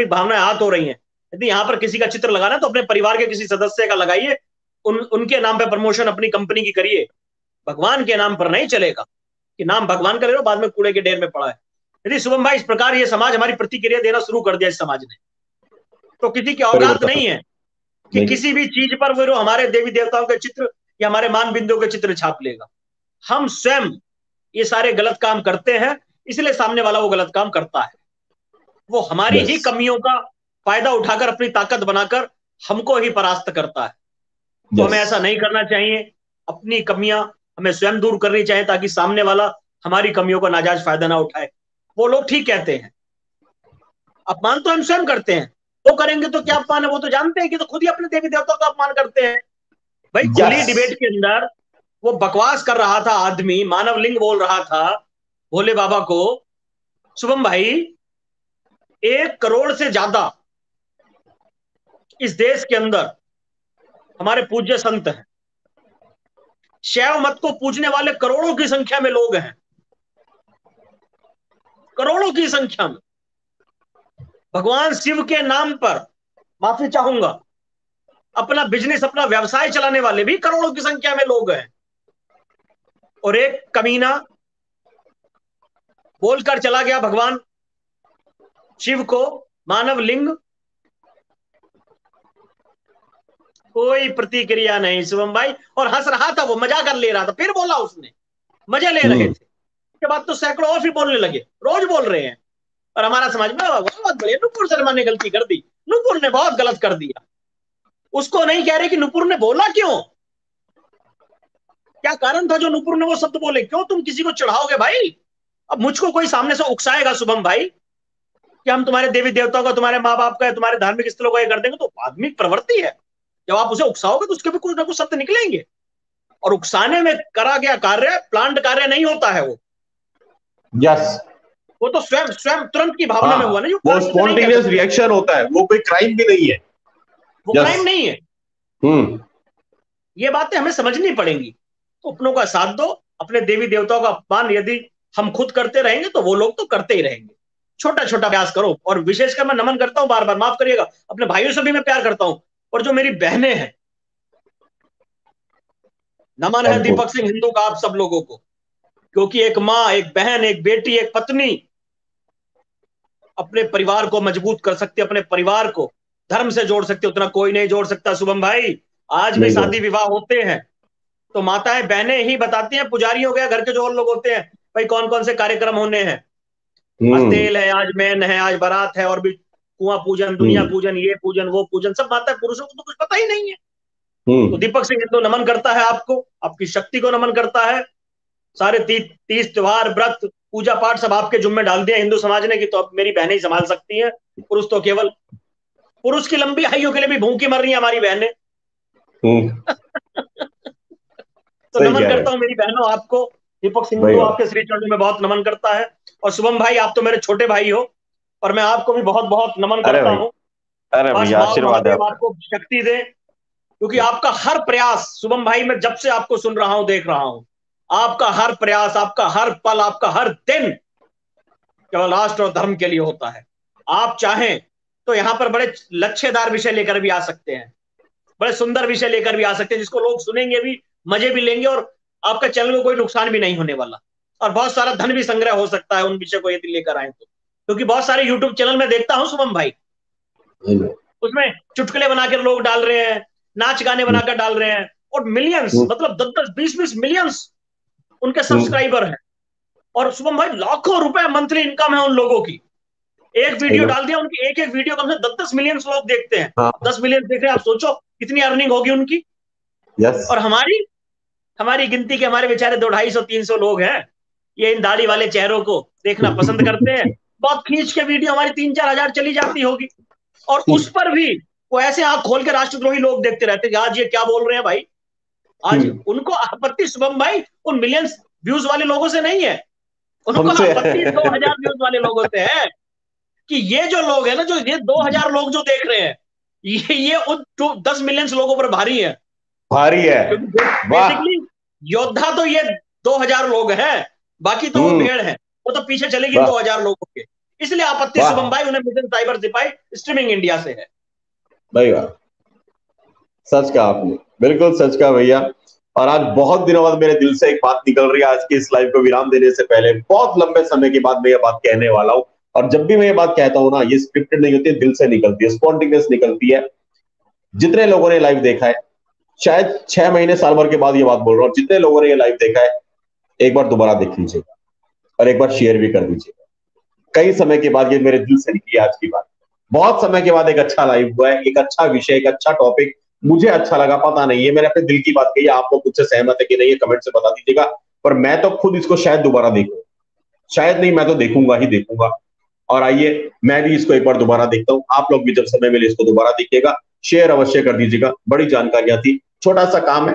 भावनाएं हाथ हो रही हैं। यदि यहाँ पर किसी का चित्र लगाना है तो अपने परिवार के किसी सदस्य का लगाइए, उनके नाम पे प्रमोशन अपनी कंपनी की करिए, भगवान के नाम पर नहीं चलेगा कि नाम भगवान का ले लो, बाद में कूड़े के ढेर में पड़ा है। यदि शुभम भाई इस प्रकार ये समाज हमारी प्रतिक्रिया देना शुरू कर दिया, इस समाज ने, तो किसी की औकात नहीं है कि किसी भी चीज पर वो हमारे देवी देवताओं के चित्र या हमारे मान बिंदुओं के चित्र छाप लेगा। हम स्वयं ये सारे गलत काम करते हैं, इसलिए सामने वाला वो गलत काम करता है। वो हमारी ही कमियों का फायदा उठाकर अपनी ताकत बनाकर हमको ही परास्त करता है। तो हमें ऐसा नहीं करना चाहिए। अपनी कमियां हमें स्वयं दूर करनी चाहिए, ताकि सामने वाला हमारी कमियों का नाजायज फायदा ना उठाए। वो लोग ठीक कहते हैं, अपमान तो हम स्वयं करते हैं, वो करेंगे तो क्या अपमान है, वो तो जानते हैं कि तो खुद ही अपने देवी देवताओं का अपमान करते हैं। भाई खुली डिबेट के अंदर वो बकवास कर रहा था आदमी, मानव लिंग बोल रहा था भोले बाबा को। शुभम भाई 1 करोड़ से ज्यादा इस देश के अंदर हमारे पूज्य संत हैं। शैव मत को पूजने वाले करोड़ों की संख्या में लोग हैं, करोड़ों की संख्या में। भगवान शिव के नाम पर, माफी चाहूंगा, अपना बिजनेस, अपना व्यवसाय चलाने वाले भी करोड़ों की संख्या में लोग हैं। और एक कमीना बोलकर चला गया भगवान शिव को मानव लिंग, कोई प्रतिक्रिया नहीं शुभम भाई, और हंस रहा था, वो मजा कर ले रहा था। फिर बोला उसने, मजे ले रहे थे। उसके बाद तो सैकड़ों और भी बोलने लगे, रोज बोल रहे हैं। और हमारा समाज में बहुत बढ़िया, नुपुर शर्मा ने गलती कर दी, नुपुर ने बहुत गलत कर दिया। उसको नहीं कह रहे कि नुपुर ने बोला क्यों, क्या क्या कारण था जो नुपुर ने वो शब्द बोले? क्यों तुम किसी को चढ़ाओगे भाई? अब मुझको कोई सामने से उकसाएगा शुभम भाई कि हम तुम्हारे देवी देवताओं का, तुम्हारे माँ बाप का, तुम्हारे धार्मिक स्थलों का ये कर देंगे, तो आदमी प्रवृत्ति है, जब आप उसे उकसाओगे तो उसके भी कुछ ना कुछ शब्द निकलेंगे। और उकसाने में करा गया कार्य प्लांट कार्य नहीं होता है वो। यस, वो तो स्वयं स्वयं तुरंत की भावना में हुआ ना, जो वो स्पॉन्टेनियस रिएक्शन होता है, वो कोई क्राइम भी नहीं है, वो क्राइम नहीं है। ये बातें हमें समझनी पड़ेंगी। तो अपनों का साथ दो, अपने देवी देवताओं का अपमान यदि हम खुद करते रहेंगे तो वो लोग तो करते ही रहेंगे। छोटा छोटा प्रयास करो। और विशेषकर मैं नमन करता हूं, बार बार माफ करिएगा, अपने भाइयों से भी मैं प्यार करता हूं, और जो मेरी बहनें हैं, नमन है दीपक सिंह हिंदू का आप सब लोगों को, क्योंकि एक माँ, एक बहन, एक बेटी, एक पत्नी अपने परिवार को मजबूत कर सकती है, अपने परिवार को धर्म से जोड़ सकती है, उतना कोई नहीं जोड़ सकता शुभम भाई। आज भी शादी विवाह होते हैं तो माताएं बहनें ही बताती हैं, पुजारी हो गया, घर के जो और लोग होते हैं, भाई कौन कौन से कार्यक्रम होने हैं, आज तेल है, आज मैन है, आज बारात है, और भी कुआं पूजन, दुनिया पूजन, ये पूजन, वो पूजन, सब माता पुरुषों को तो कुछ पता ही नहीं है। तो दीपक सिंह हिंदू नमन करता है आपको, आपकी शक्ति को नमन करता है। सारे 30 त्योहार, व्रत, पूजा पाठ सब आपके जुम्मे डाल दिया हिंदू समाज ने कि तो अब मेरी बहनें ही संभाल सकती हैं। पुरुष तो केवल, पुरुष की लंबी आयु के लिए भी भूखी मर रही है हमारी बहनें। तो नमन करता हूं मेरी बहनों आपको। दीपक सिंह हिंदू आपके श्री चरणों में बहुत नमन करता है। और शुभम भाई, आप तो मेरे छोटे भाई हो, और मैं आपको भी बहुत बहुत नमन करता हूँ। अरे भैया, आशीर्वाद है, आपको शक्ति दे, क्योंकि आपका हर प्रयास शुभम भाई, मैं जब से आपको सुन रहा हूं, देख रहा हूं, आपका हर प्रयास, आपका हर पल, आपका हर दिन केवल राष्ट्र और धर्म के लिए होता है। आप चाहें तो यहां पर बड़े लक्ष्यदार विषय लेकर भी आ सकते हैं, बड़े सुंदर विषय लेकर भी आ सकते हैं, जिसको लोग सुनेंगे भी, मजे भी लेंगे, और आपका चैनल को कोई नुकसान भी नहीं होने वाला, और बहुत सारा धन भी संग्रह हो सकता है उन विषय को यदि लेकर आए तो। क्योंकि बहुत सारे यूट्यूब चैनल में देखता हूं शुभम भाई, उसमें चुटकुले बनाकर लोग डाल रहे हैं, नाच गाने बनाकर डाल रहे हैं, और मिलियंस, मतलब 10-10, 20-20 मिलियंस उनके सब्सक्राइबर हैं, और शुभम भाई लाखों रुपए मंथली इनकम है उन लोगों की। एक वीडियो डाल दिया, उनकी एक एक वीडियो कम से 10-10 मिलियन लोग देखते हैं। 10 मिलियन देख रहे हैं, आप सोचो कितनी अर्निंग होगी उनकी। और हमारी गिनती के हमारे बेचारे 200-250-300 लोग हैं, ये इन दाढ़ी वाले चेहरों को देखना पसंद करते हैं। बहुत खींच के वीडियो हमारी 3-4 हजार चली जाती होगी, और उस पर भी वो ऐसे आंख खोल के राष्ट्रद्रोही लोग देखते रहते हैं, आज ये क्या बोल रहे हैं भाई। आज उनको आपत्ति शुभम भाई उन मिलियंस व्यूज वाले लोगों से नहीं है, उनको आपत्ति 2000 व्यूज वाले लोगों से है, कि ये जो लोग है ना, जो ये 2000 लोग जो देख रहे हैं, ये उन 10 मिलियन लोगों पर भारी है। बेसिकली योद्धा तो ये 2000 लोग हैं, बाकी तो वो भेड़ है, वो तो पीछे चलेगी 2000 लोगों के। इसलिए आपत्ति शुभम भाई उन्हें मिशन साइबर सिपाही स्ट्रीमिंग इंडिया से है। भाई वाह, सच कहा आपने, बिल्कुल सच कहा भैया। और आज बहुत दिनों बाद मेरे दिल से एक बात निकल रही है। आज की इस लाइव को विराम देने से पहले बहुत लंबे समय के बाद मैं ये बात कहने वाला हूं, और जब भी मैं ये बात कहता हूं ना, ये स्क्रिप्टेड नहीं होती है, दिल से निकलती है, स्पॉन्टेनियस निकलती है। जितने लोगों ने लाइव देखा है, शायद 6 महीने साल भर के बाद ये बात बोल रहा हूं, जितने लोगों ने ये लाइव देखा है, एक बार दोबारा देख लीजिएगा और एक बार शेयर भी कर दीजिएगा। कई समय के बाद ये मेरे दिल से निकली आज की बात, बहुत समय के बाद एक अच्छा लाइव हुआ है, एक अच्छा विषय, एक अच्छा टॉपिक, मुझे अच्छा लगा। पता नहीं, ये मैंने अपने दिल की बात कही, आप लोग मुझसे सहमत है कि नहीं, ये कमेंट से बता दीजिएगा। पर मैं तो खुद इसको शायद दोबारा देखूं, शायद नहीं, मैं तो देखूंगा ही देखूंगा। और आइए, मैं भी इसको एक बार दोबारा देखता हूं, आप लोग भी जब समय मिले इसको दोबारा देखिएगा, शेयर अवश्य कर दीजिएगा। बड़ी जानकारियां थी, छोटा सा काम है,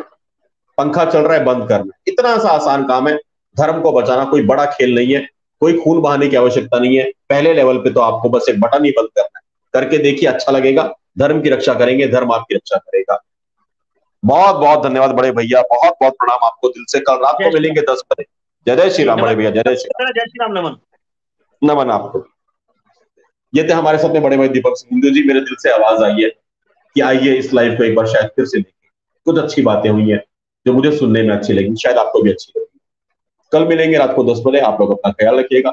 पंखा चल रहा है बंद करना, इतना सा आसान काम है। धर्म को बचाना कोई बड़ा खेल नहीं है, कोई खून बहाने की आवश्यकता नहीं है। पहले लेवल पे तो आपको बस एक बटन ही बंद करना है, करके देखिए, अच्छा लगेगा। धर्म की रक्षा करेंगे, धर्म आपकी रक्षा करेगा। बहुत बहुत धन्यवाद बड़े भैया, बहुत बहुत प्रणाम आपको दिल से। कल रात को मिलेंगे 10 बजे। जय जय श्री राम बड़े भैया, जय जय श्री राम, नमन नमन आपको। ये थे हमारे साथ में बड़े भाई दीपक सिंह हिंदू जी। मेरे दिल से आवाज आई है कि आइए इस लाइव को एक बार शायद फिर से देखें। कुछ अच्छी बातें हुई हैं जो मुझे सुनने में अच्छी लगी, शायद आपको भी अच्छी लगी। कल मिलेंगे रात को 10 बजे। आप लोग अपना ख्याल रखिएगा।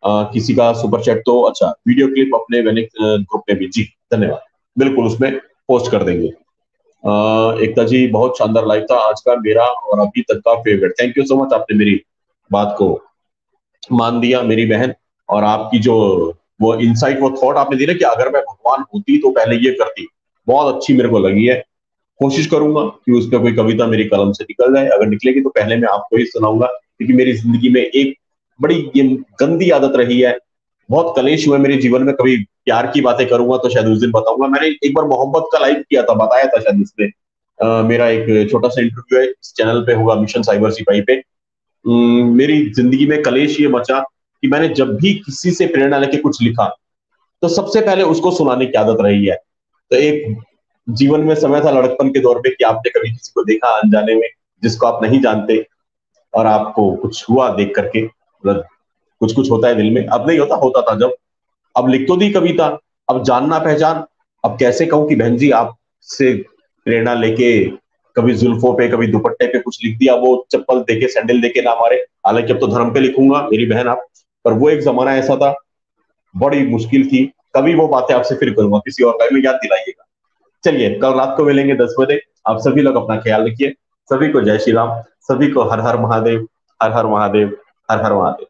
किसी का सुपर चैट तो अच्छा, वीडियो क्लिप अपने ग्रुप में भी, जी धन्यवाद, बिल्कुल उसमें पोस्ट कर देंगे। एकता जी, बहुत शानदार लाइव था आज का, मेरा और अभी तक का favourite. Thank you so much, आपने मेरी बात को मान दिया मेरी बहन। और आपकी जो वो इनसाइट, वो थॉट आपने दी ना कि अगर मैं भगवान होती तो पहले ये करती, बहुत अच्छी मेरे को लगी है। कोशिश करूंगा कि उस पर कोई कविता मेरी कलम से निकल जाए। अगर निकलेगी तो पहले मैं आपको ही सुनाऊंगा, क्योंकि मेरी जिंदगी में एक बड़ी ये गंदी आदत रही है, बहुत कलेश हुए मेरे जीवन में। कभी प्यार की बातें करूंगा तो शायद उस दिन बताऊंगा। मैंने एक बार मोहब्बत का लाइव किया था, बताया था शायद इसमें। मेरा एक छोटा सा इंटरव्यू है, इस चैनल पे होगा, मिशन साइबर सिपाही पे। मेरी जिंदगी में कलेश ये मचा कि मैंने जब भी किसी से प्रेरणा लेके कुछ लिखा तो सबसे पहले उसको सुनाने की आदत रही है। तो एक जीवन में समय था लड़कपन के दौर पे कि आपने कभी किसी को देखा अनजाने में जिसको आप नहीं जानते, और आपको कुछ हुआ देख करके, मतलब कुछ कुछ होता है दिल में। अब नहीं होता, होता था जब। अब लिख तो दी कविता, अब जानना पहचान। अब कैसे कहूं कि बहन जी आपसे प्रेरणा लेके कभी जुल्फों पे कभी दुपट्टे पे कुछ लिख दिया, वो चप्पल देके सैंडल देके ना मारे। हालांकि अब तो धर्म पे लिखूंगा मेरी बहन आप, पर वो एक जमाना ऐसा था, बड़ी मुश्किल थी। कभी वो बातें आपसे फिर करूंगा, किसी और टाइम में याद दिलाइएगा। चलिए कल रात को मिलेंगे 10 बजे। आप सभी लोग अपना ख्याल रखिए। सभी को जय श्री राम, सभी को हर हर महादेव, हर हर महादेव, हर हर महादेव।